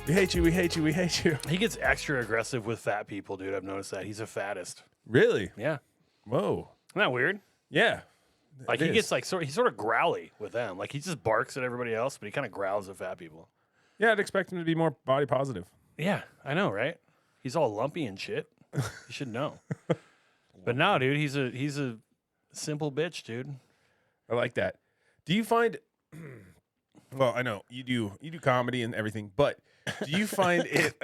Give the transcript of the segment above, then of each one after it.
We hate you. We hate you. We hate you. He gets extra aggressive with fat people, dude. I've noticed that. He's a fattest. Really? Yeah. Whoa. Isn't that weird? Yeah. Like he gets like he's sort of growly with them. Like he just barks at everybody else, but he kind of growls at fat people. Yeah, I'd expect him to be more body positive. Yeah, I know, right? He's all lumpy and shit. You should know. But no, dude, he's a simple bitch, dude. I like that. Do you find? Well, I know you do comedy and everything, but do you find it?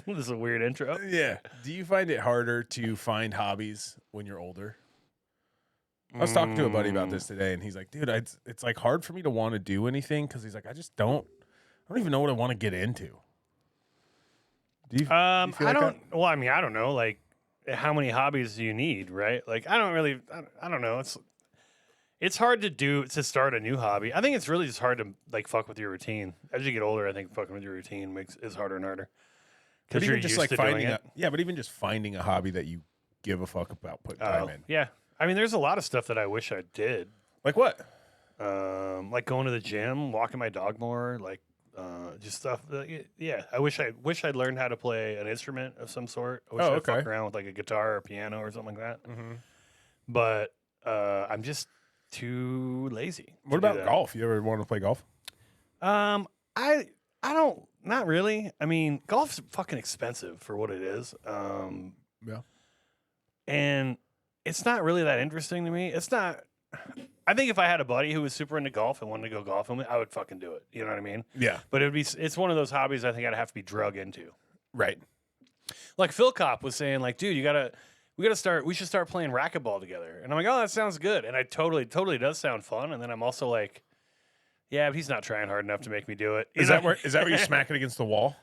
This is a weird intro. Yeah. Do you find it harder to find hobbies when you're older? I was talking to a buddy about this today, and he's like, "Dude, it's like hard for me to want to do anything because he's like, I don't even know what I want to get into." Do you feel I like don't. that? Well, I mean, I don't know. Like, how many hobbies do you need, right? Like, I don't really. I don't know. It's hard to start a new hobby. I think it's really just hard to like fuck with your routine. As you get older, I think fucking with your routine is harder and harder. Because you're just like finding it. but even just finding a hobby that you give a fuck about putting time in. Yeah. I mean, there's a lot of stuff that I wish I did. Like what? Like going to the gym, walking my dog more, like just stuff. Yeah, I wish I'd learned how to play an instrument of some sort. I wish I'd fuck around with like a guitar or piano or something like that. Mm-hmm. But I'm just too lazy. What about golf? You ever want to play golf? I don't. Not really. I mean, golf's fucking expensive for what it is. Yeah. And it's not really that interesting to me. It's not. I think if I had a buddy who was super into golf and wanted to go golf with me, I would fucking do it. You know what I mean? Yeah. But it's one of those hobbies I think I'd have to be drug into. Right. Like Phil Kopp was saying, like, dude, we should start playing racquetball together. And I'm like, oh, that sounds good. And I totally does sound fun. And then I'm also like, yeah, but he's not trying hard enough to make me do it. Is that where you smack it against the wall?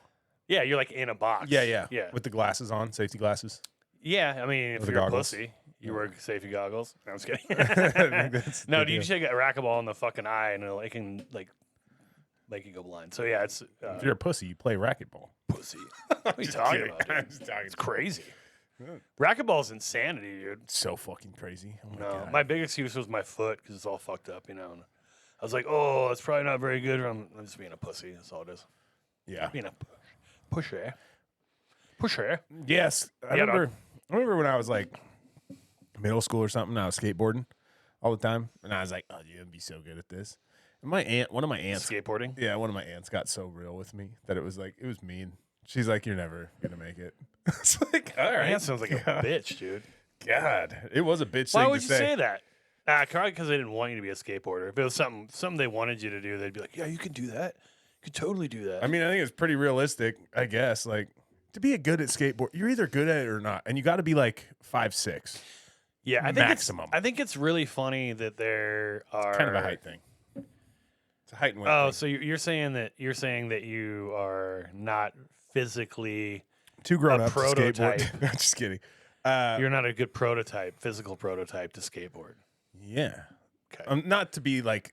Yeah, you're like in a box. Yeah. Yeah. With the glasses on, safety glasses. Yeah, I mean, if With the you're a goggles. pussy, you wear safety goggles. No, I'm just kidding. I think that's No, the do you deal. take a racquetball in the fucking eye and it can like make you go blind. So yeah, it's If you're a pussy, you play racquetball. pussy. What are you talking about? Dude? I'm just talking. It's crazy. Racquetball's insanity, dude. So fucking crazy. Oh my No, God. my big excuse was my foot because it's all fucked up, you know. And I was like, oh, that's probably not very good. I'm just being a pussy. That's all it is. Yeah. Being a pusher. Pusher. Yes. I Yeah, remember when I was like middle school or something, I was skateboarding all the time. And I was like, oh, dude, I'd be so good at this. And one of my aunts, Skateboarding. yeah, one of my aunts got so real with me that it was mean. She's like, you're never going to make it. It's like, all right. That sounds like a bitch, dude. God, it was a bitch Why thing would to you say that? Probably because they didn't want you to be a skateboarder. If it was something they wanted you to do, they'd be like, yeah, you can do that. You could totally do that. I mean, I think it's pretty realistic, I guess. Like, to be good at skateboard, you're either good at it or not. And you got to be like 5'6". yeah, I think maximum. I think it's really funny that there are Kind of a height thing. It's a height and weight Oh, thing. so you're saying that you are not physically Too grown a up to prototype. skateboard. I'm just kidding. you're not a good physical prototype to skateboard. Yeah. Okay. Not to be like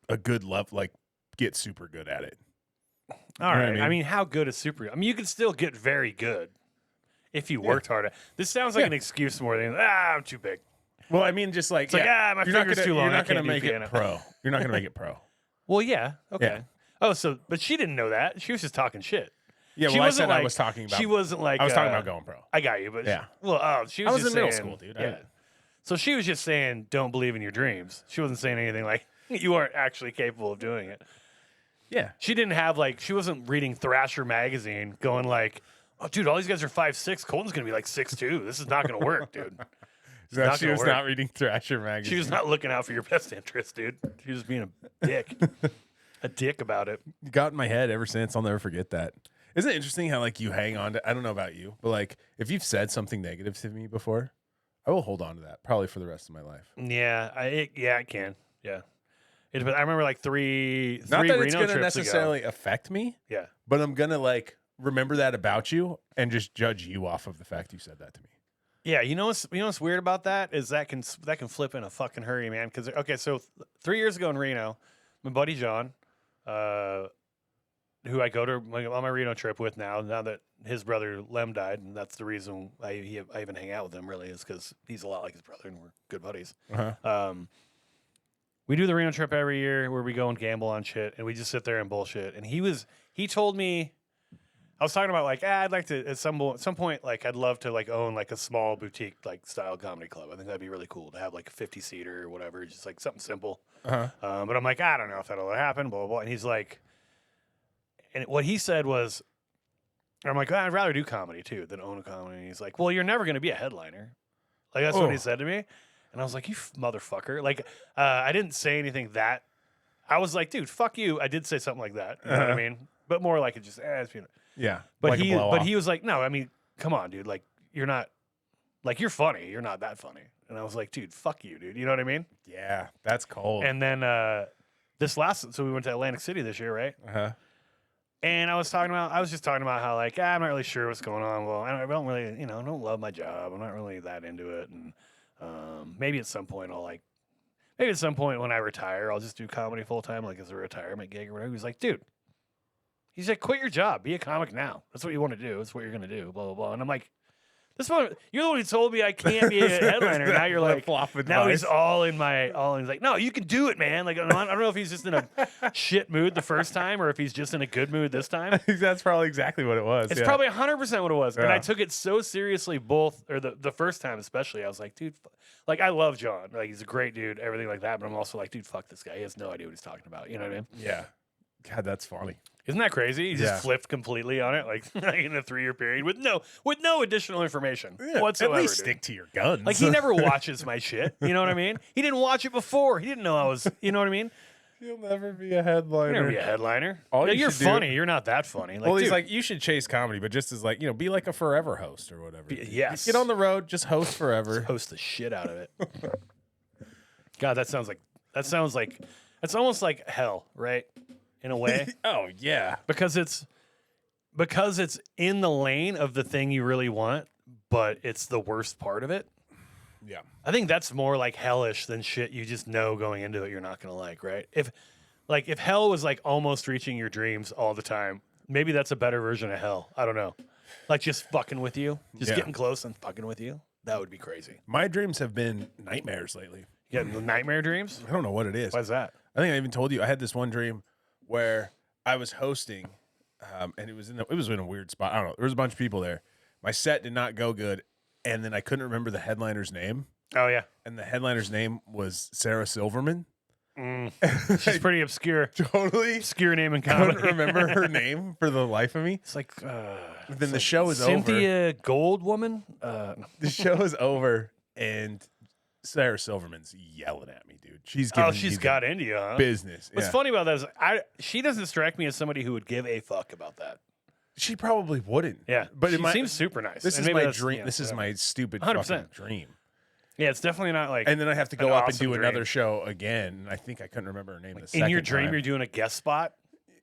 a good level, like get super good at it. All You know right. what I I mean? mean, how good is super? I mean, you can still get very good if you worked hard. This sounds like Yeah. an excuse more than I'm too big. Well, I mean, just like, It's like, my you're not finger's gonna, too long. You're I not going to can't do make piano. it pro. You're not going to make it pro. Well, yeah. Okay. Yeah. Oh, but she didn't know that. She was just talking shit. Yeah, She well, I wasn't said I like- was talking about. She wasn't like. I was talking about going pro. I got you, but Yeah. she I was. was just in middle saying- school, dude. Yeah. So she was just saying, "Don't believe in your dreams." She wasn't saying anything like you aren't actually capable of doing it. Yeah. She didn't have she wasn't reading Thrasher magazine, going like, "Oh, dude, all these guys are 5'6". Colton's gonna be like 6'2". This is not gonna work, dude." So not she gonna was work. not reading Thrasher magazine. She was not looking out for your best interest, dude. She was being a dick, a dick about it. You got in my head ever since. I'll never forget that. Isn't it interesting how like you hang on to? I don't know about you, but like if you've said something negative to me before, I will hold on to that probably for the rest of my life. Yeah, I can. Yeah, I remember like three Not that Reno it's going to trips necessarily affect me, ago. Yeah. but I'm gonna like remember that about you and just judge you off of the fact you said that to me. Yeah, you know what's weird about that is that can flip in a fucking hurry, man. Because so 3 years ago in Reno, my buddy John, who I go to on my Reno trip with now that his brother Lem died, and that's the reason I even hang out with him really is because he's a lot like his brother and we're good buddies. Uh-huh. we do the Reno trip every year where we go and gamble on shit, and we just sit there and bullshit. And he told me, I was talking about like, I'd like to at some point, like I'd love to like own like a small boutique like style comedy club. I think that'd be really cool to have like a 50-seater or whatever, just like something simple. But I'm like, I don't know if that'll happen, blah, blah, blah. And he's like, and what he said was, I'm like, I'd rather do comedy too than own a comedy. And he's like, well, you're never going to be a headliner. Like, that's what he said to me. And I was like, you motherfucker. Like, I didn't say anything that. I was like, dude, fuck you. I did say something like that. You know what I mean? But more like it just, it's, you know. Yeah. But he was like, no, I mean, come on, dude. Like, you're not, like, you're funny. You're not that funny. And I was like, dude, fuck you, dude. You know what I mean? Yeah, that's cold. And then so we went to Atlantic City this year, right? And I was just talking about how like, I'm not really sure what's going on. Well, I don't really, I don't love my job. I'm not really that into it. And maybe at some point when I retire, I'll just do comedy full time, like as a retirement gig or whatever. He was like, dude, he's like, quit your job, be a comic now. That's what you want to do. That's what you're gonna do. Blah blah blah. And I'm like, you're the one who told me I can't be a headliner. Now you're like, now he's he's like, no, you can do it, man. Like, I don't know if he's just in a shit mood the first time or if he's just in a good mood this time. I think that's probably exactly what it was. It's probably 100% what it was. Yeah. And I took it so seriously, the first time especially. I was like, dude, like, I love John. Like, he's a great dude, everything like that. But I'm also like, dude, fuck this guy. He has no idea what he's talking about. You know what I mean? Yeah. God, that's funny. Isn't that crazy? He just flipped completely on it, like in a 3-year period with no additional information whatsoever. At least stick to your guns. Like, he never watches my shit. You know what I mean? He didn't watch it before. He didn't know I was. You know what I mean? You'll never be a headliner. You'll never be a headliner. You're funny. You're not that funny. Like, well, he's dude, like, you should chase comedy, but just as like, be like a forever host or whatever. Yes. Get on the road, just host forever. Just host the shit out of it. God, that's almost like hell, right? In a way. Oh yeah. Because it's in the lane of the thing you really want, but it's the worst part of it. Yeah. I think that's more like hellish than shit you just know going into it you're not gonna like, right? If hell was like almost reaching your dreams all the time, maybe that's a better version of hell. I don't know. Like just fucking with you. Just getting close and fucking with you. That would be crazy. My dreams have been nightmares lately. Yeah, the nightmare dreams? I don't know what it is. Why's that? I think I even told you I had this one dream where I was hosting, and it was in a weird spot. I don't know. There was a bunch of people there. My set did not go good, and then I couldn't remember the headliner's name. Oh yeah, and the headliner's name was Sarah Silverman. She's pretty obscure. Totally obscure name in comedy. I couldn't remember her name for the life of me. It's like then the show is over. Cynthia Goldwoman. The show is over, and Sarah Silverman's yelling at me, dude. She's got into you, huh? Business. What's funny about that is she doesn't strike me as somebody who would give a fuck about that. She probably wouldn't. Yeah, but she seems super nice. This is my dream. Yeah, this is my stupid 100%. Fucking dream. Yeah, it's definitely not like. And then I have to go up and do another show again. And I think I couldn't remember her name. Like in your dream, you're doing a guest spot.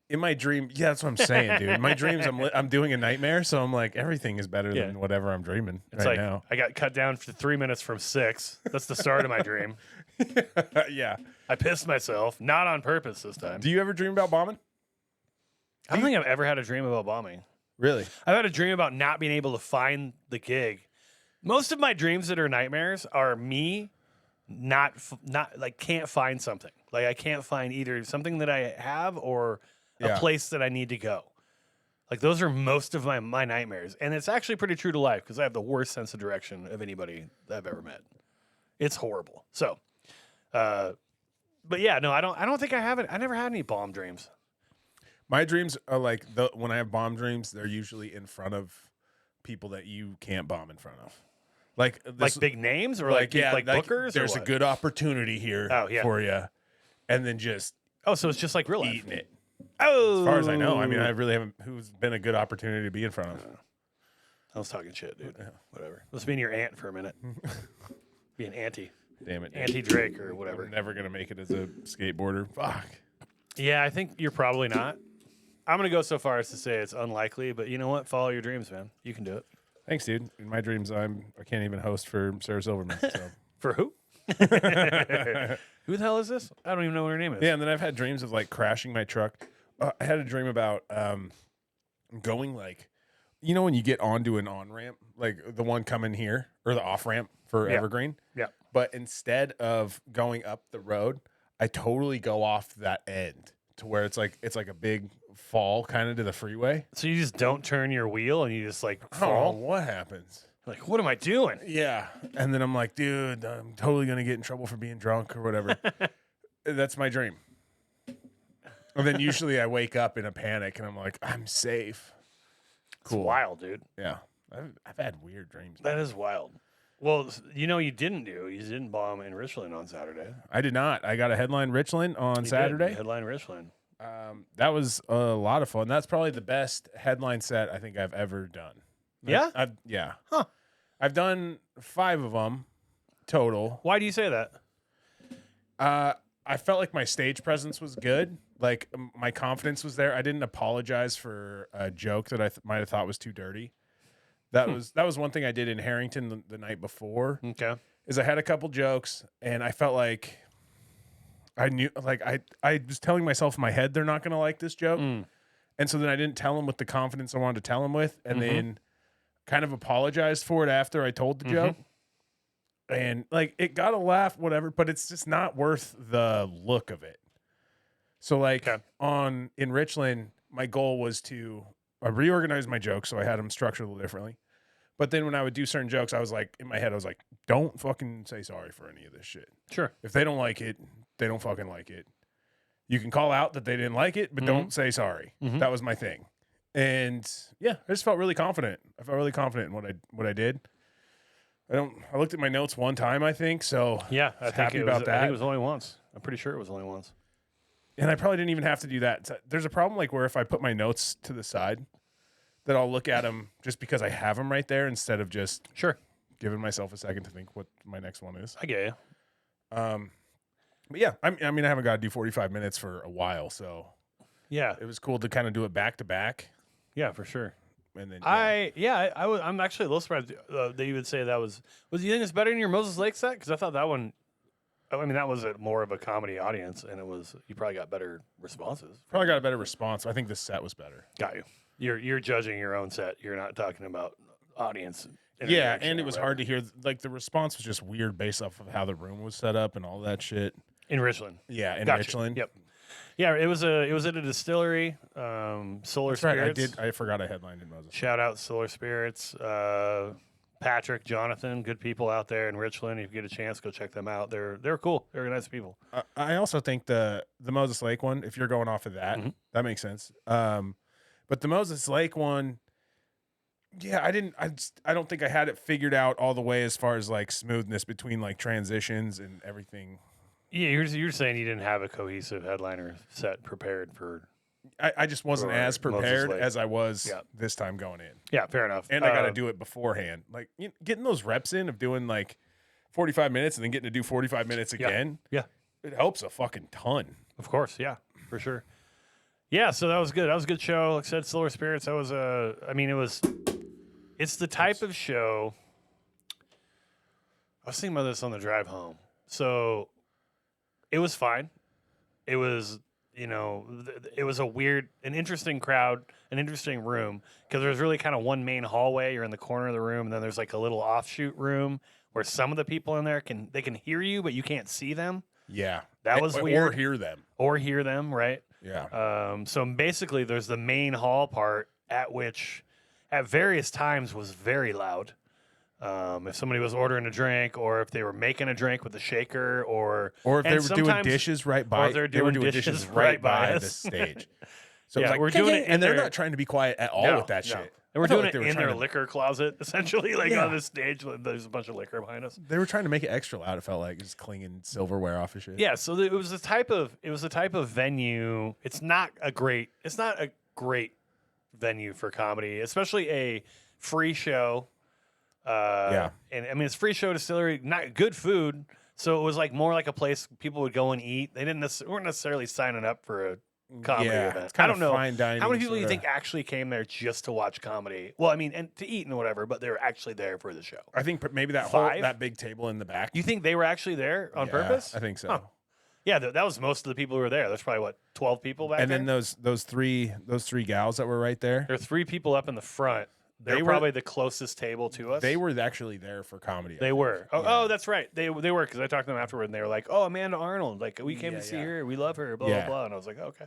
In my dream, yeah, that's what I'm saying, dude. In my dreams, I'm doing a nightmare, so I'm like, everything is better than whatever I'm dreaming now. I got cut down for 3 minutes from 6. That's the start of my dream. Yeah. I pissed myself, not on purpose this time. Do you ever dream about bombing? I don't think I've ever had a dream about bombing. Really? I've had a dream about not being able to find the gig. Most of my dreams that are nightmares are me not like can't find something. Like I can't find either something that I have or a place that I need to go. Like those are most of my nightmares. And it's actually pretty true to life because I have the worst sense of direction of anybody that I've ever met. It's horrible. So, but yeah, no, I don't think I have it. I never had any bomb dreams. My dreams are like when I have bomb dreams, they're usually in front of people that you can't bomb in front of. Like big names or like bookers? There's a good opportunity here for you. And then just so it's just like real life. Eating it. Oh, as far as I know, I mean, I really haven't. Who's been a good opportunity to be in front of? I was talking shit, dude. Yeah. Whatever. Let's be your aunt for a minute. Be an auntie. Damn it, Auntie Drake or whatever. I'm never gonna make it as a skateboarder. Fuck. Yeah, I think you're probably not. I'm gonna go so far as to say it's unlikely, but you know what? Follow your dreams, man. You can do it. Thanks, dude. In my dreams, I can't even host for Sarah Silverman. So. For who? Who the hell is this? I don't even know what her name is. Yeah, and then I've had dreams of like crashing my truck. I had a dream about going like, when you get onto an on-ramp, like the one coming here or the off-ramp for Evergreen. Yeah. But instead of going up the road, I totally go off that end to where it's like a big fall kind of to the freeway. So you just don't turn your wheel and you just like I don't know fall. what happens. Like, what am I doing? Yeah. And then I'm like, dude, I'm totally going to get in trouble for being drunk or whatever. That's my dream. And then usually I wake up in a panic and I'm like, I'm safe. Cool. It's wild, dude. Yeah. I've had weird dreams. That is wild. Well, you know, you didn't bomb in Richland on Saturday. I did not. I got a headline Richland on Saturday. Headline Richland. That was a lot of fun. That's probably the best headline set I think I've ever done. Yeah? Yeah. Huh. I've done 5 of them total. Why do you say that? I felt like my stage presence was good. Like my confidence was there. I didn't apologize for a joke that I might have thought was too dirty. That was one thing I did in Harrington the night before. Okay. Is I had a couple jokes and I felt like I knew, like I was telling myself in my head they're not going to like this joke. And so then I didn't tell them with the confidence I wanted to tell them with, and then kind of apologized for it after I told the joke. And like it got a laugh, whatever, but it's just not worth the look of it. So like in Richland, my goal was to reorganize my jokes, so I had them structured a little differently. But then when I would do certain jokes, I was like, in my head, I was like, don't fucking say sorry for any of this shit. Sure. If they don't like it, they don't fucking like it. You can call out that they didn't like it, but don't say sorry. That was my thing. And yeah, I just felt really confident. I felt really confident in what I did. I looked at my notes one time, I think. So yeah, I think happy about that. I think it was only once. I'm pretty sure it was only once. And I probably didn't even have to do that. There's a problem like where if I put my notes to the side, that I'll look at them just because I have them right there instead of just giving myself a second to think what my next one is. I get you. But yeah, I mean, I haven't got to do 45 minutes for a while, so yeah, it was cool to kind of do it back to back. Yeah, for sure. And then I'm actually a little surprised that you would say that was you think it's better than your Moses Lake set? Because I thought that one, I mean, that was more of a comedy audience, and you probably got better responses. Probably got a better response. I think this set was better. Got you. You're judging your own set. You're not talking about audience. Yeah, and it was hard to hear. Like the response was just weird based off of how the room was set up and all that shit. In Richland. Yeah, in Gotcha. Richland. Yep. Yeah, it was at a distillery, Solar That's right. Spirits. I forgot I headlined in Moses. Shout out Solar Spirits. Patrick, Jonathan, good people out there in Richland. If you get a chance, go check them out. They're cool. They're nice people. I also think the Moses Lake one, if you're going off of that, that makes sense. But the Moses Lake one, yeah, I don't think I had it figured out all the way as far as like smoothness between like transitions and everything. Yeah, you're saying you didn't have a cohesive headliner set prepared for. I just wasn't as prepared as I was this time going in. Yeah, fair enough. And I got to do it beforehand. Like getting those reps in of doing like 45 minutes and then getting to do 45 minutes again. Yeah. It helps a fucking ton. Of course. Yeah, for sure. Yeah. So that was good. That was a good show. Like I said, Solar Spirits, it's the type of show. I was thinking about this on the drive home. So it was fine. It was, it was an interesting crowd, an interesting room, because there's really kind of one main hallway. You're in the corner of the room, and then there's like a little offshoot room where some of the people in there can hear you, but you can't see them. Yeah. That was weird. Or hear them. Right? Yeah. So basically, there's the main hall part at which, at various times, was very loud. If somebody was ordering a drink, or if they were making a drink with a shaker, or if they were doing dishes right by, they were doing dishes right by the stage. So yeah, like, we're doing it, and they're not trying to be quiet at all with that shit. And we're doing it in their liquor closet, essentially, on this stage. There's a bunch of liquor behind us. They were trying to make it extra loud. It felt like just clinging silverware off of shit. Yeah, so it was the type of venue. It's not a great venue for comedy, especially a free show. And I mean, it's free show distillery, not good food. So it was like more like a place people would go and eat. They weren't necessarily signing up for a comedy event. I don't know fine dining, how many people you think actually came there just to watch comedy. Well, I mean, and to eat and whatever, but they were actually there for the show. I think maybe that that big table in the back. You think they were actually there on purpose? I think so. Huh. Yeah, that was most of the people who were there. There's probably 12 people back there. And then those three gals that were right there. There are 3 people up in the front. They were probably the closest table to us. They were actually there for comedy. They were. Oh, that's right. They were, because I talked to them afterward, and they were like, "Oh, Amanda Arnold, like we came to see her. We love her." Blah blah blah. And I was like, "Okay."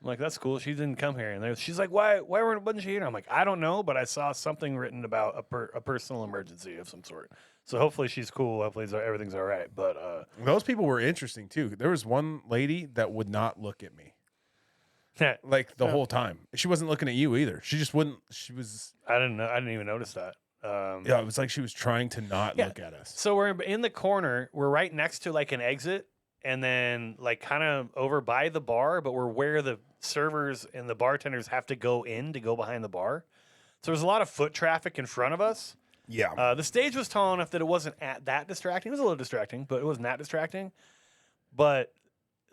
I'm like, "That's cool. She didn't come here." And she's like, "Why wasn't she here?" And I'm like, "I don't know, but I saw something written about a personal emergency of some sort. So hopefully she's cool. Hopefully everything's all right." But those people were interesting too. There was one lady that would not look at me. Like the whole time. She wasn't looking at you either. She just wouldn't. She was. I didn't know. I didn't even notice that. Yeah, it was like she was trying to not look at us. So we're in the corner. We're right next to like an exit, and then like kind of over by the bar, but we're where the servers and the bartenders have to go behind the bar. So there's a lot of foot traffic in front of us. Yeah. The stage was tall enough that it wasn't that distracting. It was a little distracting, but it wasn't that distracting. But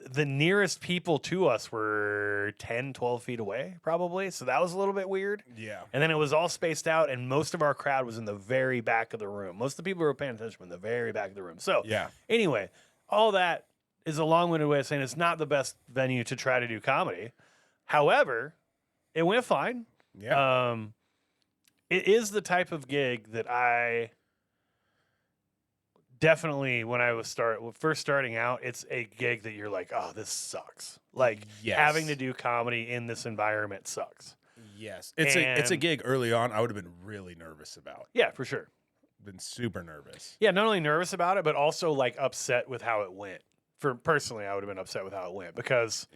the nearest people to us were 10, 12 feet away, probably. So that was a little bit weird. Yeah. And then it was all spaced out, and most of our crowd was in the very back of the room. Most of the people who were paying attention were in the very back of the room. So, anyway, all that is a long-winded way of saying it's not the best venue to try to do comedy. However, it went fine. Yeah. It is the type of gig that I definitely, when I was first starting out, it's a gig that you're like, oh, this sucks. Like having to do comedy in this environment sucks. Yes. It's a gig early on I would have been really nervous about. Yeah, for sure. Been super nervous. Yeah, not only nervous about it, but also like upset with how it went. Personally, I would have been upset with how it went because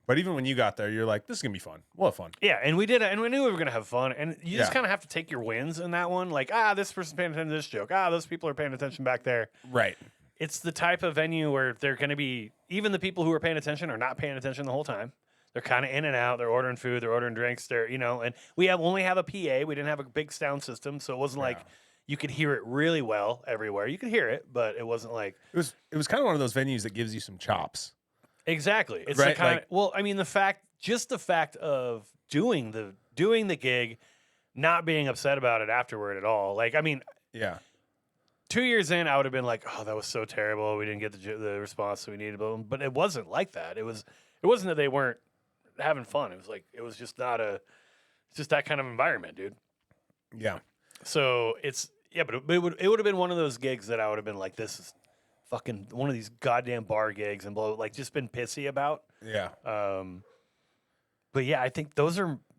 But even when you got there, you're like, this is going to be fun. We'll have fun. Yeah, and we did it, and we knew we were going to have fun. And you just kind of have to take your wins in that one. Like, this person's paying attention to this joke. Those people are paying attention back there. Right. It's the type of venue where they're going to be, even the people who are paying attention are not paying attention the whole time. They're kind of in and out. They're ordering food. They're ordering drinks. And we only have a PA. We didn't have a big sound system, so it wasn't like you could hear it really well everywhere. You could hear it, but it wasn't like... It was kind of one of those venues that gives you some chops. Exactly. It's the kind of... Well, I mean, the fact of doing the gig, not being upset about it afterward at all. Like, I mean... Yeah. 2 years in, I would have been like, oh, that was so terrible. We didn't get the response that we needed. But it wasn't like that. It wasn't that they weren't having fun. It was like, it was just not it's just that kind of environment, dude. Yeah. So but it would have been one of those gigs that I would have been like, this is fucking one of these goddamn bar gigs and just been pissy about. Yeah. But yeah, I think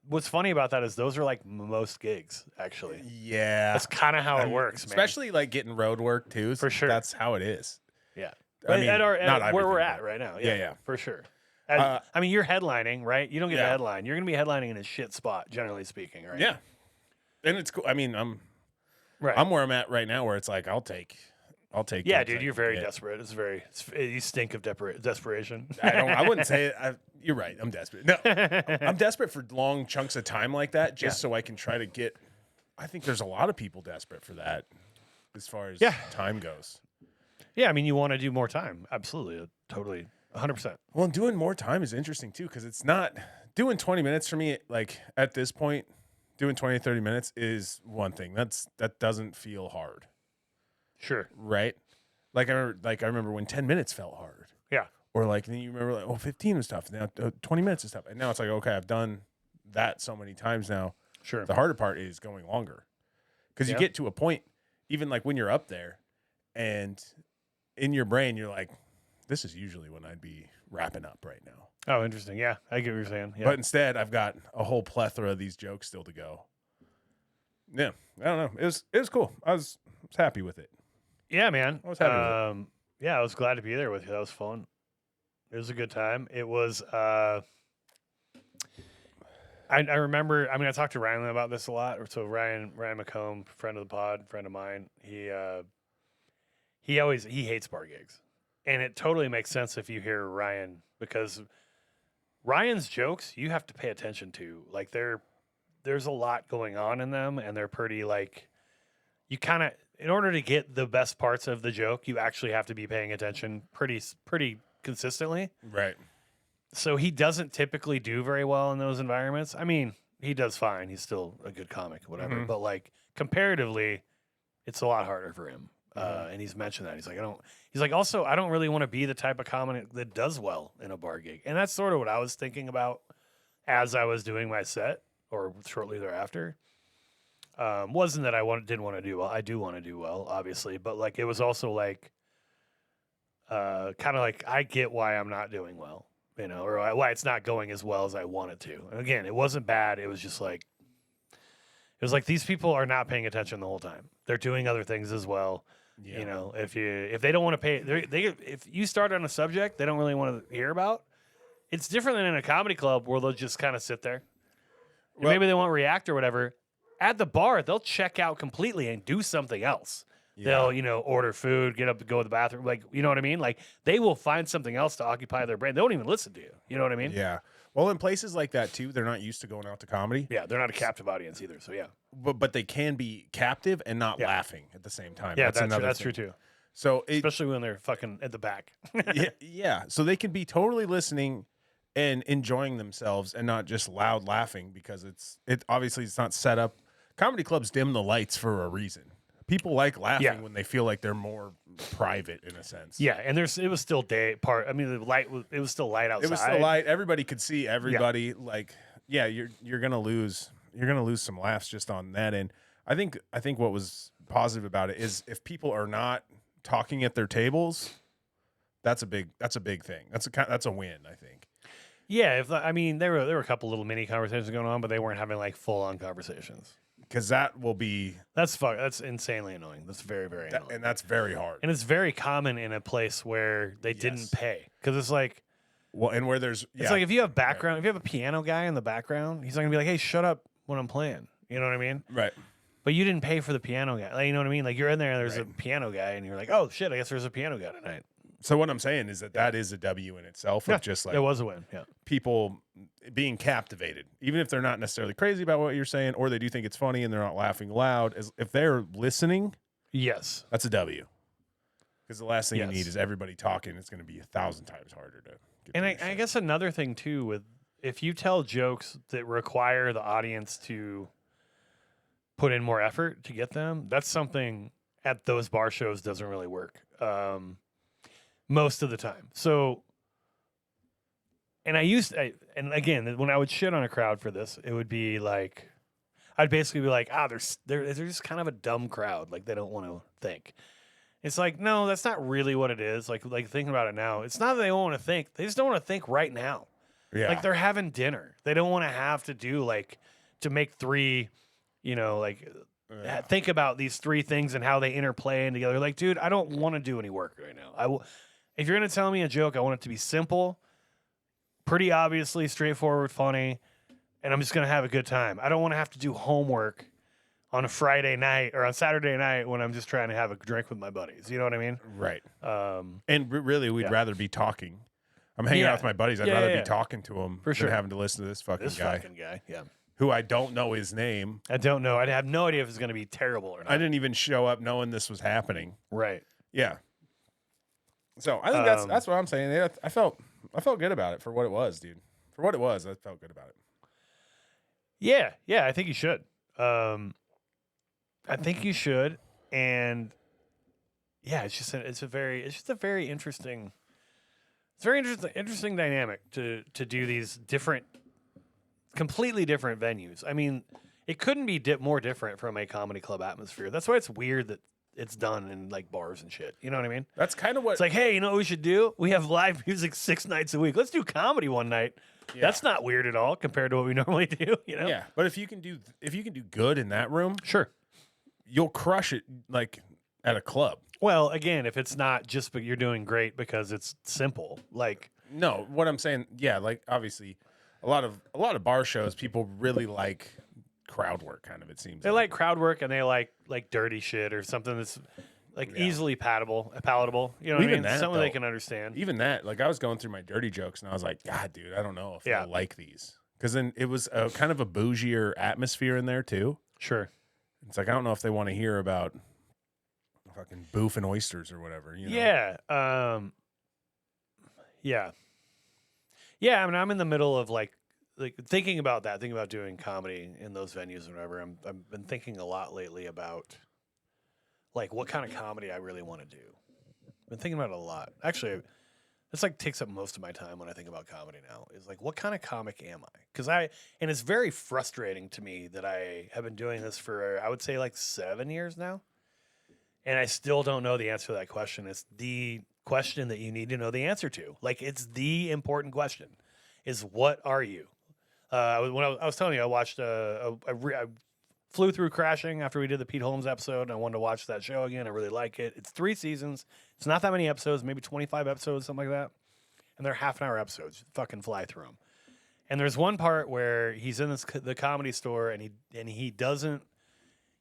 what's funny about that is those are like most gigs, actually. Yeah. That's kind of how it works, man. Especially like getting road work too. For sure. That's how it is. Yeah. I mean, at where we're at right now. Yeah. For sure. I mean, you're headlining, right? You don't get a headline. You're going to be headlining in a shit spot, generally speaking, right? Yeah. And it's cool. I mean, I'm where I'm at right now, where it's like I'll take. Yeah, dude, you're very desperate. You stink of desperation. I wouldn't say it. You're right. I'm desperate. No, I'm desperate for long chunks of time like that, just so I can try to get. I think there's a lot of people desperate for that, as far as time goes. Yeah, I mean, you want to do more time. Absolutely, totally, 100%. Well, and doing more time is interesting too, because it's not doing 20 minutes for me. Like at this point, doing 20 to 30 minutes is one thing. That doesn't feel hard. Sure. Right. I remember when 10 minutes felt hard. Yeah. Or like, then you remember like, 15 was tough. Now 20 minutes is tough. And now it's like, okay, I've done that so many times now. Sure. The harder part is going longer. Because you get to a point, even like when you're up there and in your brain, you're like, this is usually when I'd be wrapping up right now. Oh, interesting. Yeah. I get what you're saying. Yeah. But instead, I've got a whole plethora of these jokes still to go. Yeah. I don't know. It was cool. I was happy with it. Yeah, man. I was happy with it. Yeah, I was glad to be there with you. That was fun. It was a good time. It was. I remember. I mean, I talked to Ryan about this a lot. So Ryan McComb, friend of the pod, friend of mine. He hates bar gigs, and it totally makes sense if you hear Ryan, because Ryan's jokes you have to pay attention to. Like there's a lot going on in them, and they're pretty like you kind of. In order to get the best parts of the joke, you actually have to be paying attention pretty consistently. Right. So he doesn't typically do very well in those environments. I mean, he does fine. He's still a good comic, whatever. Mm-hmm. But like comparatively, it's a lot harder for him. And he's mentioned that. He's like, also, I don't really want to be the type of comic that does well in a bar gig. And that's sort of what I was thinking about as I was doing my set or shortly thereafter. Wasn't that didn't want to do well. I do want to do well, obviously, but like it was also like kind of like I get why I'm not doing well, you know, or why it's not going as well as I wanted to. And again, it wasn't bad. It was just like it was like these people are not paying attention the whole time. They're doing other things as well. Yeah. You know, if they don't want to pay, if you start on a subject they don't really want to hear about, it's different than in a comedy club where they'll just kind of sit there. And maybe they won't react or whatever. At the bar, they'll check out completely and do something else. Yeah. They'll, you know, order food, get up to go to the bathroom. Like, you know what I mean? Like, they will find something else to occupy their brain. They won't even listen to you. You know what I mean? Yeah. Well, in places like that, too, they're not used to going out to comedy. Yeah, they're not a captive audience either. So, yeah. But they can be captive and not laughing at the same time. Yeah, that's true, too. So especially when they're fucking at the back. yeah. So they can be totally listening and enjoying themselves and not just loud laughing because obviously it's not set up. Comedy clubs dim the lights for a reason. People like laughing when they feel like they're more private in a sense. Yeah, and it was still I mean, it was still light outside. It was still light. Everybody could see everybody. Yeah. Like, yeah, you're gonna lose some laughs just on that. And I think what was positive about it is if people are not talking at their tables, that's a big thing. That's a win, I think. Yeah, there were a couple little mini conversations going on, but they weren't having like full on conversations. Because that will be that's insanely annoying. That's very, very annoying, and that's very hard. And it's very common in a place where they didn't pay because it's like, well, and where there's it's like if you have background, if you have a piano guy in the background, he's not gonna be like, "Hey, shut up when I'm playing." You know what I mean? Right. But you didn't pay for the piano guy. Like, you know what I mean? Like you're in there, and there's a piano guy, and you're like, "Oh shit, I guess there's a piano guy tonight." So what I'm saying is that is a W in itself. Of just like it was a win. Yeah, people being captivated, even if they're not necessarily crazy about what you're saying, or they do think it's funny and they're not laughing loud. If they're listening, yes, that's a W. Because the last thing you need is everybody talking. It's going to be 1,000 times harder to get. And I guess another thing too with if you tell jokes that require the audience to put in more effort to get them, that's something at those bar shows doesn't really work. Most of the time. So, and and again, when I would shit on a crowd for this, it would be like, I'd basically be like, they're just kind of a dumb crowd. Like they don't want to think. It's like, no, that's not really what it is. Like thinking about it now, it's not that they don't want to think. They just don't want to think right now. Yeah. Like they're having dinner. They don't want to have to do to make three, think about these three things and how they interplay in together. Like, dude, I don't want to do any work right now. If you're going to tell me a joke, I want it to be simple, pretty obviously straightforward, funny, and I'm just going to have a good time. I don't want to have to do homework on a Friday night or on Saturday night when I'm just trying to have a drink with my buddies. You know what I mean? Right. And really, we'd rather be talking. I'm hanging out with my buddies. I'd rather be talking to them than having to listen to this fucking guy. Yeah. Who I don't know his name. I don't know. I have no idea if it's going to be terrible or not. I didn't even show up knowing this was happening. Right. Yeah. So I think that's what I'm saying. Yeah, I felt good about it for what it was, dude. For what it was, I felt good about it. Yeah, I think you should. I think you should, and yeah, it's just a very interesting. It's very interesting dynamic to do these completely different venues. I mean, it couldn't be more different from a comedy club atmosphere. That's why it's weird that it's done in like bars and shit. You know what I mean? That's kind of what it's like. Hey, you know what we should do? We have live music 6 nights a week. Let's do comedy one night. Yeah. That's not weird at all compared to what we normally do. You know? Yeah, but if you can do good in that room, sure, you'll crush it like at a club. Well, again, if it's not just but you're doing great because it's simple. Like no, what I'm saying, yeah, like obviously, a lot of bar shows people really like crowd work. Kind of, it seems they like crowd work and they like dirty shit or something that's like easily palatable. You know what I mean? Something they can understand. Even that, like I was going through my dirty jokes and I was like, God, dude, I don't know if I like these because then it was a kind of a bougier atmosphere in there too. Sure, it's like I don't know if they want to hear about fucking boof and oysters or whatever. You know? Yeah. Yeah. I mean, I'm in the middle of like thinking about doing comedy in those venues or whatever. I've been thinking a lot lately about like what kind of comedy I really want to do. I've been thinking about it a lot. Actually, This like takes up most of my time when I think about comedy now. Is like, what kind of comic am I? Because and it's very frustrating to me that I have been doing this for, I would say, like 7 years now, and I still don't know the answer to that question. It's the question that you need to know the answer to. Like, it's the important question: is what are you? I was telling you, I watched I flew through Crashing after we did the Pete Holmes episode, and I wanted to watch that show again. I really like it. It's 3 seasons. It's not that many episodes, maybe 25 episodes, something like that. And they're half-an-hour episodes. You fucking fly through them. And there's one part where he's in the Comedy Store, and he doesn't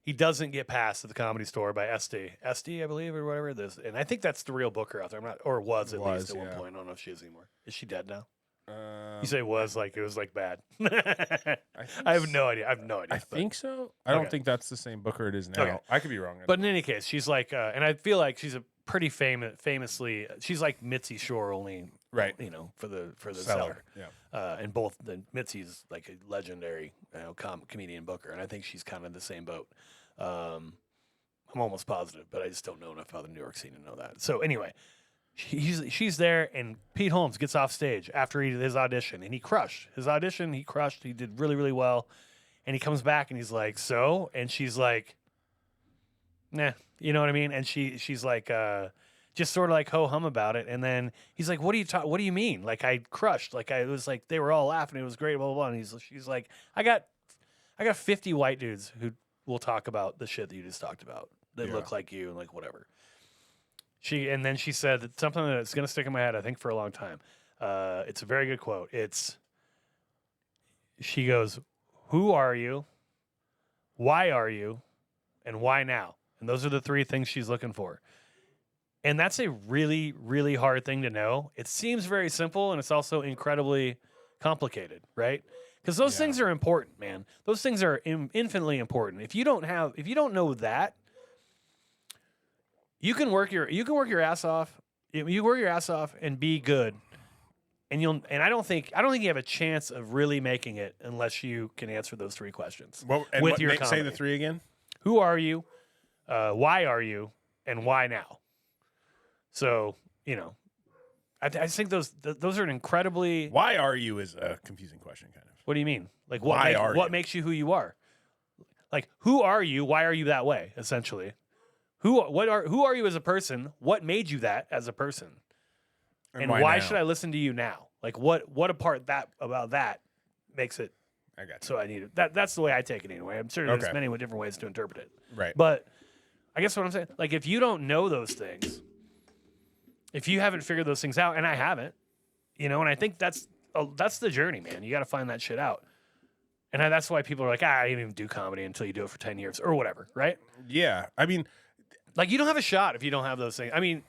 get past the Comedy Store by Esty, I believe, or whatever. And I think that's the real Booker out there. I'm not, or was at least at one point. I don't know if she is anymore. Is she dead now? You say was like it was like bad. I have no idea. I think so. I don't think that's the same Booker it is now. Okay. I could be wrong. But in any case, she's like, and I feel like she's a pretty famously, she's like Mitzi Shore, only right. You know, for the Seller. Yeah. And both Mitzi's like a legendary comedian Booker, and I think she's kind of the same boat. I'm almost positive, but I just don't know enough about the New York scene to know that. So anyway. She's there, and Pete Holmes gets off stage after he did his audition, and he crushed. His audition, he crushed. He did really, really well. And he comes back, and he's like, so? And she's like, nah, you know what I mean? And she's like, just sort of like ho-hum about it. And then he's like, what do you mean? Like, I crushed. Like, it was like, they were all laughing. It was great, blah, blah, blah. And she's like, I got 50 white dudes who will talk about the shit that you just talked about that look like you and like whatever. And then she said that something that's going to stick in my head, I think, for a long time. It's a very good quote. She goes, who are you? Why are you? And why now? And those are the 3 things she's looking for. And that's a really, really hard thing to know. It seems very simple, and it's also incredibly complicated, right? Because those things are important, man. Those things are infinitely important. If you don't know that, you can work your ass off. You work your ass off and be good, and I don't think you have a chance of really making it unless you can answer those 3 questions. Say the 3 again. Who are you? Why are you? And why now? So I think those are an incredibly. Why are you is a confusing question, kind of. What do you mean? Like what makes you who you are? Like, who are you? Why are you that way? Essentially. Who are you as a person? What made you that as a person? And why should I listen to you now? Like what about that makes it? I got you. So I need it. That's the way I take it anyway. I'm sure there's many different ways to interpret it. Right. But I guess what I'm saying, like if you don't know those things, if you haven't figured those things out, and I haven't, and I think that's the journey, man. You got to find that shit out. And that's why people are like, I didn't even do comedy until you do it for 10 years or whatever, right? Yeah. I mean, like you don't have a shot if you don't have those things. I mean,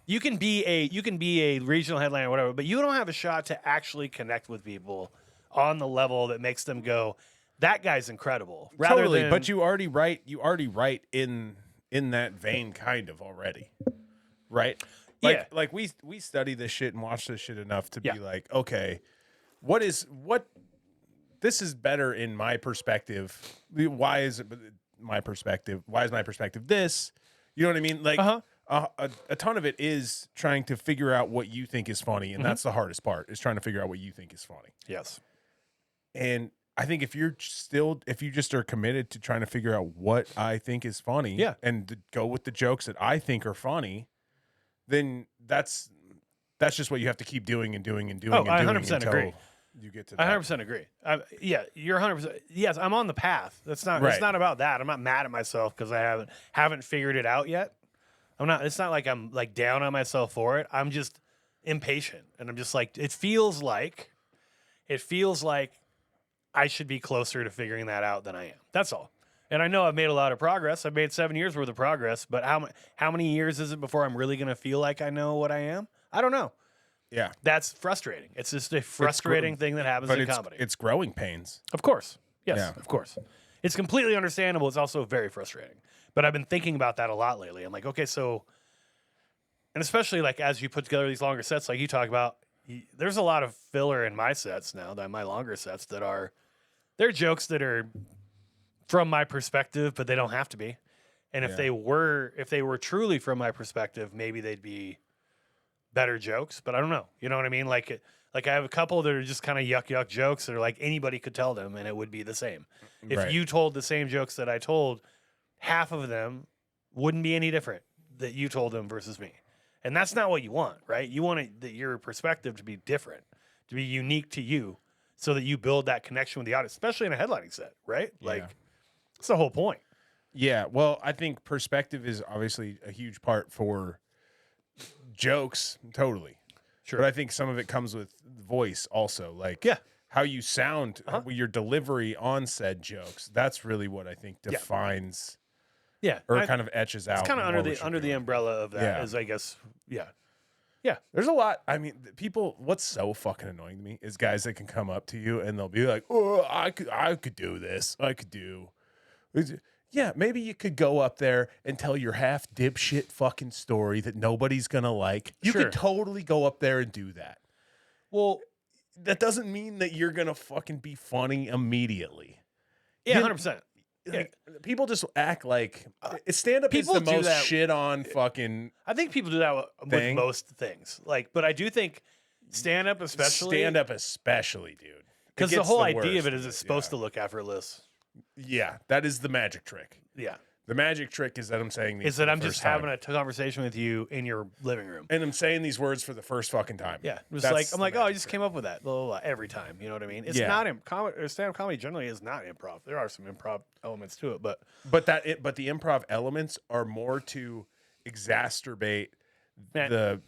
you can be a regional headliner or whatever, but you don't have a shot to actually connect with people on the level that makes them go, that guy's incredible. Totally, but you already write in that vein kind of already. Right? Like we study this shit and watch this shit enough to be like, okay, this is better in my perspective. Why is it my perspective? Why is my perspective this? You know what I mean? Like a ton of it is trying to figure out what you think is funny, and that's the hardest part, is trying to figure out what you think is funny. Yes. And I think if you just are committed to trying to figure out what I think is funny, and to go with the jokes that I think are funny, then that's just what you have to keep doing and doing and doing. Oh, I 100% agree. You get to that. I 100% agree. You're 100%. Yes, I'm on the path. It's not about that. I'm not mad at myself because I haven't figured it out yet. I'm not. It's not like I'm like down on myself for it. I'm just impatient, and I'm just like it feels like I should be closer to figuring that out than I am. That's all. And I know I've made a lot of progress. I've made 7 years worth of progress, but how many years is it before I'm really going to feel like I know what I am? I don't know. Yeah. That's frustrating. It's just a frustrating thing that happens in comedy. It's growing pains. Of course. Yes, of course. It's completely understandable. It's also very frustrating. But I've been thinking about that a lot lately. I'm like, okay, so, and especially like as you put together these longer sets like you talk about, there's a lot of filler in my sets now, my longer sets they're jokes that are from my perspective, but they don't have to be. And if they were truly from my perspective, maybe they'd be better jokes, but I don't know. You know what I mean? Like I have a couple that are just kind of yuck jokes that are like anybody could tell them and it would be the same. If Right. you told the same jokes that I told, half of them wouldn't be any different that you told them versus me. And that's not what you want, right? You want your perspective to be different, to be unique to you, so that you build that connection with the audience, especially in a headlining set, right? Yeah. Like, that's the whole point. Yeah, well, I think perspective is obviously a huge part for jokes, totally. Sure. But I think some of it comes with voice also, like Yeah. how you sound, your delivery on said jokes. That's really what I think defines or kind of etches out. It's kind of under the umbrella of that is, I guess, yeah. There's a lot. I mean, people. What's so fucking annoying to me is guys that can come up to you and they'll be like, "Oh, I could do this. I could do." Yeah, maybe you could go up there and tell your half dipshit fucking story that nobody's gonna like. You could totally go up there and do that. Well, that doesn't mean that you're gonna fucking be funny immediately. Yeah, 100%. Like, people just act like stand up is the most shit on fucking. I think people do that with most things. Like, but I do think stand up especially, dude. Because the whole idea of it is it's supposed to look effortless. Yeah, that is the magic trick. Yeah. The magic trick is that I'm saying these is that I'm just having a conversation with you in your living room. And I'm saying these words for the first fucking time. Yeah. I'm like, oh, I just came up with that blah, blah, blah, every time. You know what I mean? It's not stand-up comedy generally is not improv. There are some improv elements to it, but the improv elements are more to exacerbate the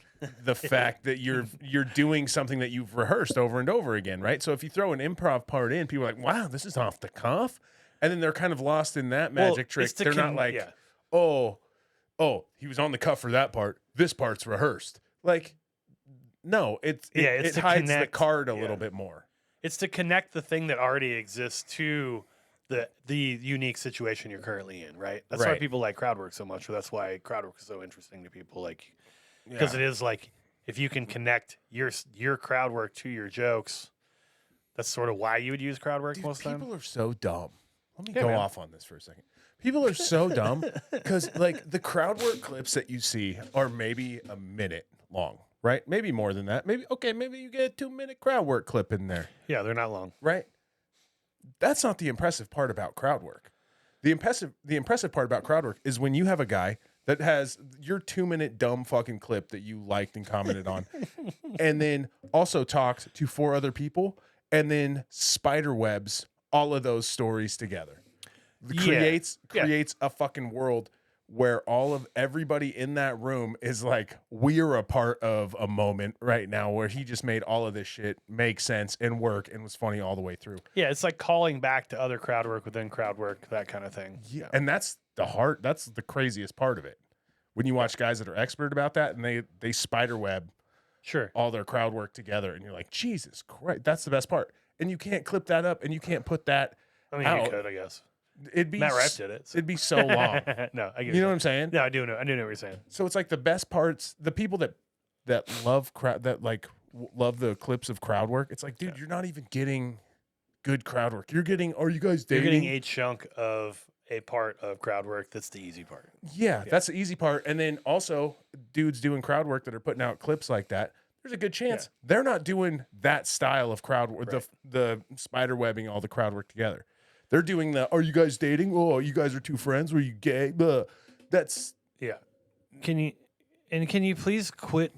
fact that you're doing something that you've rehearsed over and over again, right? So if you throw an improv part in, people are like, wow, this is off the cuff. And then they're kind of lost in that magic trick. They're not like, oh, he was on the cuff for that part. This part's rehearsed. Like, no, it hides the card a little bit more. It's to connect the thing that already exists to the unique situation you're currently in, right? That's why people like crowdwork so much. Or that's why crowdwork is so interesting to people. Like, because it is like, if you can connect your crowdwork to your jokes, that's sort of why you would use crowdwork most of the time. People are so dumb. Let me go off on this for a second. People are so dumb because, like, the crowd work clips that you see are maybe a minute long, right? Maybe more than that. Maybe you get a 2-minute crowd work clip in there. Yeah, they're not long. Right? That's not the impressive part about crowd work. The impressive part about crowd work is when you have a guy that has your 2-minute dumb fucking clip that you liked and commented on, and then also talks to 4 other people, and then spider webs all of those stories together. Creates a fucking world where everybody in that room is like, we're a part of a moment right now where he just made all of this shit make sense and work and was funny all the way through. Yeah, it's like calling back to other crowd work within crowd work, that kind of thing. Yeah. And that's the craziest part of it. When you watch guys that are expert about that and they spider web all their crowd work together and you're like, Jesus Christ, that's the best part. And you can't clip that up and you can't put that out. You could, I guess. Matt Rife did it. So. It'd be so long. No, I get you know what I'm saying? No, I do know what you're saying. So it's like the best parts, the people that love love the clips of crowd work. It's like, dude, you're not even getting good crowd work. Are you guys dating? You're getting a chunk of a part of crowd work. That's the easy part. Yeah, that's the easy part. And then also dudes doing crowd work that are putting out clips like that. There's a good chance they're not doing that style of crowd work, the spider webbing all the crowd work together. They're doing are you guys dating? Oh, you guys are 2 friends. Were you gay? That's Can you please quit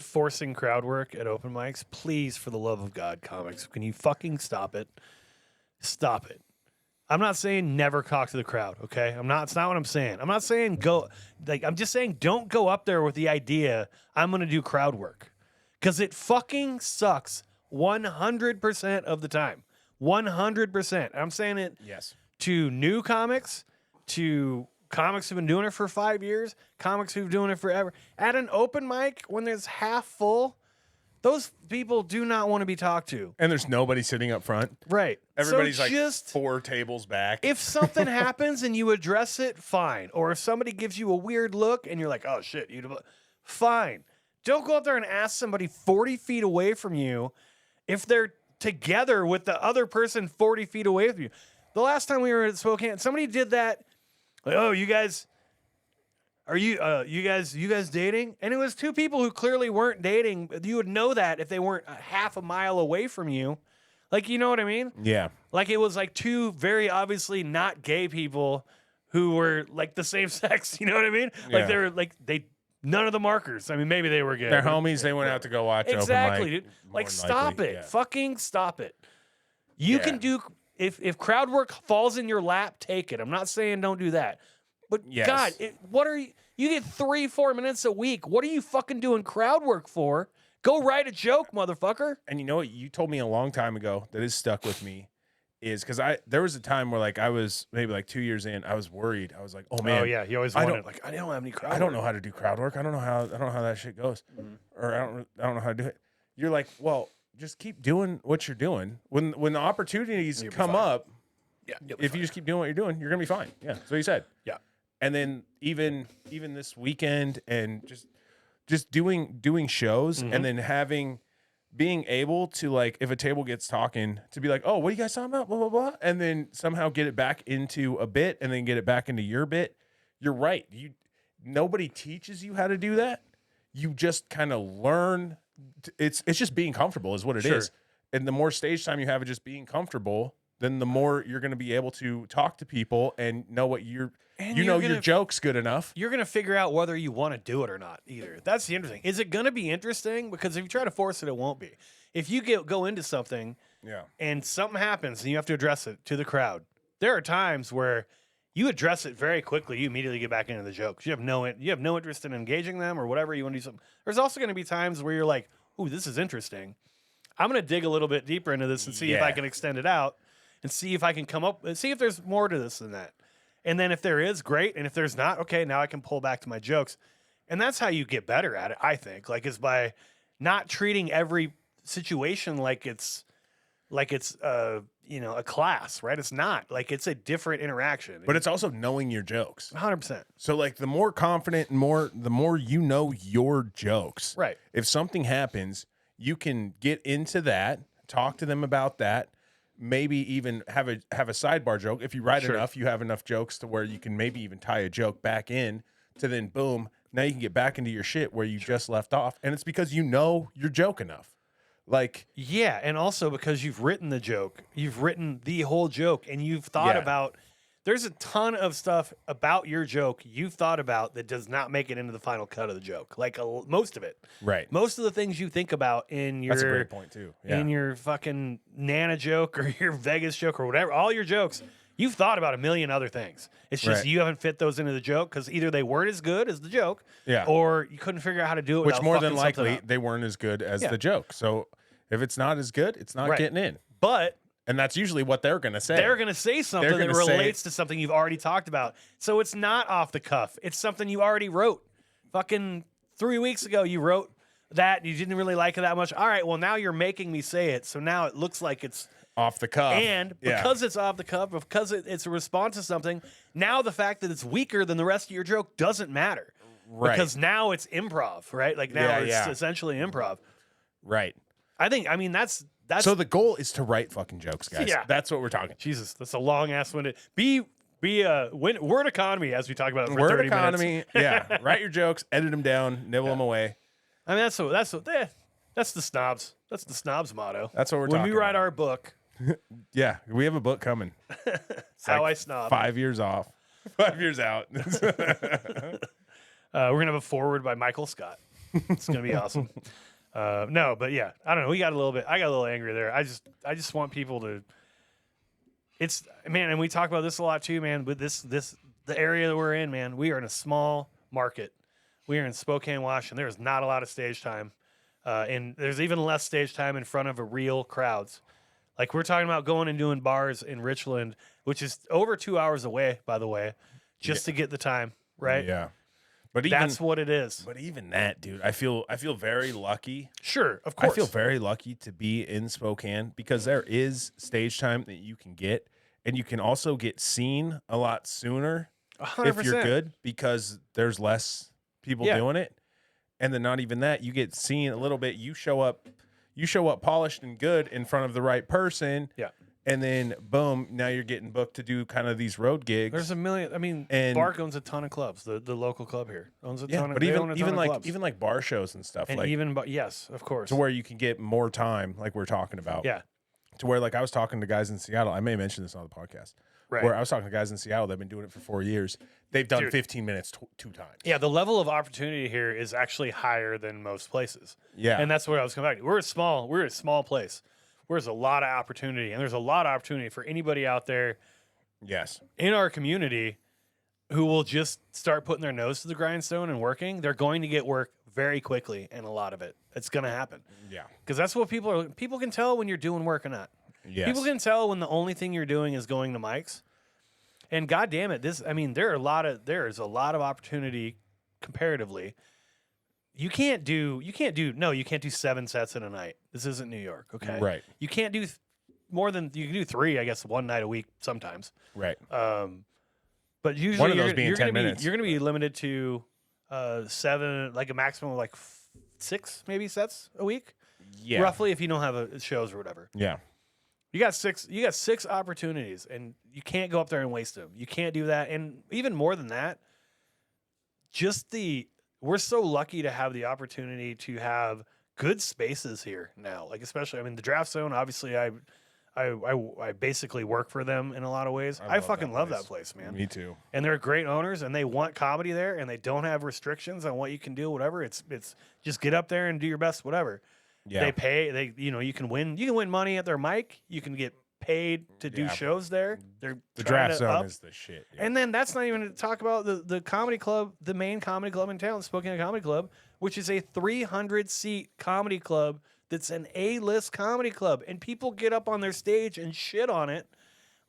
forcing crowd work at open mics? Please, for the love of God, comics. Can you fucking stop it? Stop it. I'm not saying never talk to the crowd, okay? It's not what I'm saying. I'm not saying I'm just saying don't go up there with the idea I'm going to do crowd work. Because it fucking sucks 100% of the time. 100%. I'm saying it to new comics, to comics who've been doing it for 5 years, comics who've been doing it forever. At an open mic, when there's half full, those people do not want to be talked to. And there's nobody sitting up front. Right. Everybody's so just 4 tables back. If something happens and you address it, fine. Or if somebody gives you a weird look and you're like, oh, shit, fine. Don't go up there and ask somebody 40 feet away from you if they're together with the other person 40 feet away from you. The last time we were at Spokane, somebody did that. Like, oh, you guys, Are you guys dating? And it was two people who clearly weren't dating. You would know that if they weren't a half a mile away from you. Like, you know what I mean? Yeah. Like, it was like two very obviously not gay people who were like the same sex. You know what I mean? Like, they were like, none of the markers. I mean, maybe they were gay. They're homies. They went out to go watch exactly, open mic. dude. Like, stop it. Yeah. Fucking stop it. You can do, if crowd work falls in your lap, take it. I'm not saying don't do that. But God, what are you get 3-4 minutes a week. What are you fucking doing crowd work for? Go write a joke, motherfucker. And you know what you told me a long time ago that has stuck with me is because there was a time where like I was maybe like 2 years in, I was worried. I was like, oh man. Oh yeah, you always wanted like I don't have any crowd work. I don't know how to do crowd work. I don't know how that shit goes. Or I don't know how to do it. You're like, well, just keep doing what you're doing. When the opportunities come up, if you just keep doing what you're doing, you're gonna be fine. Yeah. That's what you said. Yeah. And then even this weekend and just doing shows and then being able to, like, if a table gets talking, to be like, oh, what are you guys talking about? Blah, blah, blah. And then somehow get it back into a bit and then get it back into your bit. You're right. Nobody teaches you how to do that. You just kind of learn. It's just being comfortable is what it is. And the more stage time you have of just being comfortable, then the more you're going to be able to talk to people and know what your joke's good enough. You're going to figure out whether you want to do it or not either. That's the interesting. Is it going to be interesting? Because if you try to force it, it won't be. If you go into something and something happens and you have to address it to the crowd, there are times where you address it very quickly. You immediately get back into the jokes. You have no interest in engaging them or whatever. You want to do something. There's also going to be times where you're like, ooh, this is interesting. I'm going to dig a little bit deeper into this and see if I can extend it out and see if I can come up and see if there's more to this than that. And then if there is, great. And if there's not, okay, now I can pull back to my jokes. And that's how you get better at it, I think. Like, is by not treating every situation like it's a class, right? It's not. Like, it's a different interaction. But it's also knowing your jokes. 100%. So, like, the more confident and the more you know your jokes. Right. If something happens, you can get into that, talk to them about that, maybe even have a sidebar joke. If you write enough, you have enough jokes to where you can maybe even tie a joke back in to then boom, now you can get back into your shit where you just left off. And it's because you know your joke enough. Like, yeah, and also because you've written the joke. You've written the whole joke and you've thought about there's a ton of stuff about your joke you've thought about that does not make it into the final cut of the joke. Like most of it. Right. Most of the things you think about in your... That's a great point, too. Yeah. In your fucking Nana joke or your Vegas joke or whatever, all your jokes, you've thought about a million other things. It's just you haven't fit those into the joke because either they weren't as good as the joke or you couldn't figure out how to do it Which more than likely, they weren't as good as the joke. So if it's not as good, it's not getting in. But... And that's usually what they're going to say. They're going to say something that relates to something you've already talked about. So it's not off the cuff. It's something you already wrote. Fucking 3 weeks ago, you wrote that. You didn't really like it that much. All right, well, now you're making me say it. So now it looks like it's off the cuff. And because it's off the cuff, because it's a response to something, now the fact that it's weaker than the rest of your joke doesn't matter. Right. Because now it's improv, right? Like now it's essentially improv. Right. I mean, that's so the goal is to write fucking jokes, guys. Yeah. That's what we're talking. Jesus, that's a long ass winded. Be word economy as we talk about it for word 30 economy. minutes. Yeah. Write your jokes, edit them down, nibble them away. I mean, that's the snobs. That's the snobs motto. That's what we're when talking we write about. our book. Yeah, we have a book coming. How I snob. 5 years off. 5 years out. We're gonna have a foreword by Michael Scott. It's gonna be awesome. No, but yeah, I don't know. I got a little angry there. I just want people to. It's man, and we talk about this a lot too, man. With the area that we're in, man, we are in a small market. We are in Spokane, Washington. There's not a lot of stage time, and there's even less stage time in front of a real crowds. Like we're talking about going and doing bars in Richland, which is over 2 hours away, by the way, just to get the time right. Yeah. But that's what it is. But even that, dude, I feel very lucky. Sure, of course. I feel very lucky to be in Spokane because there is stage time that you can get, and you can also get seen a lot sooner 100%. if you're good because there's less people doing it. And then not even that, you get seen a little bit. You show up polished and good in front of the right person. Yeah. And then boom, now you're getting booked to do kind of these road gigs. There's a million. I mean, And- Bark owns a ton of clubs. The local club here owns a yeah, ton of. but they own a ton even of like clubs. even like bar shows and stuff, and like even yes, of course. to where you can get more time, like we're talking about. Yeah. To where like I was talking to guys in Seattle. I may mention this on the podcast. Right. Where I was talking to guys in Seattle that've been doing it for 4 years. They've done Dude. 15 minutes 2 times. Yeah, the level of opportunity here is actually higher than most places. Yeah. And that's what I was coming back to. We're a small place. There's a lot of opportunity, and there's a lot of opportunity for anybody out there Yes. in our community who will just start putting their nose to the grindstone and working. They're going to get work very quickly, and a lot of it. It's going to happen. Yeah. Because that's what people can tell when you're doing work or not. Yes. People can tell when the only thing you're doing is going to mics. And God damn it, there is a lot of opportunity comparatively. You can't do 7 sets in a night. This isn't New York, okay? Right. You can't do more than you can do 3, I guess, one night a week sometimes. Right. But usually One of those being 10 minutes. You're going to be limited to 7, like a maximum of like 6 maybe sets a week. Yeah. Roughly, if you don't have shows or whatever. Yeah. You got 6 opportunities, and you can't go up there and waste them. You can't do that. And even more than that, we're so lucky to have the opportunity to have good spaces here now. Like especially, the draft zone, obviously I basically work for them in a lot of ways. I fucking love that place, man. Me too. And they're great owners, and they want comedy there, and they don't have restrictions on what you can do, whatever. It's just get up there and do your best, whatever. Yeah. They pay. You can win money at their mic. You can get paid to do shows there. They're The trying draft to zone up. is the shit. Yeah. And then that's not even to talk about the comedy club, the main comedy club in town, Spokane Comedy Club, which is a 300-seat comedy club that's an A-list comedy club. And people get up on their stage and shit on it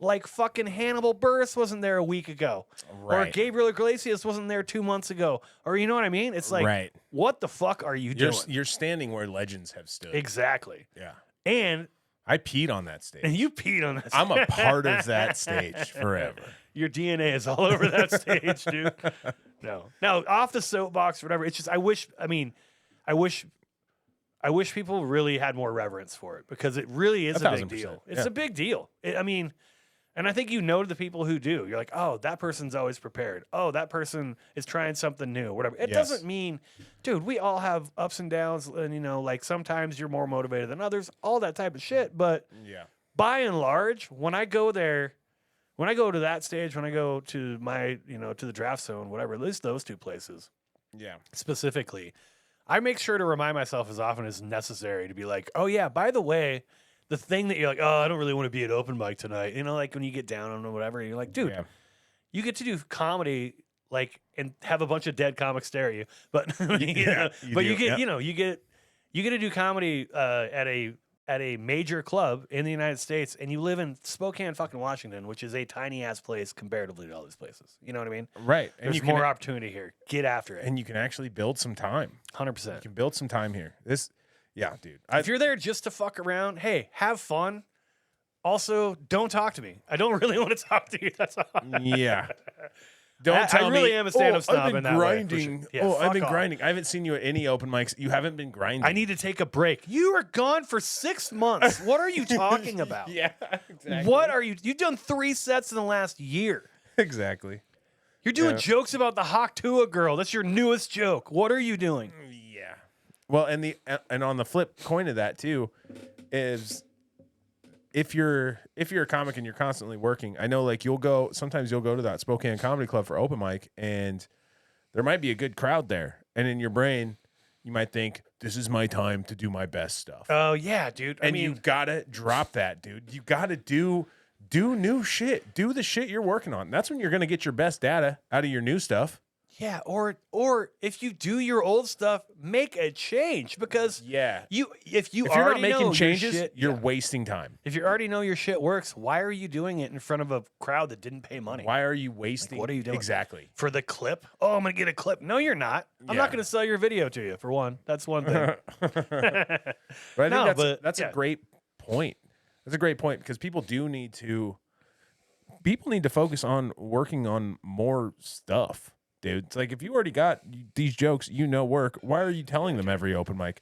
like fucking Hannibal Buress wasn't there a week ago. Right. Or Gabriel Iglesias wasn't there 2 months ago. Or you know what I mean? It's like, Right. what the fuck are you doing? You're standing where legends have stood. Exactly. Yeah. And I peed on that stage. you peed on that I'm a part of that stage forever. Your DNA is all over that stage, dude. No. Now, off the soapbox or whatever, it's just I wish people really had more reverence for it because it really is a big 1,000%. deal. It's Yeah. a big deal. And I think the people who do. You're like, oh, that person's always prepared. Oh, that person is trying something new, whatever. It Yes. doesn't mean, dude, we all have ups and downs, and like sometimes you're more motivated than others, all that type of shit. But Yeah. by and large, when I go there, when I go to that stage, when I go to my, to the draft zone, whatever, at least those 2 places Yeah. specifically, I make sure to remind myself as often as necessary to be like, oh yeah, by the way, the thing that you're like, oh, I don't really want to be at open mic tonight. Like when you get down on it or whatever, you're like, dude, Yeah. you get to do comedy and have a bunch of dead comics stare at you. But Yeah, you but do. you get, Yep. you get to do comedy at a major club in the United States, and you live in Spokane, fucking Washington, which is a tiny ass place comparatively to all these places. You know what I mean? Right. And There's you more can, opportunity here. Get after it. and you can actually build some time. 100%. You can build some time here. Yeah, dude. If you're there just to fuck around, hey, have fun. Also, don't talk to me. I don't really want to talk to you. That's all. Yeah. Don't tell me. I really am a stand-up snob I've been in that way, for grinding. sure. Yeah, I've fuck been off. grinding. I haven't seen you at any open mics. You haven't been grinding. I need to take a break. You are gone for 6 months. What are you talking about? Yeah, exactly. What are you? You've done 3 sets in the last year. Exactly. You're doing Yeah. jokes about the Hawktua girl. That's your newest joke. What are you doing? Yeah. Well, and on the flip coin of that too is if you're a comic and you're constantly working, I know like sometimes you'll go to that Spokane Comedy Club for open mic and there might be a good crowd there. And in your brain, you might think, this is my time to do my best stuff. Oh yeah, dude. And you gotta drop that, dude. You gotta do new shit. Do the shit you're working on. That's when you're gonna get your best data out of your new stuff. yeah, or if you do your old stuff, make a change because Yeah. if you're You're not making know changes, your shit, you're wasting time. if you already know your shit works, why are you doing it in front of a crowd that didn't pay money? Why are you wasting? what are you doing? Exactly. For the clip? Oh, I'm gonna get a clip. No, you're not. I'm not Yeah. gonna sell your video to you. For one, that's one thing. But I No, think that's yeah. a great point. That's a great point because people need to focus on working on more stuff, dude. It's like if you already got these jokes, work. Why are you telling them every open mic?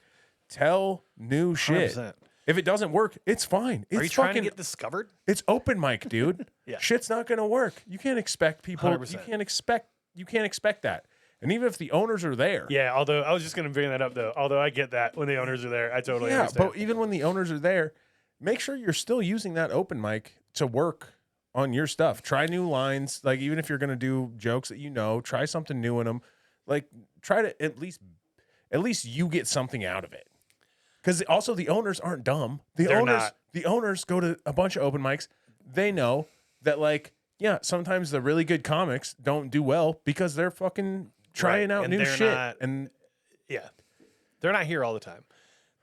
Tell new shit. 100%. If it doesn't work, it's fine. It's Are you trying to get discovered? It's open mic, dude. Yeah. Shit's not gonna work. You can't expect people. 100%. You can't expect that. And even if the owners are there. Yeah, although I was just going to bring that up, though. Although I get that when the owners are there. I totally understand. But even when the owners are there, make sure you're still using that open mic to work on your stuff. Try new lines. Like, even if you're going to do jokes that try something new in them. Like, try to at least you get something out of it. Because also the owners aren't dumb. The owners go to a bunch of open mics. They know that, like, yeah, sometimes the really good comics don't do well because they're fucking trying out new shit. Yeah, they're not here all the time,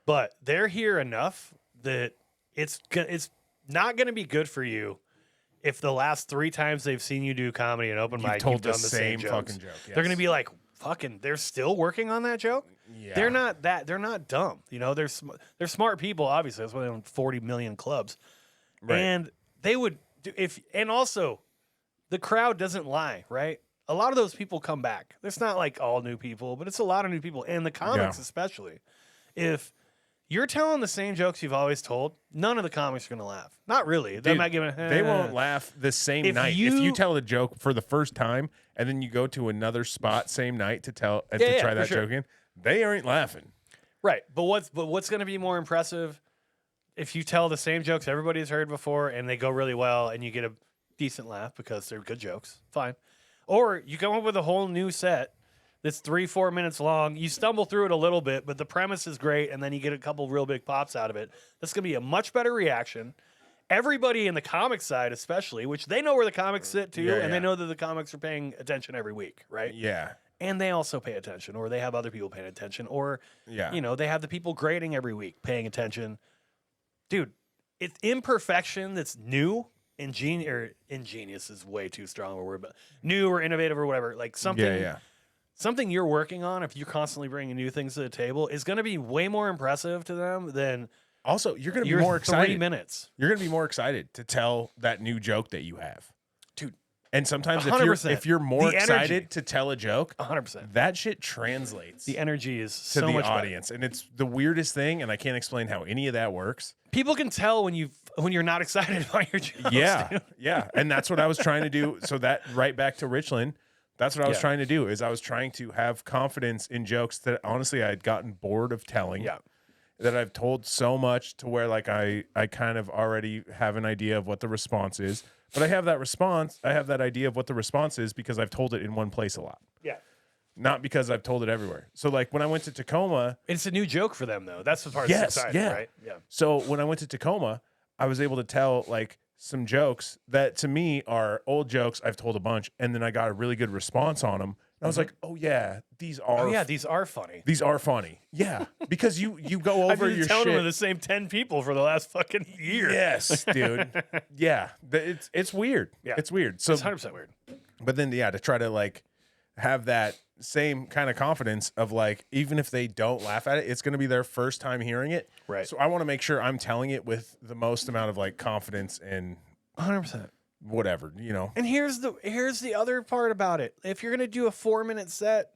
but they're here enough that it's not going to be good for you if the last 3 times they've seen you do comedy and open mic, you've done the same fucking joke. Yes. They're going to be like, fucking, they're still working on that joke. Yeah. They're not dumb. You know, they're smart people. Obviously, that's why they own 40 million clubs, right. And they would do and also the crowd doesn't lie, right? A lot of those people come back. It's not like all new people, but it's a lot of new people, and the comics especially. If you're telling the same jokes you've always told, none of the comics are going to laugh. Not really. Dude, they won't laugh the same night. If you tell a joke for the first time and then you go to another spot same night to try that joke in, they aren't laughing. Right. But what's going to be more impressive if you tell the same jokes everybody's heard before and they go really well and you get a decent laugh because they're good jokes. Fine. Or you come up with a whole new set that's 3-4 minutes long. You stumble through it a little bit, but the premise is great, and then you get a couple real big pops out of it. That's going to be a much better reaction. Everybody in the comic side, especially, which they know where the comics sit too, and they know that the comics are paying attention every week, right? Yeah. And they also pay attention, or they have other people paying attention, or they have the people grading every week paying attention. Dude, it's imperfection that's new. Ingenious is way too strong of a word, but new or innovative or whatever, like something you're working on, if you're constantly bringing new things to the table, is going to be way more impressive to them than also you're going to be more excited. 3 minutes. You're going to be more excited to tell that new joke that you have, dude. And sometimes if you're more excited to tell a joke, 100%, that shit translates. The energy is to so the much audience, better. And it's the weirdest thing, and I can't explain how any of that works. People can tell when you're not excited about your jokes. Yeah, and that's what I was trying to do. So that right back to Richland, that's what I was trying to do. Is I was trying to have confidence in jokes that honestly I had gotten bored of telling. Yeah. That I've told so much to where like I kind of already have an idea of what the response is. But I have that idea of what the response is because I've told it in one place a lot. Yeah. Not because I've told it everywhere. So like when I went to Tacoma, it's a new joke for them though. That's the part that's exciting, right? Yeah. So when I went to Tacoma, I was able to tell like some jokes that to me are old jokes I've told a bunch, and then I got a really good response on them. And I was like, "Oh yeah, these are funny. These are funny." Yeah, because you go over I've been your telling shit. them the same 10 people for the last fucking year. Yes, dude. Yeah, it's weird. Yeah, it's weird. So it's 100% weird. But then to try to like have that same kind of confidence of like, even if they don't laugh at it, it's going to be their first time hearing it. Right. So I want to make sure I'm telling it with the most amount of like confidence and 100%. Whatever, And here's the other part about it. If you're going to do a 4-minute set,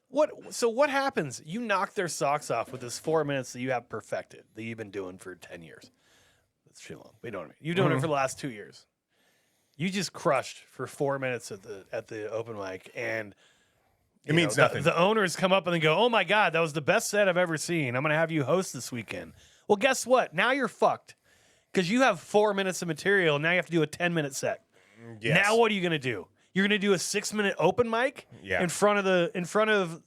what happens? You knock their socks off with this 4 minutes that you have perfected, that you've been doing for 10 years. That's too long. But you know what I mean? You're doing it for the last 2 years. You just crushed for 4 minutes at the open mic, and it means nothing. The owners come up and they go, "Oh my God, that was the best set I've ever seen. I'm going to have you host this weekend." Well, guess what? Now you're fucked because you have 4 minutes of material. Now you have to do a 10-minute set. Yes. Now what are you going to do? You're going to do a 6-minute open mic in front of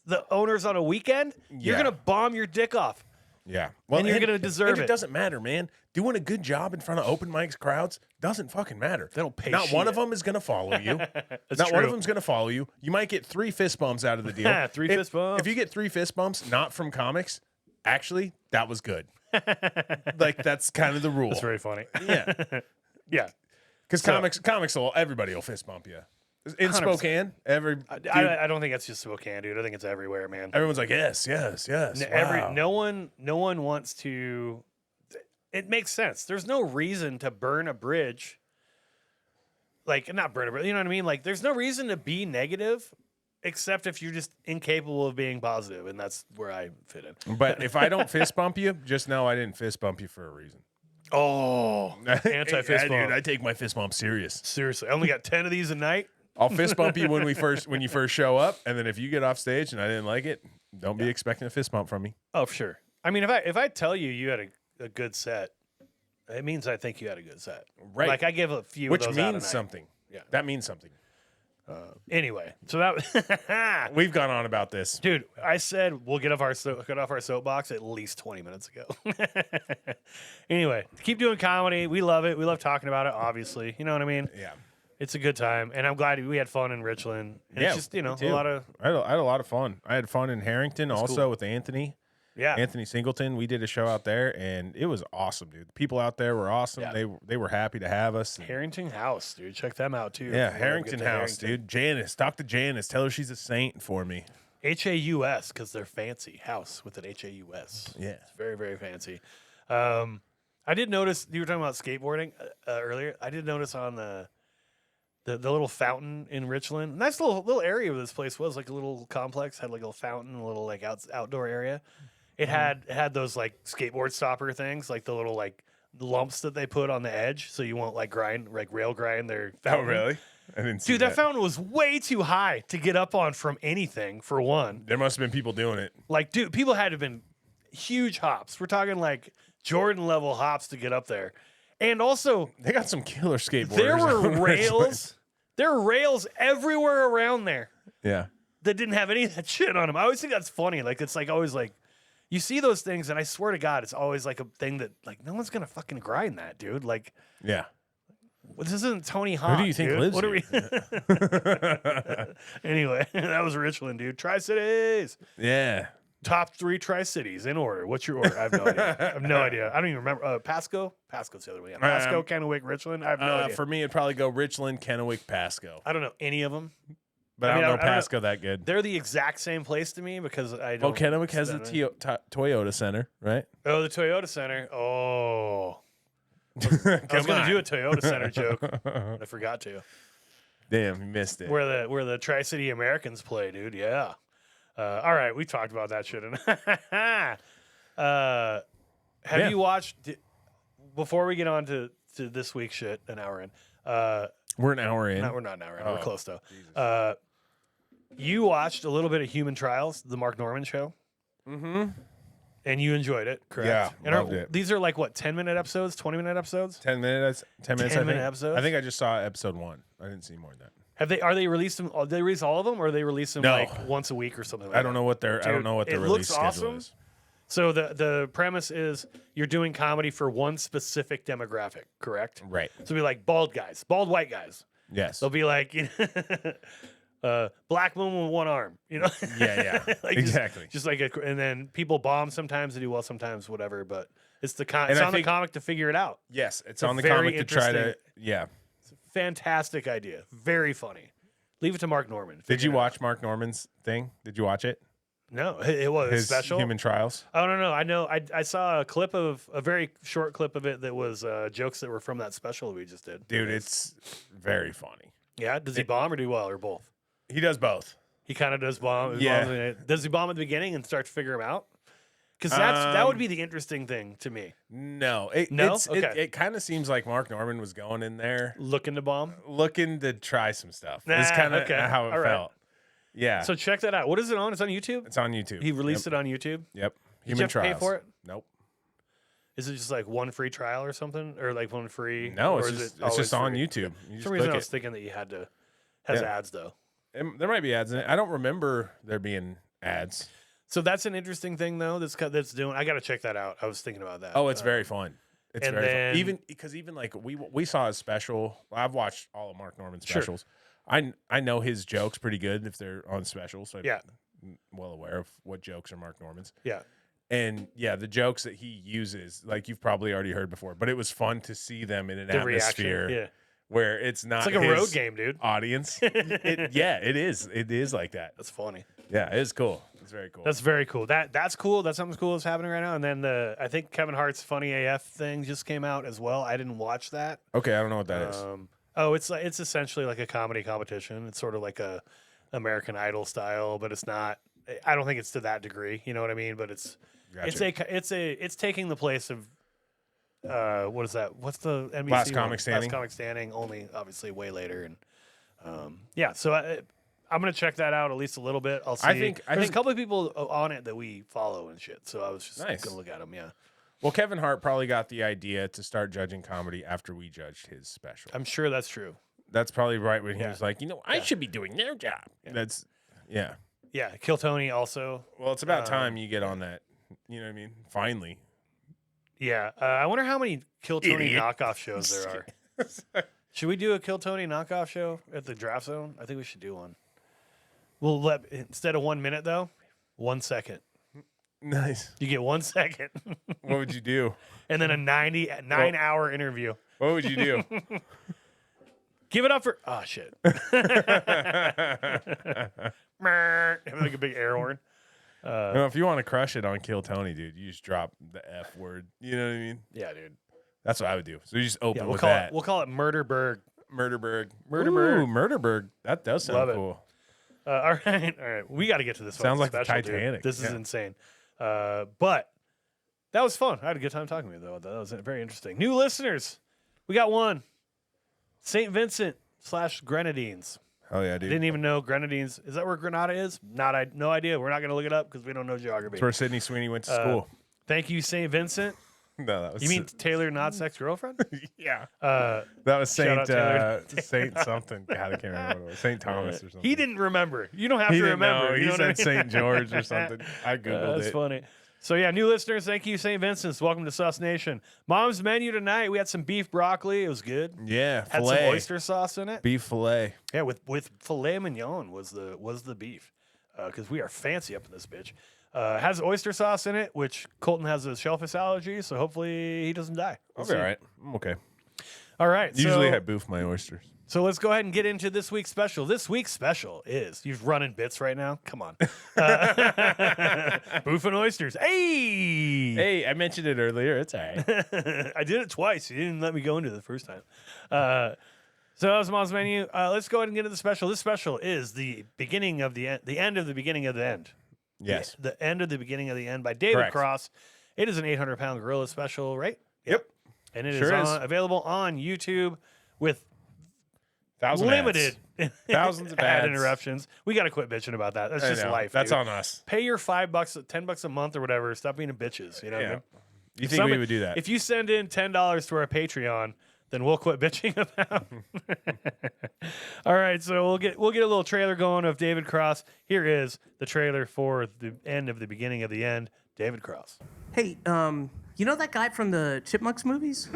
the owners on a weekend? You're going to bomb your dick off. Yeah. Well, and you're going to deserve it. It doesn't matter, man. Doing a good job in front of open mics crowds doesn't fucking matter. They don't pay Not shit. One of them is going to follow you. Not one of them is going to follow you. You might get 3 fist bumps out of the deal. Fist bumps. If you get 3 fist bumps, not from comics, actually, that was good. Like, that's kind of the rule. That's very funny. Yeah. Yeah. Because comics everybody will fist bump you. In 100%. Spokane, I don't think it's just Spokane, dude. I think it's everywhere, man. Everyone's like, yes. Wow. No one wants to. It makes sense. There's no reason to burn a bridge. Like, not burn a bridge. You know what I mean? Like, there's no reason to be negative except if you're just incapable of being positive, and that's where I fit in. But if I don't fist bump you, just know I didn't fist bump you for a reason. Oh, anti-fist bump. Dude, I take my fist bump serious. Seriously, I only got 10 of these a night. I'll fist bump you when you first show up, and then if you get off stage and I didn't like it, don't be expecting a fist bump from me. Oh, for sure. I mean, if I tell you had a good set, it means I think you had a good set. Right. Like I give a few Which of those out a means night. something. Yeah. That means something. Anyway, so that We've gone on about this. dude, I said we'll get off our soapbox at least 20 minutes ago. Anyway, keep doing comedy. We love it. We love talking about it. Obviously, you know what I mean. Yeah. It's a good time, and I'm glad we had fun in Richland. And Yeah, it's just me a too. lot of I had a lot of fun. I had fun in Harrington also cool. with Anthony. yeah. Anthony Singleton. We did a show out there, and it was awesome, dude. The people out there were awesome. Yeah. They were happy to have us. And Harrington House, dude. Check them out too. yeah, If you ever Harrington get to House, dude. Janice, talk to Janice. Tell her she's a saint for me. HAUS because they're fancy. House with an HAUS. Yeah. It's very, very fancy. I did notice you were talking about skateboarding earlier. I did notice on the little fountain in Richland. Nice little area where this place was, like a little complex, had like a little fountain, a little like outdoor area. It had those like skateboard stopper things, like the little like lumps that they put on the edge so you won't like rail grind their fountain. Oh, really? I didn't see Dude, that fountain was way too high to get up on from anything, for one. There must have been people doing it. Like, dude, people had to have been huge hops. We're talking like Jordan level hops to get up there. And also, They got some killer skateboarders. there were on Richland. rails. There were rails everywhere around there Yeah. that didn't have any of that shit on them. I always think that's funny. Like, it's like always like, you see those things, and I swear to God, it's always like a thing that like no one's gonna fucking grind that, dude. Like, Yeah. this isn't Tony Hawk. Who do you think dude. lives What here? are we? Anyway, that was Richland, dude. Tri-Cities. Yeah. Top 3 Tri-Cities in order. What's your order? I have no idea. I have no idea. I don't even remember. Pasco? Pasco's the other way. Yeah. Pasco, Kennewick, Richland. I have no idea. For me, it'd probably go Richland, Kennewick, Pasco. I don't know any of them. But I mean, don't I know don't know. Pasco that good. They're the exact same place to me because I don't. Oh, Kennewick has the Toyota Center, right? Oh, the Toyota Center. Oh. I was Come going on. to do a Toyota Center joke. I forgot to. Damn, you missed it. Where the Tri-City Americans play, dude. Yeah. All right, we talked about that shit. Have you watched before we get on to this week's shit? An hour in. We're an hour in. No, we're not an hour in. Oh, We're close though. You watched a little bit of Human Trials, the Mark Norman show. Mm-hmm. And you enjoyed it, correct? Yeah, and loved it. These are like what, 10-minute episodes, 20-minute episodes? 10 minutes. 10 minutes. 10-minute I think. episodes? I think I just saw episode 1. I didn't see more than that. Are they released them? Did they release all of them, or they release them No. like once a week or something? Like I don't know what their Dude, I don't know what it the looks release schedule awesome. is. So the premise is you're doing comedy for one specific demographic, correct? Right. So it'll be like bald guys, bald white guys. Yes. They'll be like, black woman with one arm, you know? Yeah. Like Exactly. Just like and then people bomb sometimes, they do well sometimes, whatever. But it's the And it's I on the think- comic to figure it out. Yes, it's a on the very comic to try to. interesting- Yeah. Fantastic idea, very funny. Leave it to Mark Norman. Did Figure you it out. watch Mark Norman's thing? Did you watch it? No, it was His special. Human Trials. Oh no! I know. I saw a very short clip of it that was jokes that were from that special we just did. Dude, it's very funny. Yeah. Does he bomb or do well or both? He does both. He kind of does bomb. Yeah. Does he bomb at the beginning and start to figure him out? Because that would be the interesting thing to me. No, No? It's, Okay. it kind of seems like Mark Norman was going in there Looking to bomb. looking to try some stuff. Nah, It's kind of okay. how it All right. felt. Yeah, So check that out. What is it on? It's on YouTube. it's on YouTube. He released it on YouTube. Yep. Did you Human have to pay Trials. for it? Nope. Is it just like one free trial or something, or like one free? No, or it's is just it always it's just on free? YouTube. You For just some reason, click I was it. thinking that you had to has Yeah. ads though. There might be ads in it. I don't remember there being ads. So that's an interesting thing though. That's doing. I got to check that out. I was thinking about that. Oh, it's very fun. It's and very then- fun. Even like we saw a special. I've watched all of Mark Norman's Sure. specials. I know his jokes pretty good if they're on specials. So Yeah. I'm well aware of what jokes are Mark Norman's. Yeah. And yeah, the jokes that he uses, like you've probably already heard before, but it was fun to see them in an The reaction. atmosphere Yeah. where it's not It's like a road his game, dude. audience. It is. It is like that. That's funny. Yeah, it is cool. It's very cool. That's very cool. That's cool. That's something cool that's happening right now. And then I think Kevin Hart's Funny AF thing just came out as well. I didn't watch that. Okay, I don't know what that is. It's essentially like a comedy competition. It's sort of like American Idol style, but it's not. I don't think it's to that degree. You know what I mean? But it's taking the place of what is that? What's the NBC Last one? Comic Standing? Last Comic Standing, only obviously way later. And yeah, so I'm gonna check that out at least a little bit. I'll see. I think there's a couple of people on it that we follow and shit. So I was just Nice. gonna look at them. Yeah, Well, Kevin Hart probably got the idea to start judging comedy after we judged his special. I'm sure that's true. That's probably right when he Yeah. was like, I should be doing their job. That's Yeah, Kill Tony also. Well, it's about time you get on that. You know what I mean? Finally. Yeah, I wonder how many Kill Tony Idiot. knockoff shows there are. Should we do a Kill Tony knockoff show at the Draft Zone? I think we should do one. We'll let instead of 1 minute though, 1 second. Nice. You get 1 second, What would you do? and then a 9-hour interview. What would you do? Give it up for shit. Like a big air horn. If you want to crush it on Kill Tony, dude, you just drop the F word. You know what I mean? Yeah, dude. That's what I would do. So you just open We'll with call that. it. We'll call it Murderberg. Murderberg. Murderberg. Ooh, Murderberg. That does sound Love it. cool. All right. We got to get to this. Sounds like the special, dude. Titanic. This is Yeah. insane. But that was fun. I had a good time talking to you, though. That was very interesting. New listeners. We got one. St. Vincent / Grenadines. Oh, yeah, I dude. didn't even know Grenadines. Is that where Grenada is? No idea. We're not going to look it up because we don't know geography. That's where Sydney Sweeney went to school. Thank you, St. Vincent. No, that was You mean Taylor Not Sex Girlfriend? yeah. Uh, That was shout Saint out Taylor. Saint something. God, I can't remember what it was. Saint Thomas or something. he didn't remember. You don't have He to didn't remember. know. You He know what I said mean? Saint George or something. I googled That's it. funny. So yeah, new listeners, thank you, St. Vincent's. Welcome to Sauce Nation. Mom's menu tonight. We had some beef broccoli. It was good. Yeah, Had filet. some oyster sauce in it. Beef filet. Yeah, with filet mignon was the beef, because we are fancy up in this bitch. Has oyster sauce in it, which Colton has a shellfish allergy, so hopefully he doesn't die. I'll We'll be see. all right. I'm okay. All right. Usually so, I boof my oysters. So let's go ahead and get into this week's special. This week's special is you're running bits right now. Come on, boofing oysters. Hey, Hey, I mentioned it earlier. It's all right. I did it twice. You didn't let me go into it the first time. So that was Mom's menu. Let's go ahead and get into the special. This special is the beginning of the end, the end of the beginning of the end. Yes. The end of the beginning of the end by David Correct. Cross. It is an 800-pound gorilla special, right? Yep. And it Sure is is. Available on YouTube with Limited. Thousands of ad ads. interruptions. We got to quit bitching about that. That's I just know. life. That's dude. on us. Pay your $5, $10 a month or whatever. Stop being a bitches. You know what I mean? You think we would do that? If you send in $10 to our Patreon, then we'll quit bitching about. All right, so we'll get a little trailer going of David Cross. Here is the trailer for the end of the beginning of the end. David Cross. Hey, you know that guy from the Chipmunks movies?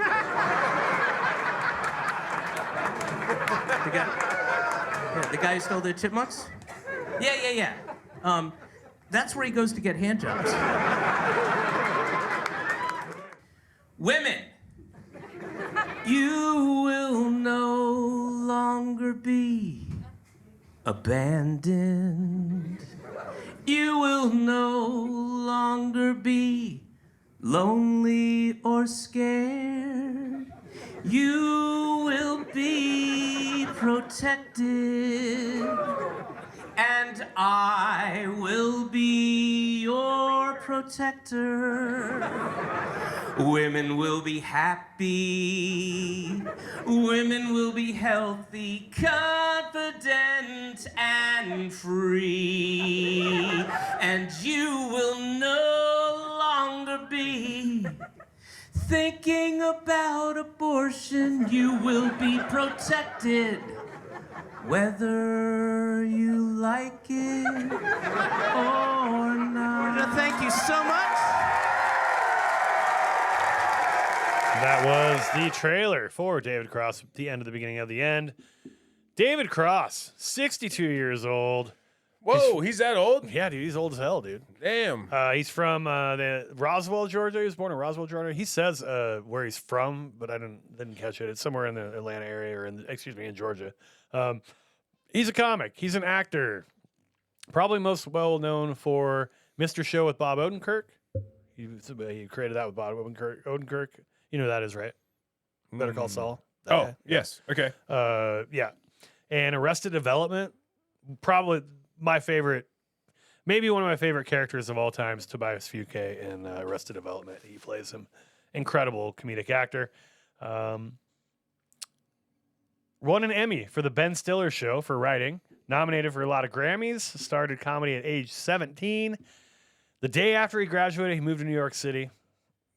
The guy who stole the chipmunks? Yeah. That's where he goes to get hand jobs. Women, you will no longer be abandoned. You will no longer be lonely or scared. You will be protected. And I will be your protector. Women will be happy. Women will be healthy, confident, and free. And you will no longer be thinking about abortion. You will be protected, whether you like it or not. Thank you so much. That was the trailer for David Cross, the end of the beginning of the end. David Cross, 62 years old. Whoa, he's that old? Yeah, dude, he's old as hell, dude. Damn. He's from the Roswell, Georgia. He was born in Roswell, Georgia. He says where he's from, but I didn't catch it. It's somewhere in the Atlanta area or in Georgia. He's a comic. He's an actor. Probably most well known for Mr. Show with Bob Odenkirk. He created that with Bob Odenkirk. You know who that is, right? Better Call Saul. That Oh, guy. yes. Okay. Yeah. And Arrested Development. probably my favorite, maybe one of my favorite characters of all time is Tobias Fünke in Arrested Development. He plays him. Incredible comedic actor. Won an Emmy for the Ben Stiller Show for writing. Nominated for a lot of Grammys. Started comedy at age 17. The day after he graduated, he moved to New York City.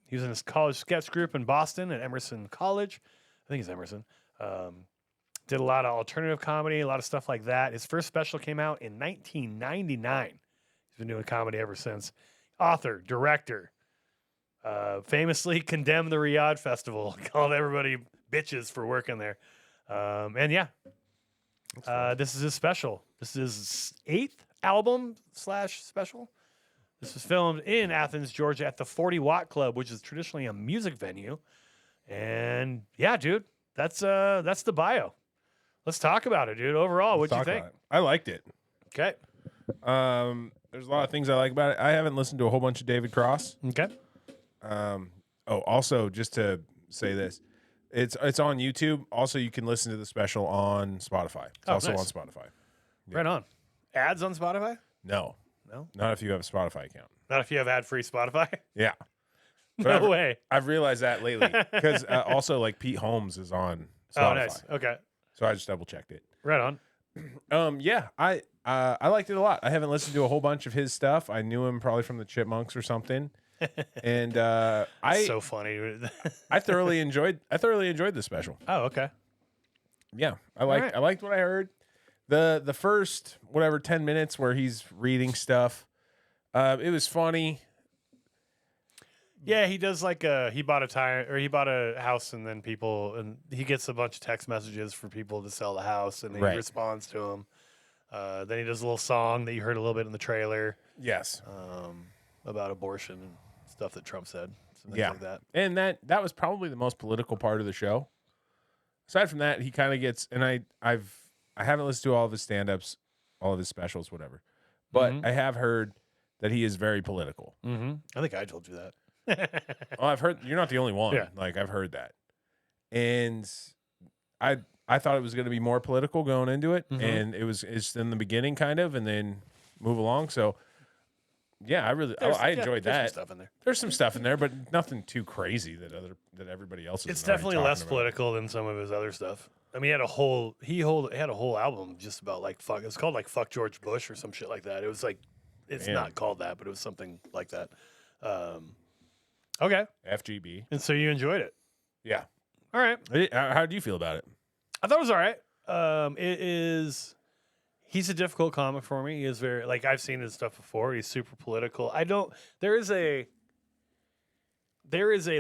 He was in his college sketch group in Boston at Emerson College. I think it's Emerson. Did a lot of alternative comedy, a lot of stuff like that. His first special came out in 1999. He's been doing comedy ever since. Author, director. Famously condemned the Riyadh Festival. Called everybody bitches for working there. And yeah, this is his special. This is his 8th album / special. This was filmed in Athens, Georgia at the 40 Watt Club, which is traditionally a music venue. And yeah, dude, that's the bio. Let's talk about it, dude. Overall, what'd you think? I liked it. Okay. There's a lot of things I like about it. I haven't listened to a whole bunch of David Cross. Okay. Also, just to say this, it's on YouTube. Also, you can listen to the special on Spotify. It's also nice. on Spotify. Yeah. Right on. Ads on Spotify? No, No. not if you have a Spotify account. Not if you have ad-free Spotify? Yeah. No way. I've realized that lately because also like Pete Holmes is on Spotify. Oh, nice. Okay. So I just double checked it. Right on. Yeah, I liked it a lot. I haven't listened to a whole bunch of his stuff. I knew him probably from the Chipmunks or something. And So funny. I thoroughly enjoyed the special. Oh, okay. Yeah, I liked what I heard. The first 10 minutes where he's reading stuff, it was funny. Yeah, he does like he bought a house and then he gets a bunch of text messages for people to sell the house and he responds to them. Then he does a little song that you heard a little bit in the trailer. Yes. About abortion and stuff that Trump said. Things like that. And that was probably the most political part of the show. Aside from that, he kind of gets, and I haven't listened to all of his stand-ups, all of his specials, whatever. But I have heard that he is very political. Mm-hmm. I think I told you that. Well, I've heard you're not the only one. Yeah. Like I've heard that, and I thought it was going to be more political going into it, and it's in the beginning kind of, and then move along. So yeah, I enjoyed that. Some stuff in there. There's some stuff in there, but nothing too crazy that everybody else is. It's definitely less political than some of his other stuff. I mean, he had a whole album just about like fuck. It's called like "Fuck George Bush" or some shit like that. It was like, it's not called that, but it was something like that. Okay. FGB. And so you enjoyed it. Yeah. All right. How do you feel about it? I thought it was all right. He's a difficult comic for me. He is very, like, I've seen his stuff before. He's super political. There is a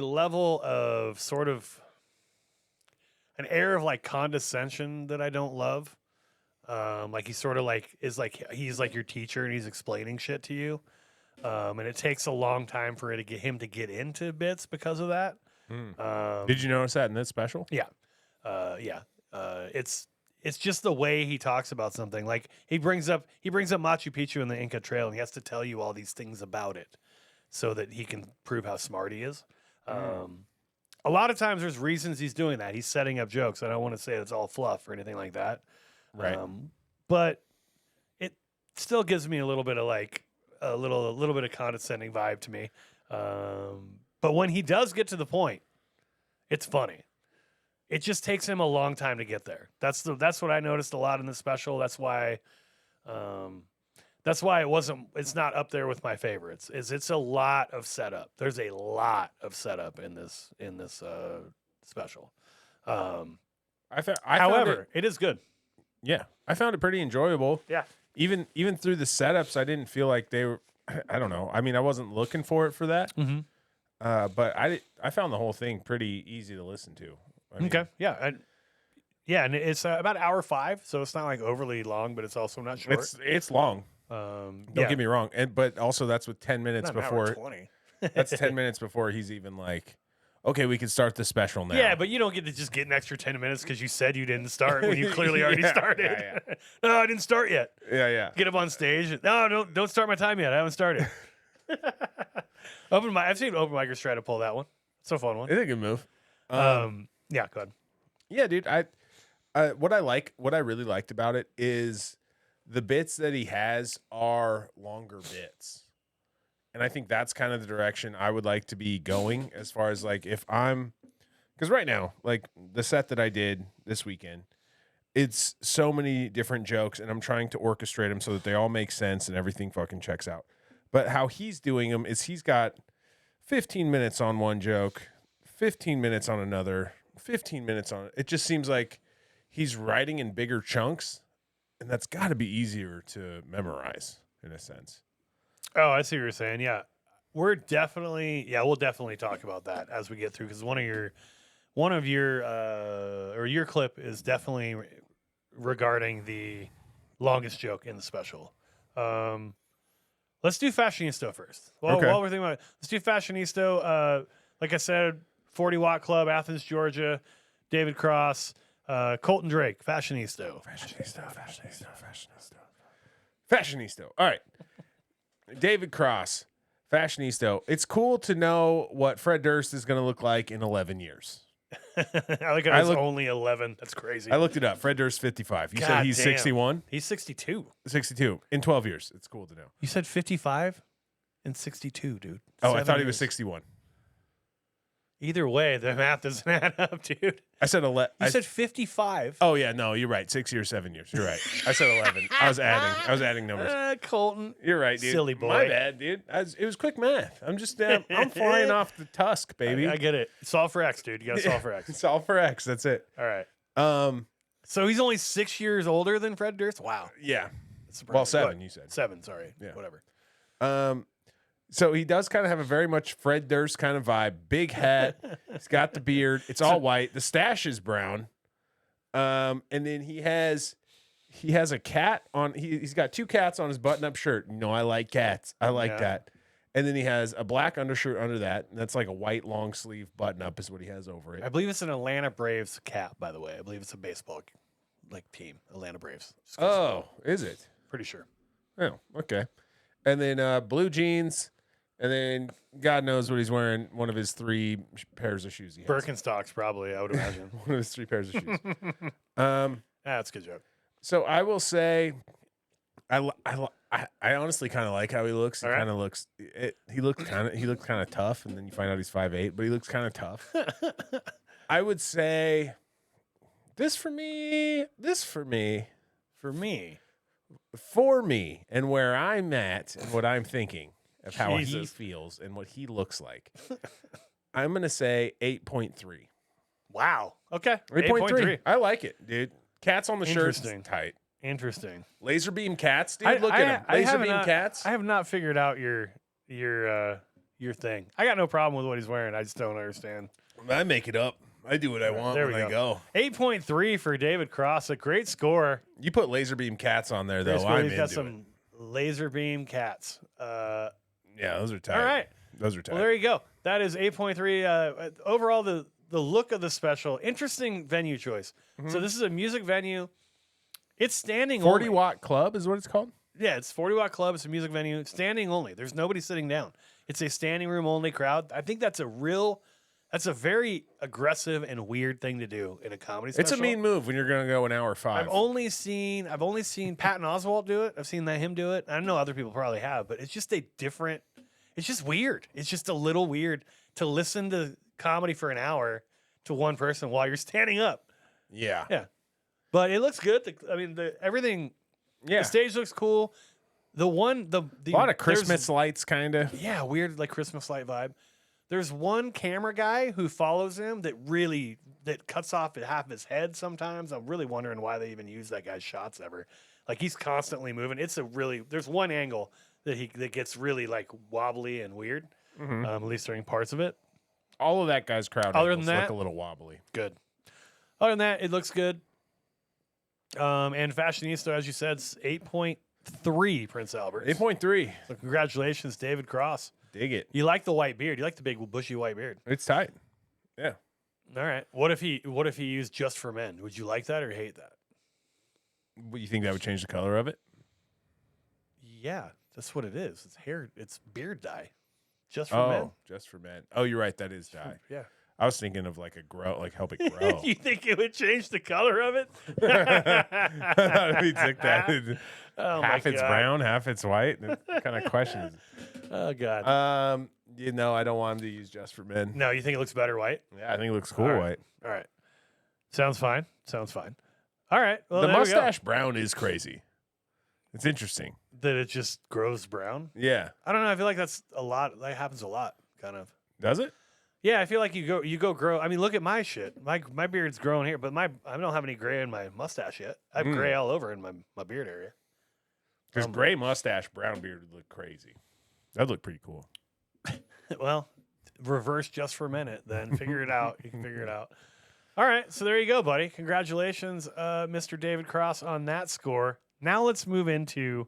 level of sort of an air of like condescension that I don't love. Like he's sort of like, he's like your teacher and he's explaining shit to you. And it takes a long time for him to get into bits because of that. Did you notice that in this special? Yeah. It's just the way he talks about something. Like he brings up Machu Picchu and the Inca Trail, and he has to tell you all these things about it so that he can prove how smart he is. A lot of times there's reasons he's doing that. He's setting up jokes. I don't want to say it's all fluff or anything like that. Right. But it still gives me a little bit of like a little bit of condescending vibe to me. But when he does get to the point, it's funny. It just takes him a long time to get there. That's what I noticed a lot in the special. That's why it's not up there with my favorites. It's a lot of setup. There's a lot of setup in this special. However, it is good. Yeah, I found it pretty enjoyable. Yeah. Even through the setups, I didn't feel like they were. I don't know. I mean, I wasn't looking for it for that. Mm-hmm. But I found the whole thing pretty easy to listen to. I mean, Okay. Yeah. And it's about hour 5, so it's not like overly long, but it's also not short. It's long. Don't get me wrong, but also that's with 10 minutes Not an before. hour 20. That's 10 minutes before he's even like, okay, we can start the special now. Yeah, but you don't get to just get an extra 10 minutes because you said you didn't start when you clearly already started. Yeah. No, I didn't start yet. Yeah. Get up on stage. No, don't start my time yet. I haven't started. I've seen open micers try to pull that one. It's a fun one. It's a good move. Yeah, go ahead. Yeah, dude. What I really liked about it is the bits that he has are longer bits. And I think that's kind of the direction I would like to be going as far as like if I'm, because right now, like the set that I did this weekend, it's so many different jokes and I'm trying to orchestrate them so that they all make sense and everything fucking checks out. But how he's doing them is he's got 15 minutes on one joke, 15 minutes on another, 15 minutes on it. Just seems like he's writing in bigger chunks, and that's got to be easier to memorize in a sense. Oh, I see what you're saying. Yeah. We'll definitely talk about that as we get through, because your clip is definitely regarding the longest joke in the special. Let's do Fashionisto first. While we're thinking about it, let's do Fashionisto. Like I said, 40 Watt Club, Athens, Georgia, David Cross, Colton Drake, Fashionisto. Fashionisto. All right. David Cross, Fashionisto. It's cool to know what Fred Durst is going to look like in 11 years. I like it was only 11. That's crazy. I looked it up. Fred Durst, 55. You said he's 61? He's 62. 62. In 12 years. It's cool to know. You said 55 and 62, dude. Oh, I thought he was 61. Either way, the math doesn't add up, dude. I said 11. You said 55. Oh, yeah. No, you're right. 6 years, 7 years. You're right. I said 11. I was adding numbers. Colton. You're right, dude. Silly boy. My bad, dude. It was quick math. I'm just, I'm flying off the tusk, baby. I get it. Solve for X, dude. You got to solve for X. Solve for X. That's it. All right. So he's only 6 years older than Fred Durst? Wow. Yeah. Surprising. Well, 7, you said. 7, sorry. Yeah. Whatever. So he does kind of have a very much Fred Durst kind of vibe. Big hat. He's got the beard. It's all white. The stash is brown. And then he has a cat on. He's got 2 cats on his button-up shirt. You know, I like cats. I like that. And then he has a black undershirt under that. And that's like a white long sleeve button-up is what he has over it. I believe it's an Atlanta Braves cap, by the way. I believe it's a baseball team. Atlanta Braves. Oh, is it? Pretty sure. Oh, okay. And then blue jeans. And then God knows what he's wearing. One of his 3 pairs of shoes he has. Birkenstocks, probably, I would imagine. One of his 3 pairs of shoes. That's a good joke. So I will say, I honestly kind of like how he looks. He kind of looks. He looked kind of tough, and then you find out he's 5'8", but he looks kind of tough. I would say, for me, and where I'm at, and what I'm thinking of how he feels and what he looks like. I'm going to say 8.3. Wow. Okay. 8.3. I like it, dude. Cats on the shirt. Tight. Interesting. Laser beam cats, dude. Look at them. Laser beam cats. I have not figured out your thing. I got no problem with what he's wearing. I just don't understand. I make it up. I do what I want when I go. 8.3 for David Cross. A great score. You put laser beam cats on there, though. I'm into it. He's got some laser beam cats. Yeah, those are tight. All right. Those are tight. Well, there you go. That is 8.3. Overall, the look of the special, interesting venue choice. Mm-hmm. So this is a music venue. It's standing 40 only. Watt Club is what it's called? Yeah, it's 40 Watt Club. It's a music venue. Standing only. There's nobody sitting down. It's a standing room only crowd. I think that's a very aggressive and weird thing to do in a comedy special. It's a mean move when you're going to go an hour 5. I've only seen Patton Oswalt do it. I've seen him do it. I know other people probably have, but it's just it's just weird. It's just a little weird to listen to comedy for an hour to one person while you're standing up. Yeah. Yeah. But it looks good. Everything. Yeah. The stage looks cool. A lot of Christmas lights, kind of. Yeah, weird, like Christmas light vibe. There's one camera guy who follows him that cuts off half of his head sometimes. I'm really wondering why they even use that guy's shots ever. Like, he's constantly moving. There's one angle that gets really like wobbly and weird, at least during parts of it. All of that guy's crowd other than that, look a little wobbly. Good. Other than that, it looks good. And Fashionisto, as you said, 8.3 Prince Albert. 8.3. So congratulations, David Cross. Dig it. You like the white beard. You like the big bushy white beard. It's tight. Yeah. All right. What if he used Just for Men? Would you like that or hate that? What, you think that would change the color of it? Yeah, that's what it is. It's beard dye. Just for men. Just for men. Oh, you're right. That is dye. Yeah. I was thinking of like help it grow. You think it would change the color of it? I thought we took that. Oh half my it's God. brown, half it's white. What kind of question is it? Oh God. I don't want him to use just for men. No, you think it looks better white? Yeah, I think it looks cool All right. white. All right. Sounds fine. All right. Well, The there we go. mustache brown is crazy. It's interesting. That it just grows brown. Yeah. I don't know. I feel like that's a lot. That happens a lot, kind of. Does it? Yeah, I feel like you go grow. I mean, look at my shit. My beard's growing here, but I don't have any gray in my mustache yet. I have gray all over in my beard area. Because gray mustache, brown beard would look crazy. That'd look pretty cool. Well, reverse just for a minute, then figure it out. You can figure it out. All right, so there you go, buddy. Congratulations, Mr. David Cross, on that score. Now let's move into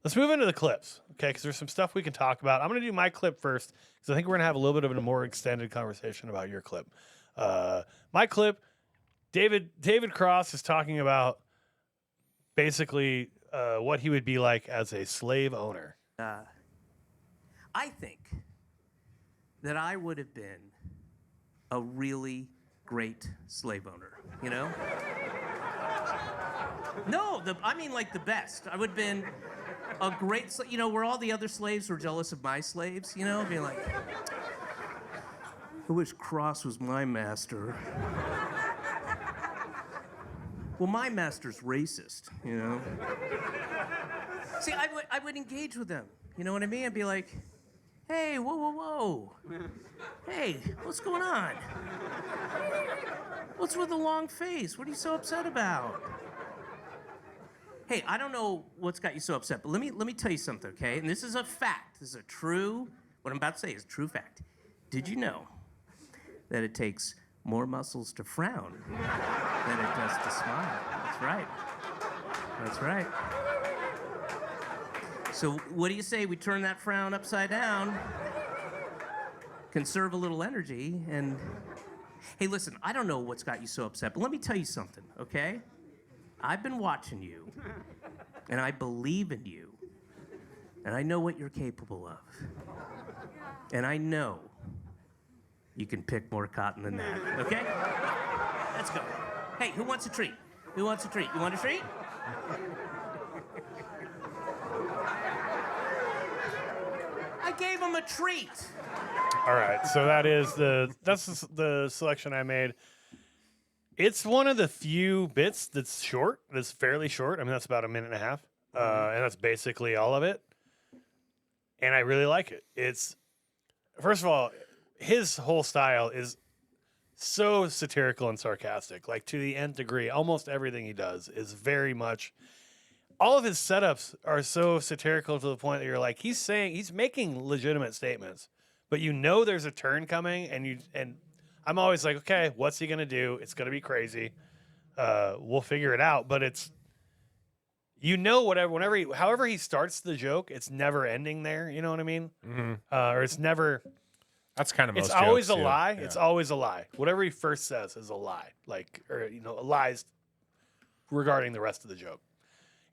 the clips, okay? Because there's some stuff we can talk about. I'm going to do my clip first because I think we're going to have a little bit of a more extended conversation about your clip. My clip, David Cross is talking about basically what he would be like as a slave owner. I think that I would have been a really great slave owner, you know? No, I mean like the best. I would have been a great slave, you know, where all the other slaves were jealous of my slaves, you know? Being like, I wish Cross was my master. Well, my master's racist, you know? See, I would engage with them, you know what I mean? I'd be like, hey, whoa. Hey, what's going on? What's with the long face? What are you so upset about? Hey, I don't know what's got you so upset, but let me tell you something, okay? And this is a fact. This is a true, what I'm about to say is a true fact. Did you know that it takes more muscles to frown than it does to smile? That's right. That's right. So what do you say we turn that frown upside down, conserve a little energy, and hey, listen, I don't know what's got you so upset, but let me tell you something, okay? I've been watching you, and I believe in you, and I know what you're capable of. And I know you can pick more cotton than that, okay? Let's go. Hey, who wants a treat? Who wants a treat? You want a treat? I gave him a treat. All right, so that's the selection I made. It's one of the few bits that's short, that's fairly short. I mean, that's about a minute and a half, and that's basically all of it. And I really like it. It's, first of all, his whole style is so satirical and sarcastic, like to the nth degree. Almost everything he does is very much. All of his setups are so satirical to the point that you're like, he's making legitimate statements, but you know there's a turn coming, and I'm always like, okay, what's he gonna do? It's gonna be crazy. We'll figure it out. But it's, you know, however he starts the joke, it's never ending there. You know what I mean? Mm-hmm. Or it's never. That's kind of most It's always jokes, a too. lie. Yeah. It's always a lie. Whatever he first says is a lie. Lies regarding the rest of the joke.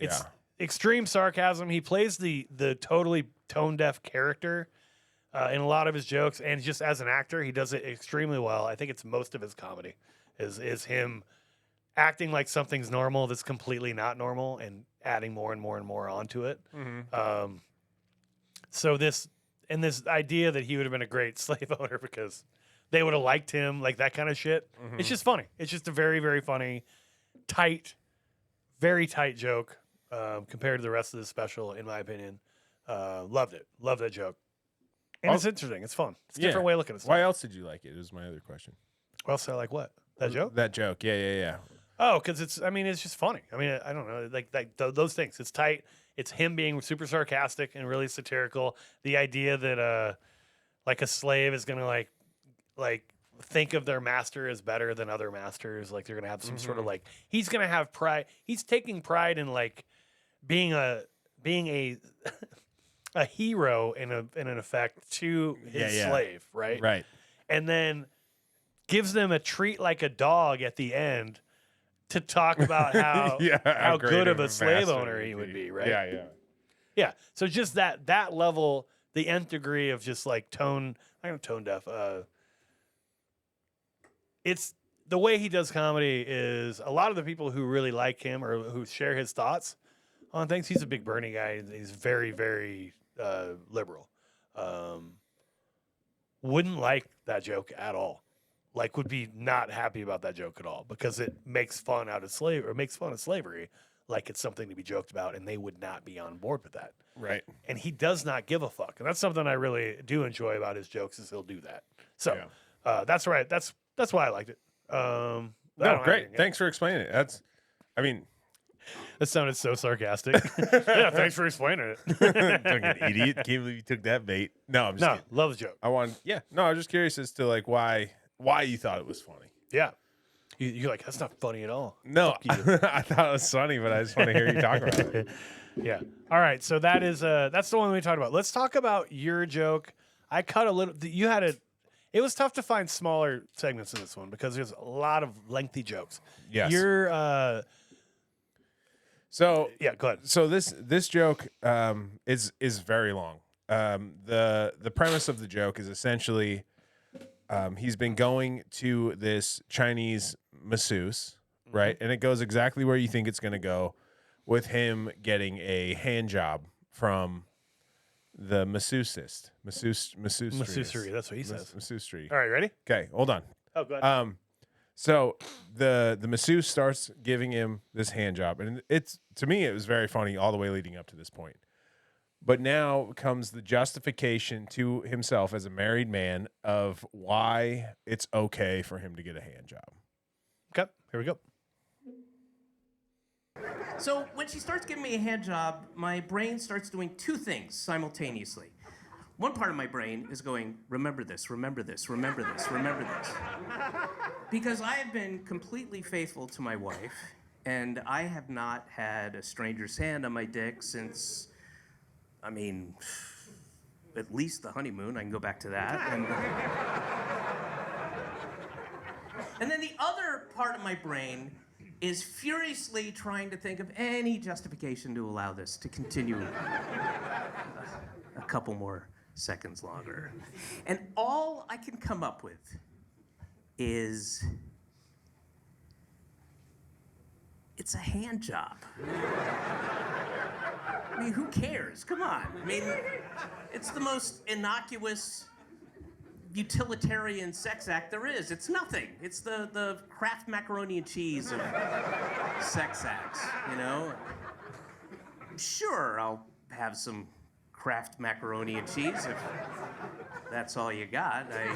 It's extreme sarcasm. He plays the totally tone deaf character in a lot of his jokes, and just as an actor, he does it extremely well. I think it's most of his comedy is him acting like something's normal that's completely not normal and adding more and more and more onto it. Mm-hmm. So this idea that he would have been a great slave owner because they would have liked him, like that kind of shit. Mm-hmm. It's just funny. It's just a very, very funny, very tight joke compared to the rest of the special, in my opinion. Loved it. Love that joke. And it's interesting. It's fun. It's a different way of looking at stuff. Why else did you like it? Was my other question. Well, so like what? That joke? That joke. Yeah. Oh, because it's just funny. I mean, I don't know, those things. It's tight. It's him being super sarcastic and really satirical. The idea that like a slave is gonna like think of their master as better than other masters. Like they're gonna have some sort of like, he's gonna have pride. He's taking pride in like being a a hero in an effect to his slave, right? Right. And then gives them a treat like a dog at the end to talk about how how good of a slave owner he would be, right? Yeah. So just that level, the nth degree of just like tone deaf. It's the way he does comedy is a lot of the people who really like him or who share his thoughts Oh, thanks. He's a big Bernie guy. He's very, very liberal. Wouldn't like that joke at all. Like, would be not happy about that joke at all because it makes fun out of slavery or makes fun of slavery like it's something to be joked about, and they would not be on board with that. Right. And he does not give a fuck, and that's something I really do enjoy about his jokes is he'll do that. So that's right. That's why I liked it. No, great. Thanks for explaining it. That sounded so sarcastic. Yeah, thanks for explaining it. Fucking idiot. Can't believe you took that bait. No, I'm just kidding. Love the joke. I was just curious as to like why you thought it was funny. Yeah. You're like, that's not funny at all. No, I thought it was funny, but I just want to hear you talk about it. Yeah. All right. So that's the one we talked about. Let's talk about your joke. I cut a little. It was tough to find smaller segments in this one because there's a lot of lengthy jokes. Yes. So yeah, go ahead. So this joke is very long. The premise of the joke is essentially he's been going to this Chinese masseuse, right? And it goes exactly where you think it's going to go, with him getting a hand job from the masseusist. Masseusery. That's what he says. Masseusery. All right, ready? Okay, hold on. Oh, go ahead. So the masseuse starts giving him this hand job, and to me it was very funny all the way leading up to this point. But now comes the justification to himself as a married man of why it's okay for him to get a hand job. Okay, here we go. So when she starts giving me a hand job, my brain starts doing two things simultaneously. One part of my brain is going, remember this, remember this, remember this, remember this. Because I have been completely faithful to my wife, and I have not had a stranger's hand on my dick since, at least the honeymoon. I can go back to that. And then the other part of my brain is furiously trying to think of any justification to allow this to continue a couple more seconds longer. And all I can come up with is, it's a hand job. I mean, who cares? Come on. I mean, it's the most innocuous utilitarian sex act there is. It's nothing. It's the Kraft macaroni and cheese of sex acts, you know? Sure, I'll have some Kraft macaroni and cheese if that's all you got. I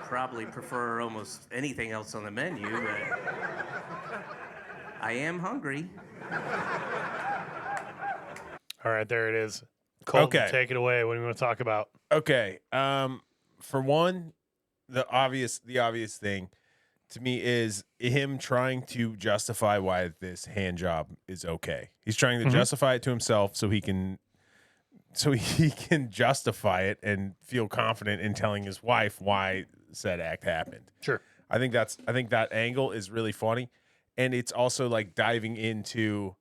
probably prefer almost anything else on the menu, but I am hungry. All right, there it is. Colton, Okay. take it away. What do you want to talk about? Okay. For one, the obvious thing to me is him trying to justify why this hand job is okay. He's trying to justify it to himself so he can justify it and feel confident in telling his wife why said act happened. Sure. I think that angle is really funny, and it's also like diving into,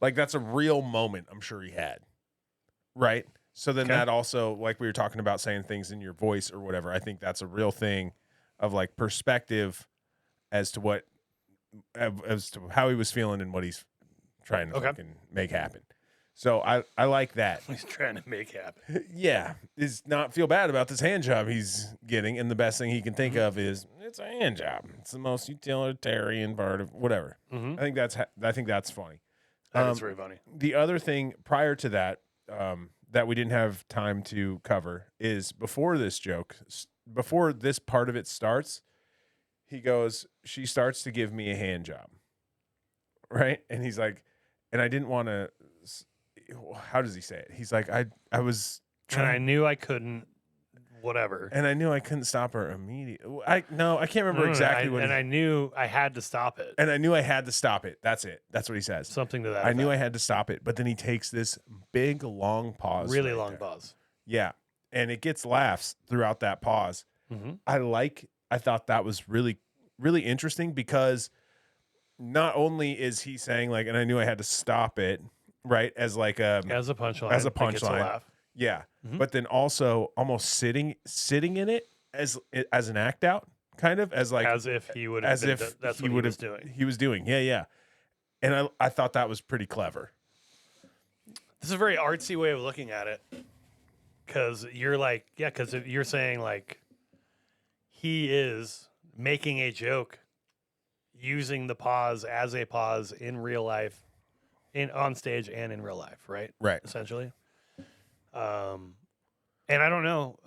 like, that's a real moment I'm sure he had, right? So then that also, like we were talking about saying things in your voice or whatever, I think that's a real thing of like perspective as to how he was feeling and what he's trying to fucking make happen. So I like that. He's trying to make happen. Yeah, is not feel bad about this hand job he's getting, and the best thing he can think of is it's a hand job. It's the most utilitarian part of whatever. I think that's funny. That is very funny. The other thing prior to that that we didn't have time to cover is before this part of it starts, he goes, she starts to give me a hand job, right? And he's like, and I didn't want to. How does he say it? He's like, I was trying. And I knew I couldn't, whatever. And I knew I couldn't stop her immediately. I can't remember exactly what. And I knew I had to stop it. And I knew I had to stop it. That's it. That's what he says. Something to that. I knew I had to stop it. But then he takes this big, long pause. Really long pause. Yeah. And it gets laughs throughout that pause. I thought that was really, really interesting because not only is he saying like, and I knew I had to stop it, right? As like as a punchline. Yeah. But then also almost sitting in it as an act out, kind of as if he would have. That's what he was doing. He was doing. Yeah. And I thought that was pretty clever. This is a very artsy way of looking at it. Because you're like, yeah, because you're saying like he is making a joke using the pause as a pause in real life, on stage and in real life, right? Right. Essentially. And I don't know.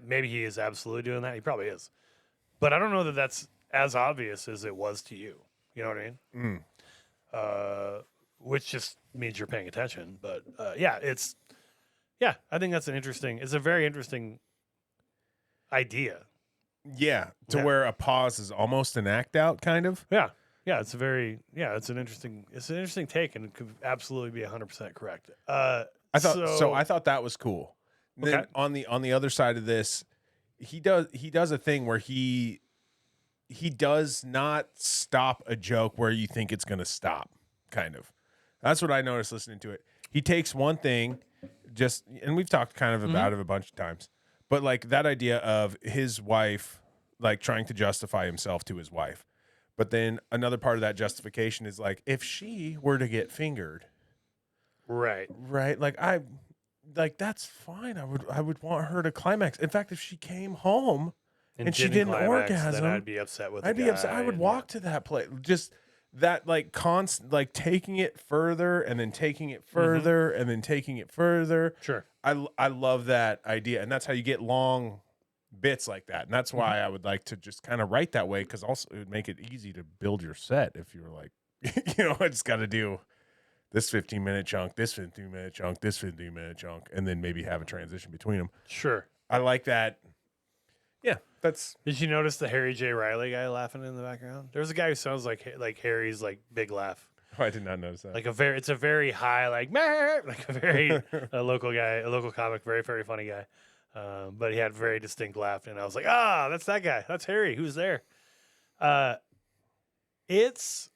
Maybe he is absolutely doing that. He probably is. But I don't know that that's as obvious as it was to you. You know what I mean? Which just means you're paying attention. But I think that's it's a very interesting idea. Yeah, where a pause is almost an act out, kind of. Yeah. Yeah, it's an interesting take, and it could absolutely be 100% correct. I thought that was cool. Okay. Then on the other side of this, he does a thing where he does not stop a joke where you think it's going to stop, kind of. That's what I noticed listening to it. He takes one thing, and we've talked kind of about it a bunch of times, but like that idea of his wife, like trying to justify himself to his wife. But then another part of that justification is like, if she were to get fingered, right, like that's fine. I would want her to climax. In fact, if she came home and she didn't climax, orgasm, then I'd be upset with. I'd be upset. I would walk to that place. Just that like constant, like taking it further and then taking it further and then taking it further. Sure, I love that idea, and that's how you get long bits like that. And that's why I would like to just kind of write that way, because also it would make it easy to build your set if you were like, I just got to do this 15-minute chunk, this 15-minute chunk, this 15-minute chunk, and then maybe have a transition between them. Sure. I like that. Yeah, that's... Did you notice the Harry J. Riley guy laughing in the background? There's a guy who sounds like Harry's like big laugh. Oh, I did not notice that. Like it's a very high, like a very local guy, a local comic, very, very funny guy. But he had very distinct laugh, and I was like, that's that guy. That's Harry. Who's there? It's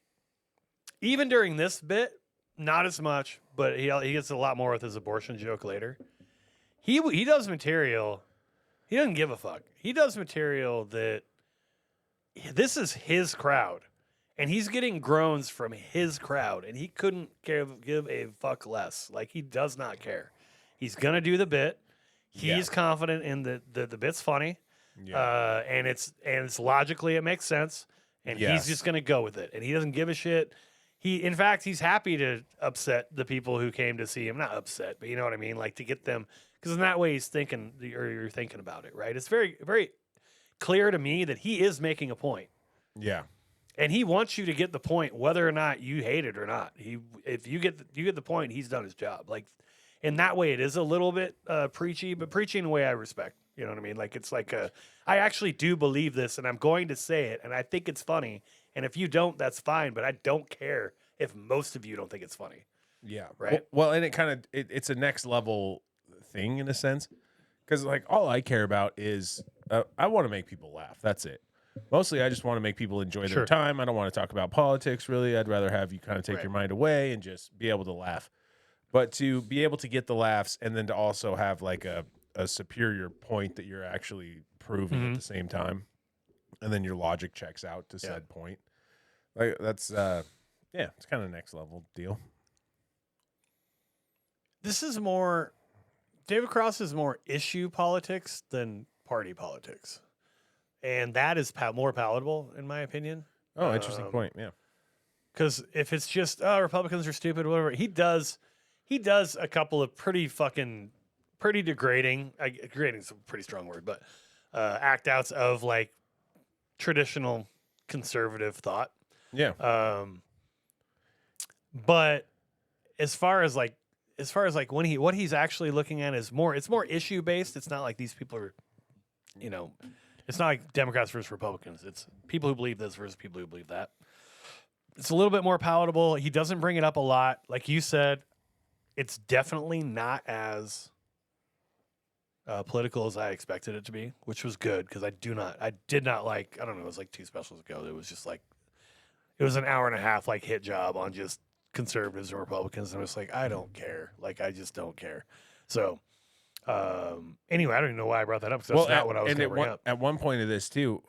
even during this bit, not as much, but he gets a lot more with his abortion joke later. He does material. He doesn't give a fuck. He does material that this is his crowd, and he's getting groans from his crowd, and he couldn't give a fuck less. Like, he does not care. He's gonna do the bit. He's confident in the bit's funny, and it's logically it makes sense, and he's just gonna go with it, and he doesn't give a shit. In fact, he's happy to upset the people who came to see him. Not upset, but you know what I mean, like to get them, because in that way he's thinking, or you're thinking about it, right? It's very, very clear to me that he is making a point. Yeah, and he wants you to get the point, whether or not you hate it or not. If you get the point, he's done his job. Like. In that way, it is a little bit preachy, but preachy in a way I respect. You know what I mean? Like, it's like I actually do believe this, and I'm going to say it, and I think it's funny. And if you don't, that's fine, but I don't care if most of you don't think it's funny. Yeah. Right? Well, and it kind of, it's a next level thing in a sense, because, like, all I care about is I want to make people laugh. That's it. Mostly, I just want to make people enjoy their time. I don't want to talk about politics, really. I'd rather have you kind of take your mind away and just be able to laugh. But to be able to get the laughs and then to also have like a superior point that you're actually proving at the same time, and then your logic checks out to said point. Like that's it's kind of next level deal. This is more David Cross is more issue politics than party politics, and that is more palatable in my opinion. Oh, interesting point. Yeah, because if it's just Republicans are stupid, whatever, he does a couple of pretty degrading. Degrading is a pretty strong word, but act outs of like traditional conservative thought. Yeah. But as far as like what he's actually looking at is it's more issue based. It's not like these people are, it's not like Democrats versus Republicans. It's people who believe this versus people who believe that. It's a little bit more palatable. He doesn't bring it up a lot, like you said. It's definitely not as political as I expected it to be, which was good because I did not like, I don't know, it was like 2 specials ago. It was just like, it was an hour and a half like hit job on just conservatives and Republicans. And I was like, I don't care. Like, I just don't care. So Anyway, I don't even know why I brought that up because that's not what I was going to bring up. At one point of this too,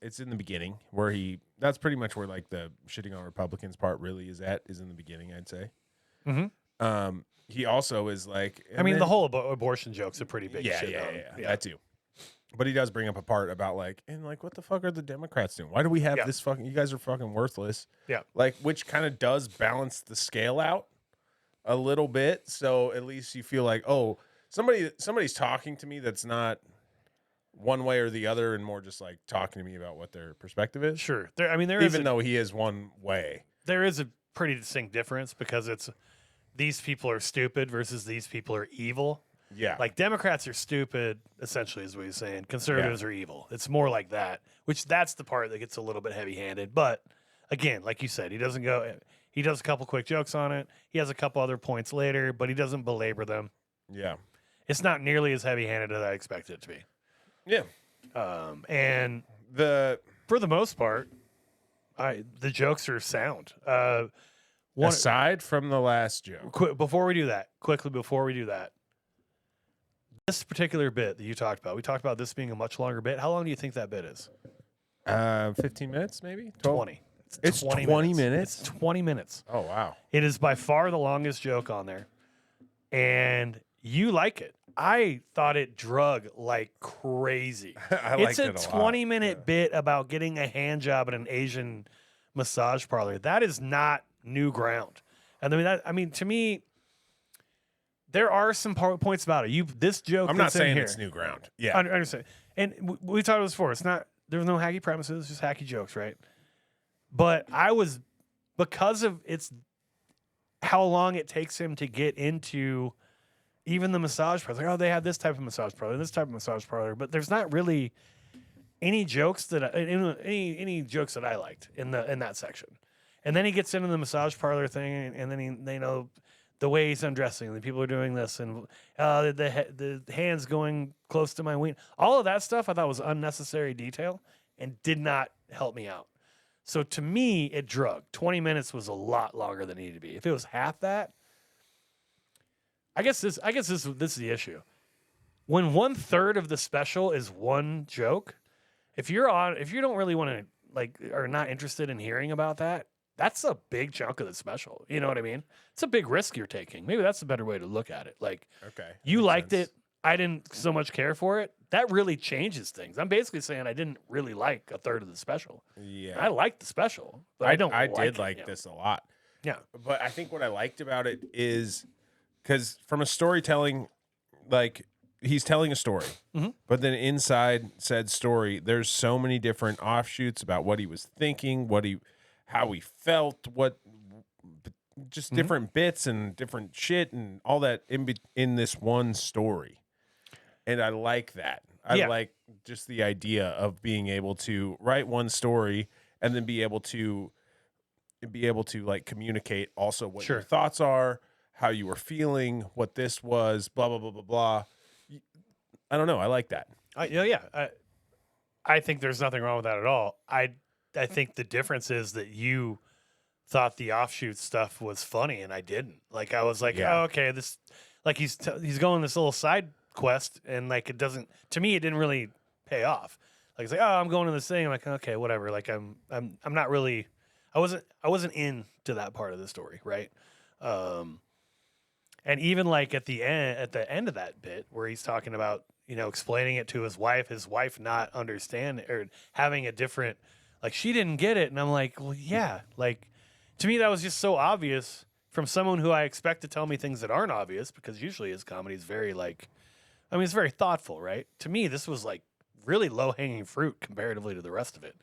it's in the beginning where that's pretty much where like the shitting on Republicans part really is in the beginning, I'd say. Mm-hmm. He also is like, I mean, the whole abortion joke's a pretty big shit. Yeah, that too. But he does bring up a part about like, and like, what the fuck are the Democrats doing? Why do we have this fucking, you guys are fucking worthless. Yeah. Like, which kind of does balance the scale out a little bit. So at least you feel like, oh, somebody's talking to me that's not one way or the other and more just like talking to me about what their perspective is. Sure. Even though he is one way. There is a pretty distinct difference because it's these people are stupid versus these people are evil. Yeah. Like Democrats are stupid, essentially, is what he's saying. Conservatives are evil. It's more like that, which that's the part that gets a little bit heavy-handed. But again, like you said, he does a couple quick jokes on it. He has a couple other points later, but he doesn't belabor them. Yeah. It's not nearly as heavy-handed as I expected it to be. Yeah. And for the most part, the jokes are sound. Aside from the last joke. Before we do that, this particular bit that you talked about, we talked about this being a much longer bit. How long do you think that bit is? 15 minutes, maybe? 20. It's 20 minutes? It's 20 minutes. Oh, wow. It is by far the longest joke on there. And you like it. I thought it drug like crazy. It's a 20-minute bit about getting a hand job at an Asian massage parlor. That is not new ground. And I mean, to me, there are some points about it. This joke. I'm not saying it's new ground. Yeah, I understand. And we talked about this before. It's not. There's no hacky premises. Just hacky jokes, right? But because of how long it takes him to get into even the massage parlor. Like, oh, they have this type of massage parlor, this type of massage parlor, but there's not really any jokes any jokes that I liked in that section. And then he gets into the massage parlor thing, and then they know the way he's undressing, and the people are doing this, and the hands going close to my ween. All of that stuff I thought was unnecessary detail and did not help me out. So to me, it drug. 20 minutes was a lot longer than it needed to be. If it was half that, I guess this is the issue. When 1/3 of the special is one joke, if you don't really want to like are not interested in hearing about that, that's a big chunk of the special. You know what I mean? It's a big risk you're taking. Maybe that's a better way to look at it. Like, okay, you liked it. I didn't so much care for it. That really changes things. I'm basically saying I didn't really like 1/3 of the special. Yeah. I liked the special, but I did like this a lot. Yeah. But I think what I liked about it is because from a storytelling, like he's telling a story, but then inside said story, there's so many different offshoots about what he was thinking, how he felt, just different bits and different shit and all that in this one story. And I like that. I like just the idea of being able to write one story and then be able to like communicate also what your thoughts are, how you were feeling, what this was, blah, blah, blah, blah, blah. I don't know. I like that. I think there's nothing wrong with that at all. I think the difference is that you thought the offshoot stuff was funny and I didn't. Like I was like, oh, okay, this like he's going this little side quest and like it doesn't, to me it didn't really pay off. Like it's like, oh, I'm going to this thing. I'm like, okay, whatever. Like I'm not really, I wasn't into that part of the story, right? And even like at the end of that bit where he's talking about, explaining it to his wife not understanding or having a different, like she didn't get it. And I'm like, well, yeah, like to me that was just so obvious from someone who I expect to tell me things that aren't obvious because usually his comedy is very it's very thoughtful, right? To me, this was like really low hanging fruit comparatively to the rest of it.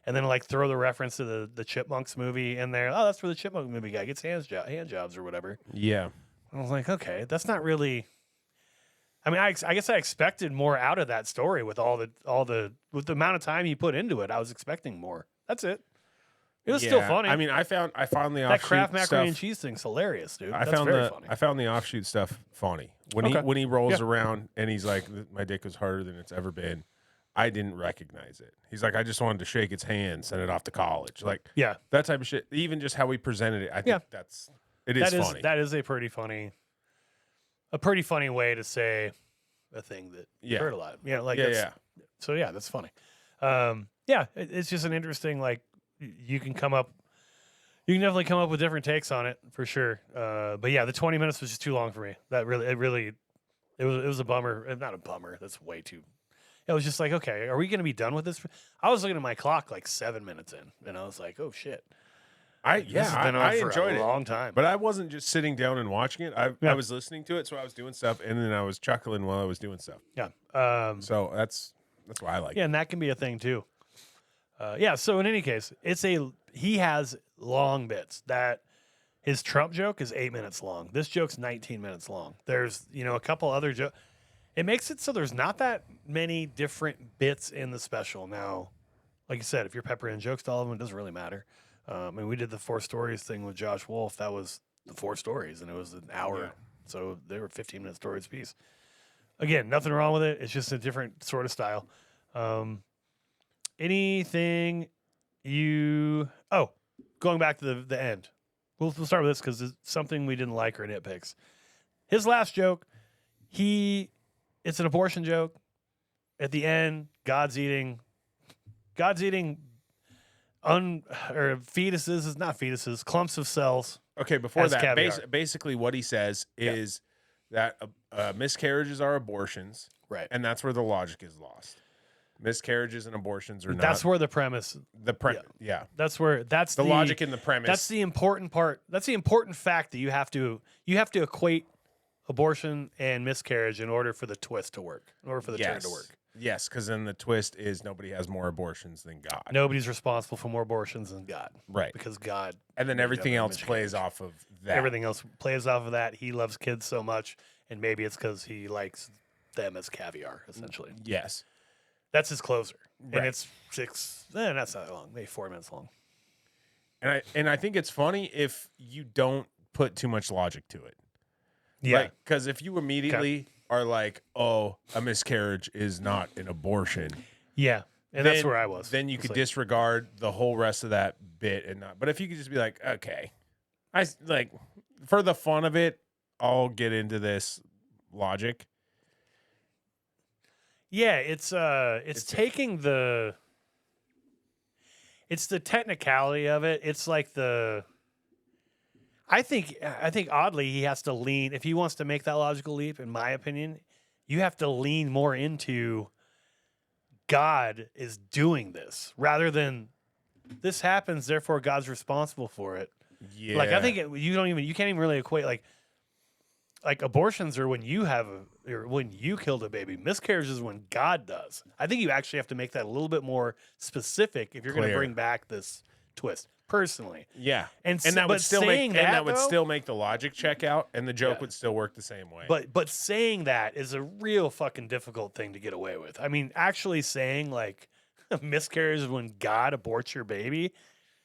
And then like throw the reference to the Chipmunks movie in there. Oh, that's where the Chipmunk movie guy gets hand jobs or whatever. Yeah. I was like, okay, that's not really. I mean, I guess I expected more out of that story with with the amount of time he put into it. I was expecting more. That's it. It was still funny. I mean, I found the offshoot that Kraft macaroni and stuff, cheese thing's hilarious, dude. I found the offshoot stuff funny when he rolls around and he's like, my dick was harder than it's ever been. I didn't recognize it. He's like, I just wanted to shake its hand, send it off to college, like that type of shit. Even just how we presented it, I think it is funny. That is a pretty funny way to say a thing that Yeah. hurt a lot. You know, like Yeah, that's, yeah. So yeah, that's funny. It's just an interesting, like, you can definitely come up with different takes on it for sure. But yeah, the 20 minutes was just too long for me. It was a bummer. Not a bummer. That's way too. It was just like, okay, are we going to be done with this? I was looking at my clock like 7 minutes in, and I was like, oh shit. This has been on I for enjoyed a it. long time. But I wasn't just sitting down and watching it. I Yeah. was listening to it, so I was doing stuff, and then I was chuckling while I was doing stuff. Yeah. So that's why I like it. Yeah, and that can be a thing too. So in any case, he has long bits. That his Trump joke is 8 minutes long. This joke's 19 minutes long. There's, a couple other jokes. It makes it so there's not that many different bits in the special. Now, like you said, if you're peppering in jokes to all of them, it doesn't really matter. And we did the 4 stories thing with Josh Wolf. That was the 4 stories, and it was an hour. Yeah. So they were 15-minute stories apiece. Again, nothing wrong with it. It's just a different sort of style. Anything going back to the end. We'll start with this because it's something we didn't like or nitpicks. His last joke, it's an abortion joke. At the end, God's eating fetuses, is not fetuses, clumps of cells. Okay, before as that, caviar. basically what he says is that miscarriages are abortions, Right. and that's where the logic is lost. Miscarriages and abortions are That's not where the premise. yeah. That's the logic in the premise. That's the important part. That's the important fact that you have to equate abortion and miscarriage in order for the twist to work, in order for the turn to work. Yes, because then the twist is nobody has more abortions than God. Nobody's responsible for more abortions than God. Right. Because God. And then made everything up a else plays miscarriage. off of that. Everything else plays off of that. He loves kids so much, and maybe it's because he likes them as caviar, essentially. Yes. That's his closer. Right. And it's 6, that's not long, maybe 4 minutes long. And I think it's funny if you don't put too much logic to it. Yeah. Because if you immediately are like, oh, a miscarriage is not an abortion. Yeah. And that's where I was. Then you It's could like, disregard the whole rest of that bit and not. But if you could just be like, okay, for the fun of it, I'll get into this logic. Yeah, it's taking the technicality of it. It's like I think oddly he has to lean, if he wants to make that logical leap, in my opinion, you have to lean more into God is doing this rather than this happens, therefore God's responsible for it. Yeah. Like I think you can't even really equate like abortions are when you when you killed a baby. Miscarriages is when God does. I think you actually have to make that a little bit more specific if you're going to bring back this twist. Personally, yeah, and that would still would still make the logic check out, and the joke would still work the same way. But saying that is a real fucking difficult thing to get away with. I mean, actually saying like miscarriage is when God aborts your baby.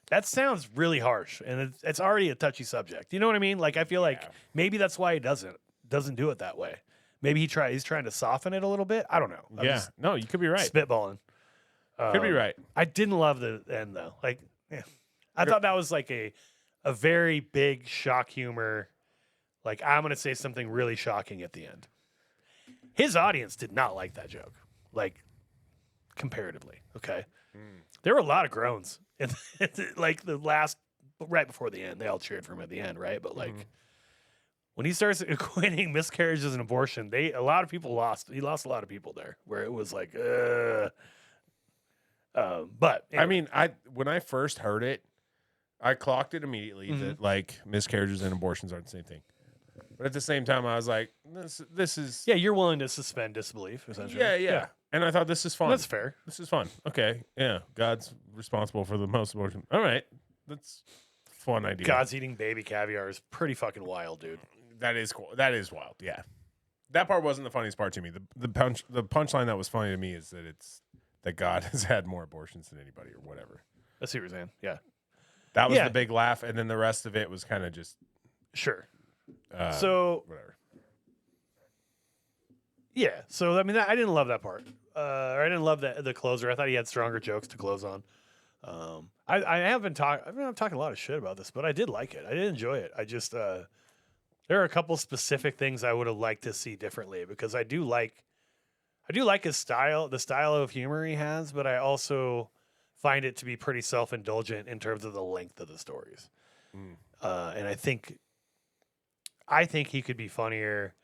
That sounds really harsh, and it's already a touchy subject. You know what I mean? Like, I feel like maybe that's why he doesn't do it that way. Maybe he's trying to soften it a little bit. I don't know. No, you could be right. Spitballing. Could be right. I didn't love the end though. Like, I thought that was like a very big shock humor. Like, I'm gonna say something really shocking at the end. His audience did not like that joke. Like, comparatively, okay. There were a lot of groans. And like right before the end, they all cheered for him at the end, right? But like when he starts equating miscarriages and abortion, a lot of people lost. He lost a lot of people there, where it was like, but anyway. I mean, when I first heard it, I clocked it immediately that like miscarriages and abortions aren't the same thing. But at the same time, I was like, this is you're willing to suspend disbelief, essentially. Yeah. And I thought this is fun. That's fair. This is fun. Okay. Yeah. God's responsible for the most abortion. All right. That's a fun idea. God's eating baby caviar is pretty fucking wild, dude. That is cool. That is wild. Yeah. That part wasn't the funniest part to me. The punchline that was funny to me is that God has had more abortions than anybody or whatever. I see what you're saying. Yeah. That was the big laugh, and then the rest of it was kind of just sure. Whatever. Yeah. So I mean, I didn't love that part. Or I didn't love the closer. I thought he had stronger jokes to close on. I haven't talked. I'm talking a lot of shit about this, but I did like it. I did enjoy it. I just there are a couple specific things I would have liked to see differently because I do like I do like his style, the style of humor he has, but I also find it to be pretty self-indulgent in terms of the length of the stories. And I think he could be funnier,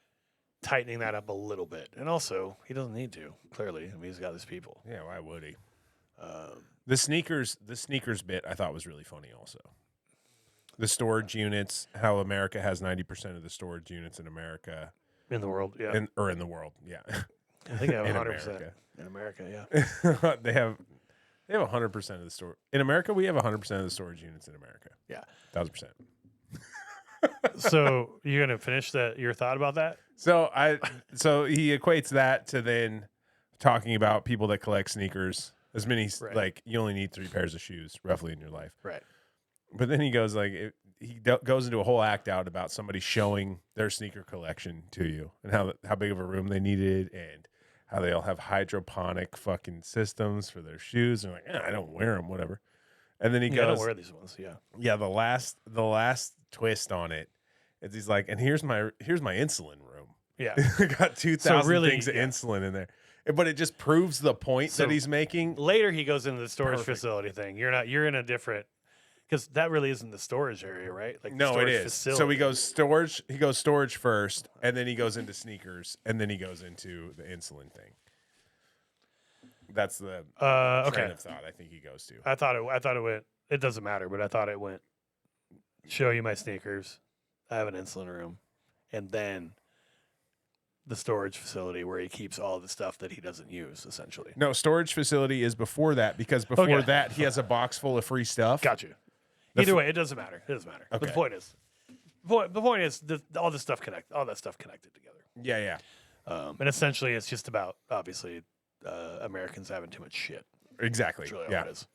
tightening that up a little bit. And also, he doesn't need to. Clearly, I mean, he's got his people. Yeah, why would he? The sneakers bit I thought was really funny. Also, the storage units, how America has 90% of the storage units in America. In the world, yeah. In the world, yeah. I think they have in 100%. America. In America, yeah. they have 100% of the store. In America, we have 100% of the storage units in America. Yeah. 1,000%. So you're gonna finish your thought about that? So he equates that to then talking about people that collect sneakers. As many like you only need 3 pairs of shoes roughly in your life. Right. But then he goes like goes into a whole act out about somebody showing their sneaker collection to you and how big of a room they needed and how they all have hydroponic fucking systems for their shoes. And like, I don't wear them, whatever. And then he goes, I don't wear these ones. Yeah. Yeah. The last twist on it is he's like, and here's my insulin room. Yeah. Got 2,000 things of insulin in there. But it just proves the point that he's making. Later, he goes into the storage facility thing. You're in a different, because that really isn't the storage area, right? Like no, it is. Facility. So he goes storage first, and then he goes into sneakers, and then he goes into the insulin thing. That's the train of thought I think he goes to. I thought it went. It doesn't matter, but I thought it went. Show you my sneakers. I have an insulin room, and then the storage facility where he keeps all the stuff that he doesn't use, essentially. No, storage facility is before that, because before that he has a box full of free stuff. Got you. Either way, it doesn't matter. It doesn't matter. Okay. But the point is all this stuff connected together. Yeah. And essentially, it's just about obviously Americans having too much shit. Exactly. That's really all it is.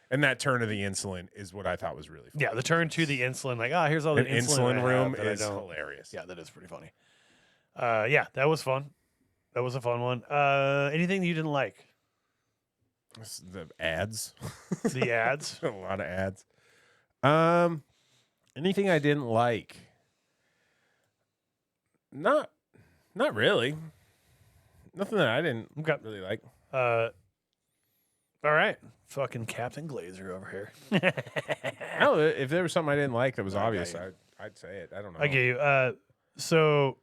And that turn of the insulin is what I thought was really funny. Yeah, the turn to the insulin, like, here's all the insulin room is hilarious. Yeah, that is pretty funny. Yeah, that was fun. That was a fun one. Anything you didn't like? The ads. The ads. A lot of ads. Anything I didn't like? Not really. Nothing that I didn't really like. All right. Fucking Captain Glaser over here. No, if there was something I didn't like that was obvious, I'd say it. I don't know. I get you. So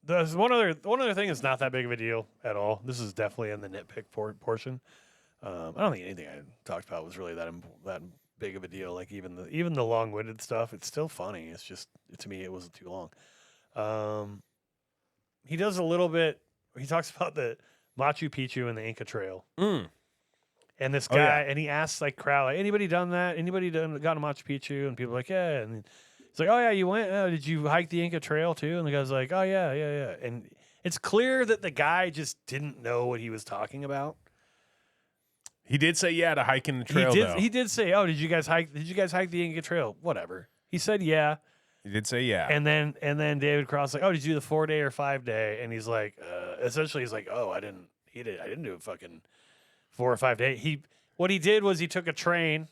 there's one other thing that's not that big of a deal at all. This is definitely in the nitpick portion. I don't think anything I talked about was really that big of a deal. Like even the long-winded stuff, it's still funny. It's just, to me, it wasn't too long. He does a little bit. He talks about the Machu Picchu and the Inca Trail. And this guy, and he asks like crowd, like, anybody done that? Anybody gone to Machu Picchu? And people are like, yeah. And he's like, oh yeah, you went? Did you hike the Inca Trail too? And the guy's like, oh yeah. And it's clear that the guy just didn't know what he was talking about. He did say to hike in the trail. He did say, oh, did you guys hike the Inca Trail? Whatever. He said yeah. He did say yeah. And then David Cross like, oh, did you do the 4-day or 5-day? And he's like, essentially he's like, oh, I didn't do a fucking 4 or 5 day. What he did was he took a train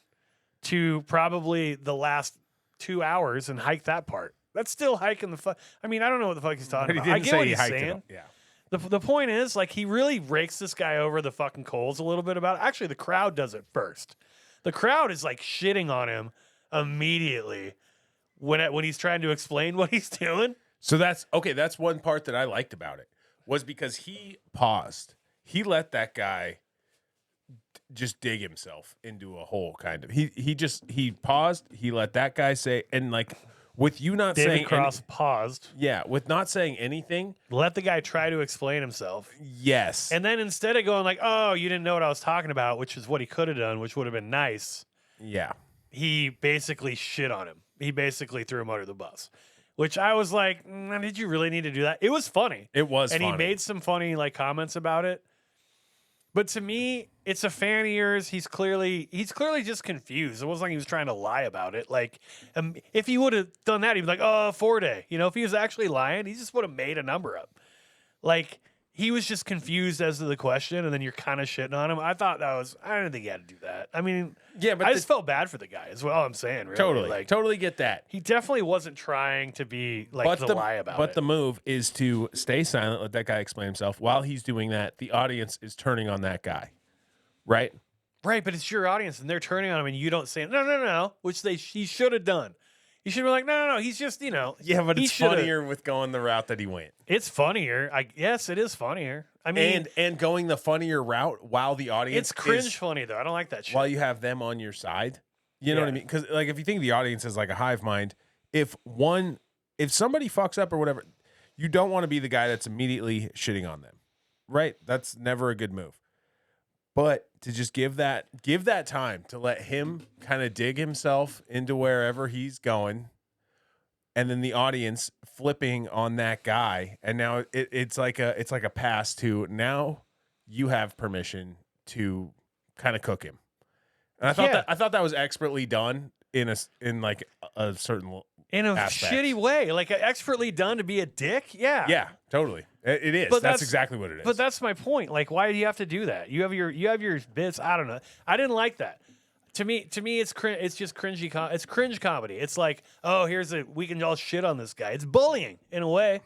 to probably the last 2 hours and hiked that part. That's still hiking the fuck. I mean, I don't know what the fuck he's talking about. I get what he's saying. Yeah. The point is, like, he really rakes this guy over the fucking coals a little bit about it. Actually, the crowd does it first. The crowd is like shitting on him immediately when he's trying to explain what he's doing. So that's one part that I liked about it, was because he paused. He let that guy just dig himself into a hole, kind of. He paused. He let that guy say, and like with you not saying, David Cross paused. Yeah, with not saying anything, let the guy try to explain himself. Yes, and then instead of going like, "Oh, you didn't know what I was talking about," which is what he could have done, which would have been nice. Yeah, he basically shit on him. He basically threw him under the bus. Which I was like, did you really need to do that? It was funny. It was and funny. He made some funny like comments about it. But to me, it's a fan of yours. He's clearly just confused. It wasn't like he was trying to lie about it. Like, if he would have done that, he'd be like, 4-day. You know, if he was actually lying, he just would have made a number up. Like, he was just confused as to the question, and then you're kind of shitting on him. I didn't think he had to do that. I mean, Yeah, but I just felt bad for the guy. Is all I'm saying. Really. totally, like totally get that. he definitely wasn't trying to be like lie about it. But the move is to stay silent, let that guy explain himself. While he's doing that, the audience is turning on that guy, right? Right, but it's your audience, and they're turning on him, and you don't say no, which he should have done. You should be like, no, he's just, Yeah, but it's funnier with going the route that he went. It's funnier. Yes, it is funnier. I mean, and going the funnier route while the audience it's cringe funny though. I don't like that shit. While you have them on your side, you know what I mean? Because like if you think the audience is like a hive mind, if somebody fucks up or whatever, you don't want to be the guy that's immediately shitting on them, right? That's never a good move. But to just give that time to let him kind of dig himself into wherever he's going, and then the audience flipping on that guy, and now it's like a pass to now you have permission to kind of cook him. And I thought that was expertly done in a certain aspect. Shitty way, like expertly done to be a dick. Yeah, totally. It is. But that's exactly what it is. But that's my point. Like, why do you have to do that? You have your bits. I don't know. I didn't like that. To me, it's just cringy. It's cringe comedy. It's like, oh, we can all shit on this guy. It's bullying in a way.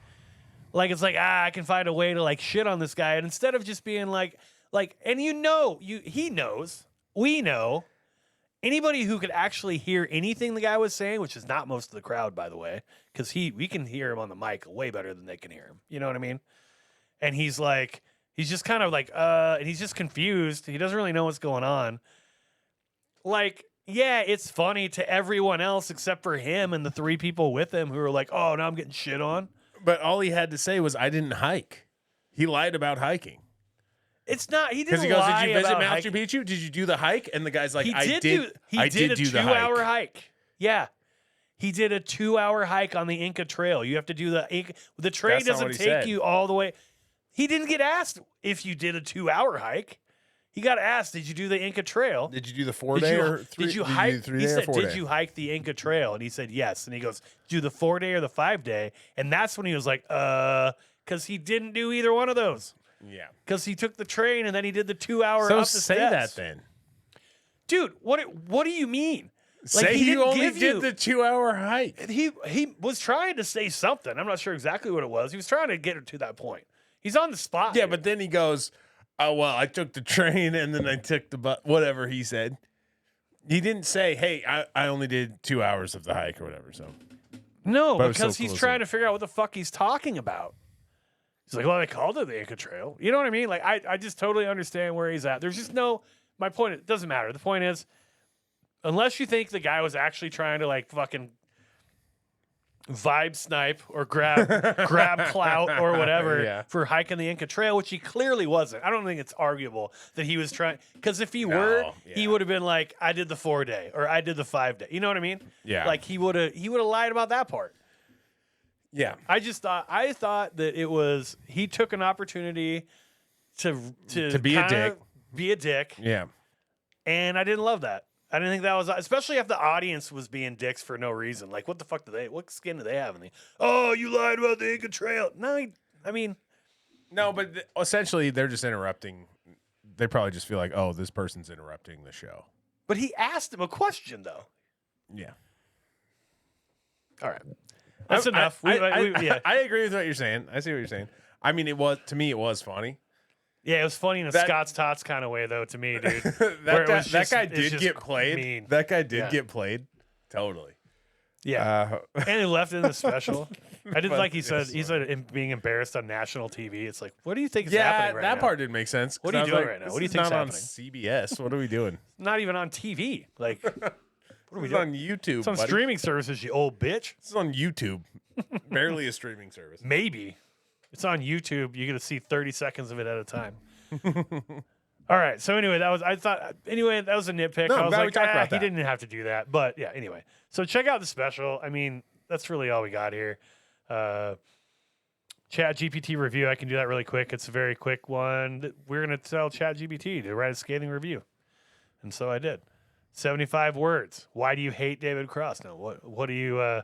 Like it's like I can find a way to like shit on this guy, and instead of just being like, and he knows, we know. Anybody who could actually hear anything the guy was saying, which is not most of the crowd, by the way, because we can hear him on the mic way better than they can hear him. You know what I mean? And he's just kind of like, and he's just confused. He doesn't really know what's going on. Like, yeah, it's funny to everyone else except for him and the three people with him who are like, oh, now I'm getting shit on. But all he had to say was, I didn't hike. He lied about hiking. It's not. He didn't. Because he goes, lie "Did you visit about Machu Picchu? Did you do the hike?" And the guy's like, "I did. He did a do the 2-hour hike. Yeah, he did a 2-hour hike on the Inca Trail. You have to do the Inca. The train That's not doesn't what he take said. you all the way. He didn't get asked if you did a 2-hour hike. He got asked, "Did you do the Inca Trail? Did you do the 4-day or 3? Did you hike?" He said, "Did you hike the Inca Trail?" And he said, "Yes." And he goes, "Do the 4-day or the 5-day?" And that's when he was like, because he didn't do either one of those. Yeah, because he took the train and then he did the 2-hour. So up the say steps. that then, dude. What do you mean? Say he only did the 2-hour hike. He was trying to say something. I'm not sure exactly what it was. He was trying to get her to that point. He's on the spot. Yeah, but then he goes, "Oh well, I took the train and then I took the bus." Whatever he said, he didn't say, "Hey, I only did 2 hours of the hike or whatever." So no, because he's trying to figure out what the fuck he's talking about. He's like, well, they called it the Inca Trail. You know what I mean? Like, I just totally understand where he's at. There's just my point, it doesn't matter. The point is, unless you think the guy was actually trying to, like, fucking vibe snipe or grab clout or whatever for hiking the Inca Trail, which he clearly wasn't. I don't think it's arguable that he was trying, because if he he would have been like, I did the 4-day or I did the 5-day. You know what I mean? Yeah. Like, he would have lied about that part. Yeah, I thought that it was, he took an opportunity to be a dick. Be a dick. Yeah. And I didn't love that. I didn't think that was, especially if the audience was being dicks for no reason. Like, what the fuck what skin do they have in the, oh, you lied about the Inca Trail. No, I mean. No, but essentially they're just interrupting. They probably just feel like, oh, this person's interrupting the show. But he asked him a question, though. Yeah. All right. That's enough. I agree with what you're saying. I see what you're saying. I mean, to me, it was funny. Yeah, it was funny in a Scott's Tots kind of way, though, to me, dude. that guy did get played. Mean. That guy did get played. Totally. Yeah. And he left it in the special. I did like he said being embarrassed on national TV. It's like, what do you think is happening right now? Yeah, that part didn't make sense. What are you doing right now? What do you think is happening? Not on CBS. What are we doing? Not even on TV. Like, what are we doing? On YouTube. It's on streaming services, you old bitch. This is on YouTube. Barely a streaming service. Maybe. It's on YouTube. You're going to see 30 seconds of it at a time. All right. So anyway, that was a nitpick. No, I was like, we talked about he that. didn't have to do that. But yeah, anyway. So check out the special. I mean, that's really all we got here. Chat GPT review. I can do that really quick. It's a very quick one. We're going to tell Chat GPT to write a scathing review. And so I did. 75 words. Why do you hate David Cross? No, what do you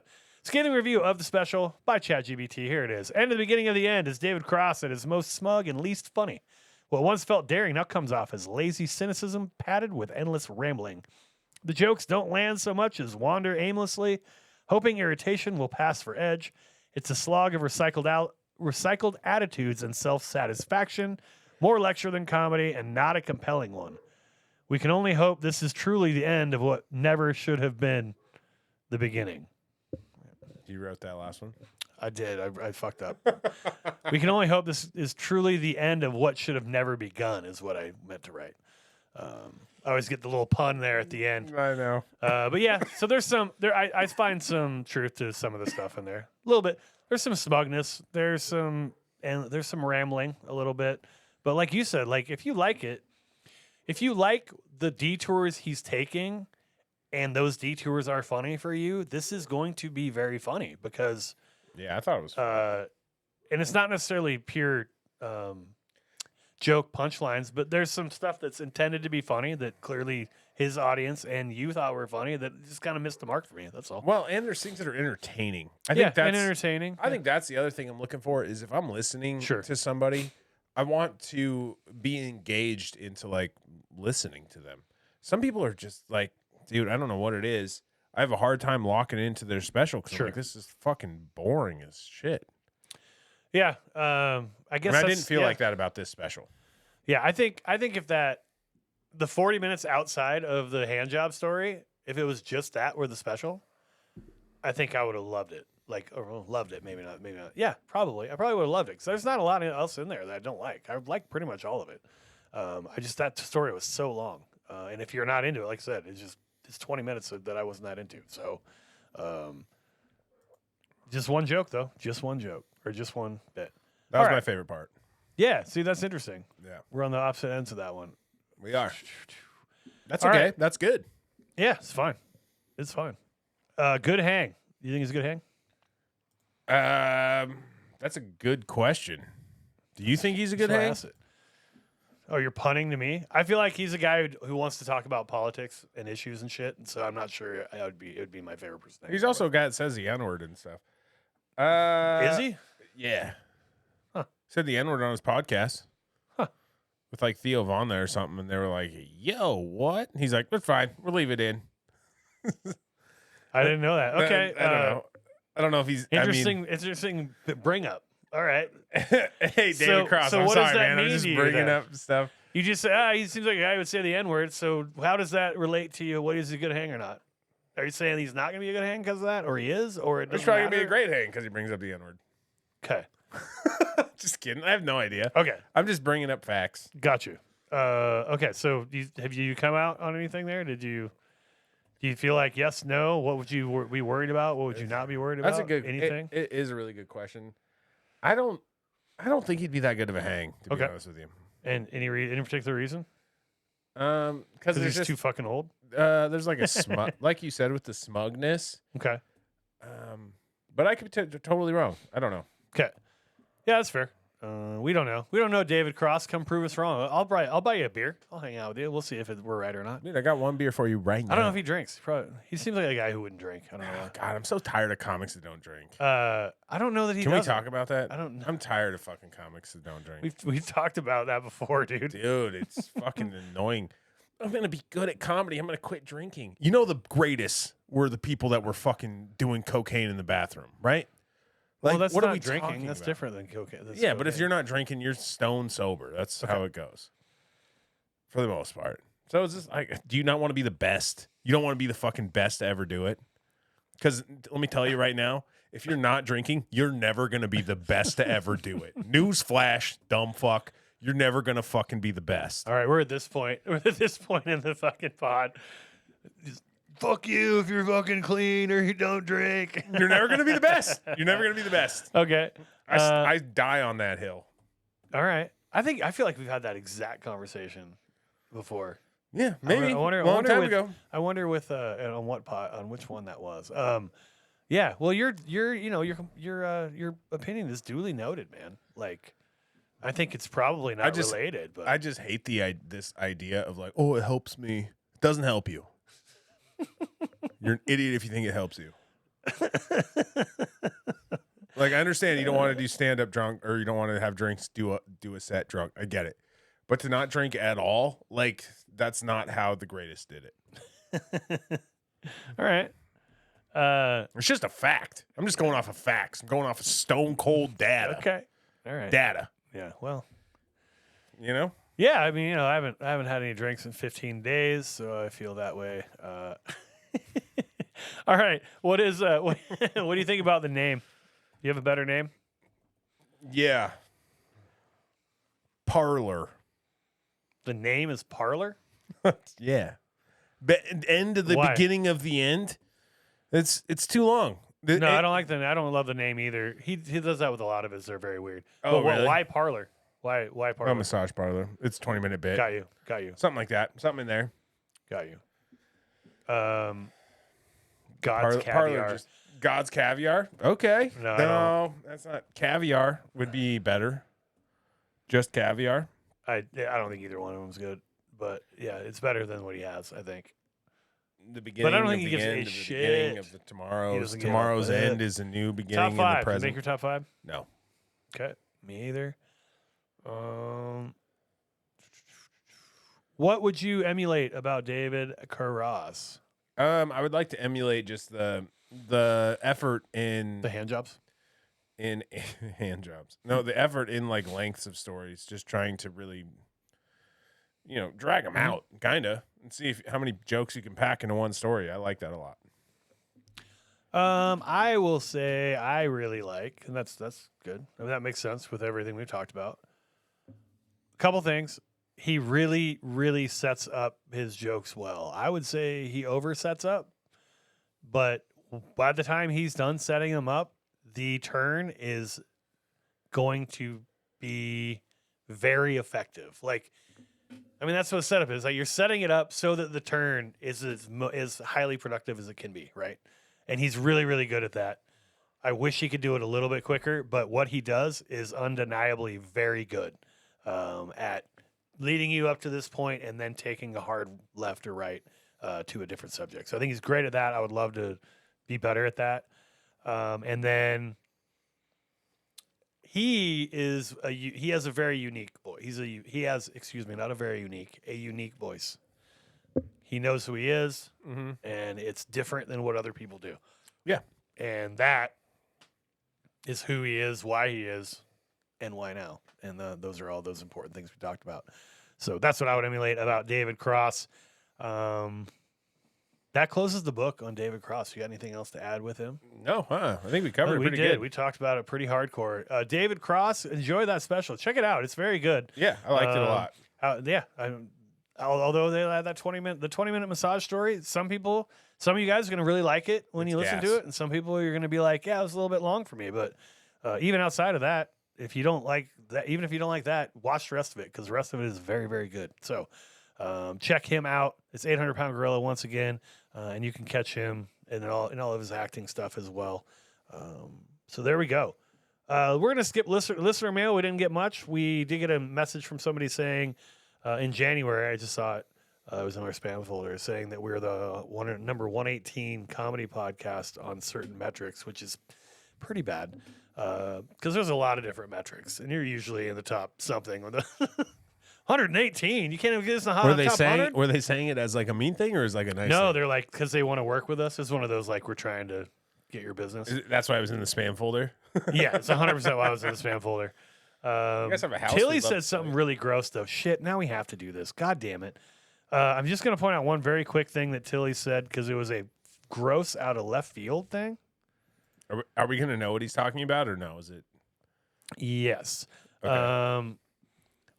Scathing review of the special by ChatGPT. Here it is. End of the beginning of the end is David Cross at his most smug and least funny. What once felt daring now comes off as lazy cynicism padded with endless rambling. The jokes don't land so much as wander aimlessly, hoping irritation will pass for edge. It's a slog of recycled attitudes and self-satisfaction, more lecture than comedy, and not a compelling one. We can only hope this is truly the end of what never should have been the beginning. You wrote that last one? I did. I fucked up. We can only hope this is truly the end of what should have never begun, is what I meant to write. I always get the little pun there at the end. I know. But yeah, so I find some truth to some of the stuff in there. A little bit. There's some smugness. There's some rambling a little bit. But like you said, like if you like the detours he's taking and those detours are funny for you, this is going to be very funny because yeah, I thought it was funny. And it's not necessarily pure joke punchlines, but there's some stuff that's intended to be funny that clearly his audience and you thought were funny that just kind of missed the mark for me. That's all. Well, and there's things that are entertaining. I and think entertaining. I think that's the other thing I'm looking for is if I'm listening to somebody, I want to be engaged into like listening to them. Some people are just like, dude, I don't know what it is. I have a hard time locking into their special because like, this is fucking boring as shit. Yeah, I guess I didn't feel like that about this special. Yeah, I think if that the 40 minutes outside of the hand job story, if it was just that were the special, I think I would have loved it. Like, or loved it, maybe not. Yeah, probably. I probably would have loved it because there's not a lot else in there that I don't like. I like pretty much all of it. That story was so long, and if you're not into it, like I said, it's 20 minutes that I was not into. So, just one joke though, just one joke or just one bit. That was my favorite part. Yeah, see, that's interesting. Yeah, we're on the opposite ends of that one. We are. That's okay. Right. That's good. Yeah, it's fine. It's fine. Good hang. You think it's a good hang? That's a good question. Do you think he's a good hang? Oh, you're punning to me? I feel like he's a guy who wants to talk about politics and issues and shit, and so I'm not sure it would be my favorite person. He's also a guy that says the N-word and stuff. Is he? Yeah. Huh. Said the N-word on his podcast. Huh. With like Theo Von there or something, and they were like, yo, what? And he's like, that's fine. We'll leave it in. I didn't know that. Okay. I don't know. I don't know if he's interesting bring up. All right. Hey, David Cross. So I'm what sorry, does that man. mean I'm just to you bringing then? up stuff. You just say, he seems like a guy who would say the N-word. So how does that relate to you? What is he a good hang or not? Are you saying he's not going to be a good hang because of that, or he is, or it doesn't He's probably going to be matter? a great hang because he brings up the N-word. Okay. Just kidding. I have no idea. Okay. I'm just bringing up facts. Got you. Okay. So have you come out on anything there? Do you feel like yes, no? What would you be worried about? What would you not be worried about? That's a good anything. It is a really good question. I don't think he'd be that good of a hang, to be honest with you. And any particular reason? Because he's just too fucking old. There's like a smug, like you said, with the smugness. Okay. But I could be totally wrong. I don't know. Okay. Yeah, that's fair. We don't know. We don't know David Cross. Come prove us wrong. I'll buy you a beer. I'll hang out with you. We'll see if we're right or not. Dude, I got one beer for you right now. I don't know if he drinks. He seems like a guy who wouldn't drink. I don't know. Oh, God, I'm so tired of comics that don't drink. I don't know that he. Can we talk about that? I don't know. I'm tired of fucking comics that don't drink. We've talked about that before, dude. Dude, it's fucking annoying. I'm gonna be good at comedy. I'm gonna quit drinking. You know, the greatest were the people that were fucking doing cocaine in the bathroom, right? Like, well, that's what not are we drinking. That's about? different than cocaine. That's yeah, cocaine. But if you're not drinking, you're stone sober. That's how it goes, for the most part. So it's just like, do you not want to be the best? You don't want to be the fucking best to ever do it? Because let me tell you right now, if you're not drinking, you're never gonna be the best to ever do it. Newsflash, dumb fuck. You're never gonna fucking be the best. All right, we're at this point. We're at this point in the fucking pod. Just, fuck you if you're fucking clean or you don't drink. You're never gonna be the best. You're never gonna be the best. Okay. I die on that hill. All right. I feel like we've had that exact conversation before. Yeah, maybe. I wonder ago. I wonder with on what pod, on which one that was. Yeah. Well, your opinion is duly noted, man. Like, I think it's probably not related, but I just hate this idea of like, oh, it helps me. It doesn't help you. You're an idiot if you think it helps you. Like, I understand you don't want to do stand up drunk, or you don't want to have drinks, do a set drunk. I get it. But to not drink at all, like, that's not how the greatest did it. All right. It's just a fact. I'm just going off of facts. I'm going off of stone cold data. Okay. All right. Data. Yeah. Well. You know? Yeah. I mean, I haven't had any drinks in 15 days, so I feel that way. All right. What is what do you think about the name? You have a better name? Yeah. Parlor. The name is Parlor? Yeah. End of the Why? beginning of the end. It's too long. No, I don't like I don't love the name either. He does that with a lot of his. They're very weird. Oh, But really? why Parlor? Why Parlor? A massage parlor. It's 20-minute bit. Got you. Something like that. Something in there. Got you. God's caviar. Just God's caviar. Okay. No, That's not caviar. Would be better. Just caviar. I don't think either one of them's good, but yeah, it's better than what he has, I think. The beginning. But I don't think of he the gives a end of the shit. beginning of the He tomorrow's. doesn't give Tomorrow's a- end is a new beginning Top in the five. You present. make your top five? No. Okay. Me either. What would you emulate about David Cross? I would like to emulate just the effort in The hand jobs? in hand jobs. No, the effort in like lengths of stories, just trying to really, drag them out, kind of, and see how many jokes you can pack into one story. I like that a lot. I will say I really like, and that's good. I mean, that makes sense with everything we've talked about. A couple things. He really, really sets up his jokes well. I would say he oversets up, but by the time he's done setting them up, the turn is going to be very effective. Like, I mean, that's what the setup is. Like, you're setting it up so that the turn is as highly productive as it can be, right? And he's really, really good at that. I wish he could do it a little bit quicker, but what he does is undeniably very good at leading you up to this point and then taking a hard left or right to a different subject. So I think he's great at that. I would love to be better at that. And then he has a very unique voice. A unique voice. He knows who he is, and it's different than what other people do. Yeah. And that is who he is, why he is, and why now. And those are all those important things we talked about. So that's what I would emulate about David Cross. That closes the book on David Cross. You got anything else to add with him? No, I think we covered it pretty good. We talked about it pretty hardcore. David Cross, enjoy that special. Check it out. It's very good. Yeah, I liked it a lot. Although they had that 20-minute massage story, some of you guys are going to really like it when you listen to it, and some people you're going to be like, yeah, it was a little bit long for me. But even outside of that, if you don't like that, watch the rest of it, because the rest of it is very, very good. So check him out. It's 800 Pound Gorilla once again, and you can catch him in all of his acting stuff as well. So there we go. We're going to skip listener mail. We didn't get much. We did get a message from somebody saying in January, I just saw it. It was in our spam folder, saying that we're the number 118 comedy podcast on certain metrics, which is pretty bad because there's a lot of different metrics, and you're usually in the top something with 118. You can't even get us in the top 100. Were they saying it as like a mean thing, or as like a nice No, thing? they're like, because they want to work with us. It's one of those like, we're trying to get your business. That's why I was in the spam folder. Yeah, it's 100% why I was in the spam folder. You guys have a house. Tilly we'd love said to something play. really gross, though. Shit, now we have to do this. God damn it. I'm just going to point out one very quick thing that Tilly said, because it was a gross out of left field thing. Are we going to know what he's talking about, or no? Is it? Yes. Okay.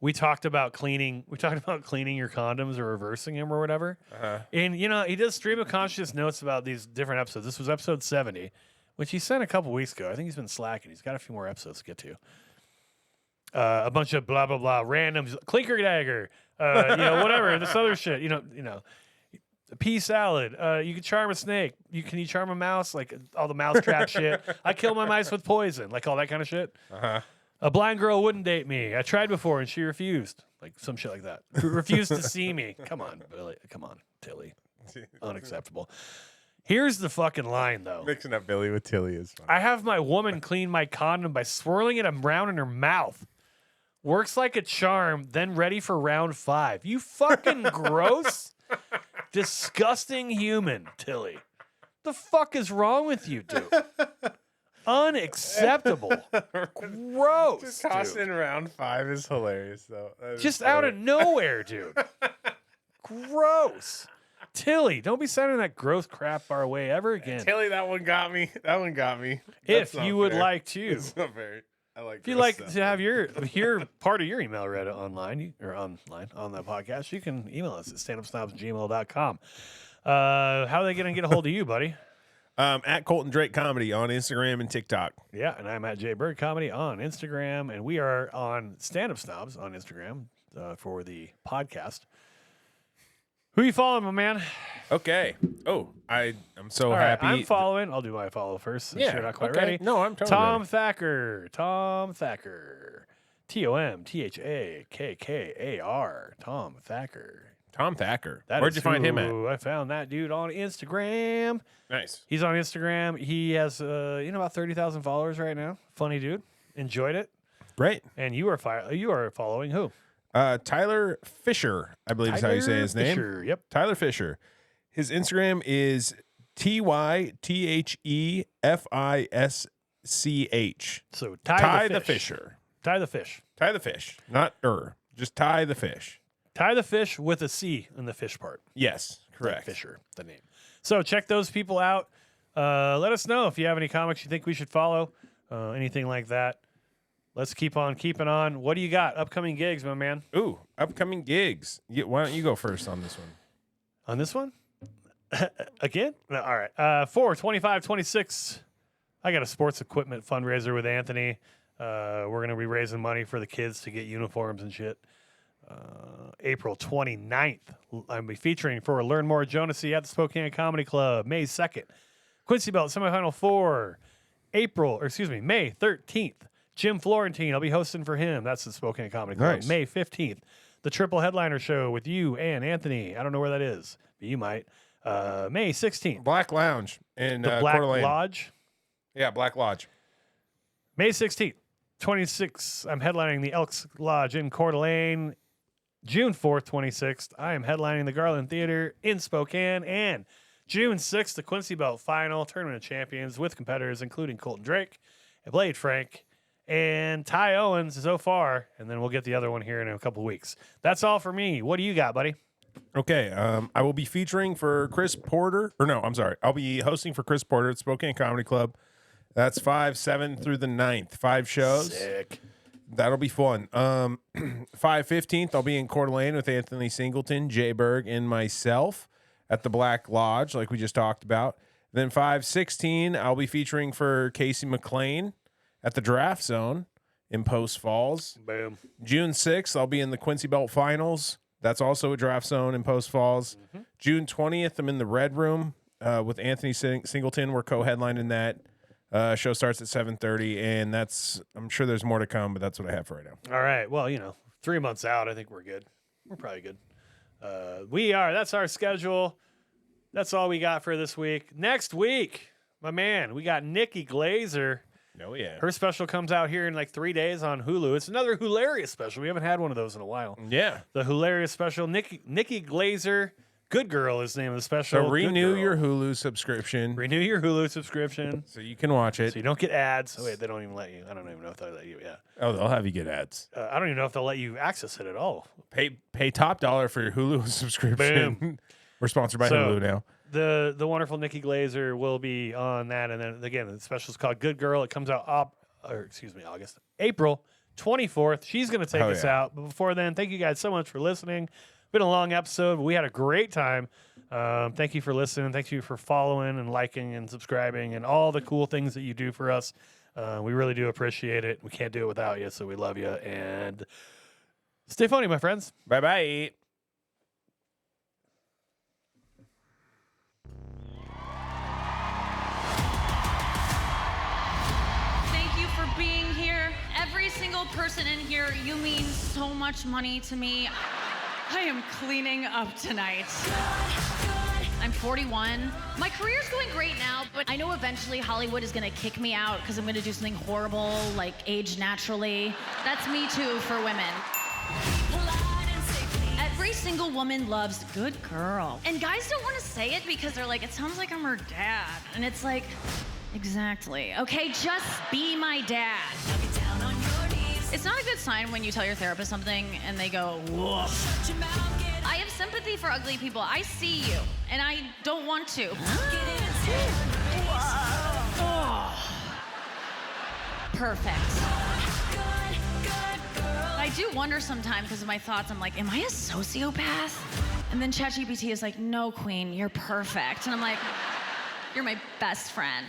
We talked about cleaning. We talked about cleaning your condoms or reversing them or whatever. And he does stream of conscious notes about these different episodes. This was episode 70, which he sent a couple weeks ago. I think he's been slacking. He's got a few more episodes to get to. A bunch of blah blah blah randoms, clinker dagger, whatever, this other shit. Pea salad. You can charm a snake. Can you charm a mouse? Like all the mousetrap shit. I kill my mice with poison. Like all that kind of shit. A blind girl wouldn't date me. I tried before and she refused. Like some shit like that. Refused to see me. Come on, Billy. Come on, Tilly. Unacceptable. Here's the fucking line, though. Mixing up Billy with Tilly is fun. I have my woman clean my condom by swirling it around in her mouth. Works like a charm, then ready for round 5. You fucking gross, disgusting human, Tilly. The fuck is wrong with you, dude? Unacceptable. Gross. Just tossing dude. round 5 is hilarious, though. Just out of nowhere, dude. Gross. Tilly, don't be sending that gross crap our way ever again. Tilly, that one got me. If That's not you would fair. like to. It's not fair. I like. If you'd gross like stuff. to have your part of your email read online on the podcast, you can email us at standupsnobs@gmail.com. How are they going to get a hold of you, buddy? At Colton Drake Comedy on Instagram and TikTok. Yeah, and I'm at Jay Bird Comedy on Instagram, and we are on Stand Up Snobs on Instagram for the podcast. Who you following, my man? Okay. Oh, I'm so All right, happy. I'm following. I'll do my follow first since you're not quite okay. ready. No, I'm totally Tom ready. Thacker. Tom Thacker. TomThakkar. Tom Thacker. Tom Thacker. That Where'd is you find him at? who I found that dude on Instagram. Nice. He's on Instagram. He has about 30,000 followers right now. Funny dude. Enjoyed it. Great. And you are following who? Tyler Fisher, I believe is how you say his name. Fisher, yep. Tyler Fisher. His Instagram is TYTHEFISCH. So Ty the Fisher. Ty the fish. Ty the fish. Not just Ty the fish. Ty the fish with a C in the fish part. Yes, Like correct. Fisher, the name. So check those people out. Let us know if you have any comics you think we should follow, anything like that. Let's keep on keeping on. What do you got? Upcoming gigs, my man. Ooh, upcoming gigs. Why don't you go first on this one? On this one? Again? No, all right. 4/25/26. I got a sports equipment fundraiser with Anthony. We're going to be raising money for the kids to get uniforms and shit. April 29th, I'll be featuring for Learn More Jonesy at the Spokane Comedy Club. May 2nd, Quincy Belt Semifinal 4. May 13th, Jim Florentine. I'll be hosting for him. That's the Spokane Comedy Club. Nice. May 15th, the Triple Headliner Show with you and Anthony. I don't know where that is, but you might. May 16th, Black Lounge in the Black Coeur d'Alene. Lodge. Yeah, Black Lodge. May 16th, 26th, I'm headlining the Elks Lodge in Coeur d'Alene. June 4th, 26th, I am headlining the Garland Theater in Spokane. And June 6th, the Quincy Belt Final Tournament of Champions with competitors including Colton Drake, Blade Frank, and Ty Owens so far. And then we'll get the other one here in a couple weeks. That's all for me. What do you got, buddy? Okay, I will be featuring for Chris Porter. I'll be hosting for Chris Porter at Spokane Comedy Club. That's 5/7 through the 9th. 5 shows. Sick. That'll be fun. 5/15th, I'll be in Coeur d'Alene with Anthony Singleton, Jay Berg, and myself at the Black Lodge, like we just talked about. Then 5/16, I'll be featuring for Casey McLean at the Draft Zone in Post Falls. Boom. June 6th, I'll be in the Quincy Belt Finals. That's also a Draft Zone in Post Falls. Mm-hmm. June 20th, I'm in the Red Room with Anthony Singleton. We're co-headlining that. Show starts at 7:30, and I'm sure there's more to come, but that's what I have for right now. All right. Well, 3 months out, I think we're good. We're probably good. That's our schedule. That's all we got for this week. Next week, my man, we got Nikki Glaser. Oh, yeah. Her special comes out here in like 3 days on Hulu. It's another hilarious special. We haven't had one of those in a while. Yeah. The hilarious special. Nikki Glaser. Good Girl is the name of the special. So Good renew Girl. your Hulu subscription Renew your Hulu subscription so you can watch it. so you don't get ads. Oh, wait, they don't even let you. I don't even know if they let you. Yeah. Oh, they'll have you get ads. I don't even know if they'll let you access it at all. Pay top dollar for your Hulu subscription. We're sponsored by Hulu now. The wonderful Nikki Glaser will be on that, and then again the special is called Good Girl. It comes out April 24th. She's going to take us out, but before then, thank you guys so much for listening. Been a long episode, but we had a great time. Thank you for listening. Thank you for following and liking and subscribing and all the cool things that you do for us. We really do appreciate it. We can't do it without you, so we love you. And stay funny, my friends. Bye-bye. Thank you for being here. Every single person in here, you mean so much money to me. I am cleaning up tonight. I'm 41. My career's going great now, but I know eventually Hollywood is gonna kick me out because I'm gonna do something horrible, like age naturally. That's me too for women. Every single woman loves good girl. And guys don't want to say it because they're like, it sounds like I'm her dad. And it's like, exactly. Okay, just be my dad. It's not a good sign when you tell your therapist something and they go, woof. I have sympathy for ugly people. I see you, and I don't want to. Perfect. I do wonder sometimes because of my thoughts, I'm like, am I a sociopath? And then ChatGPT is like, no, queen, you're perfect. And I'm like, you're my best friend.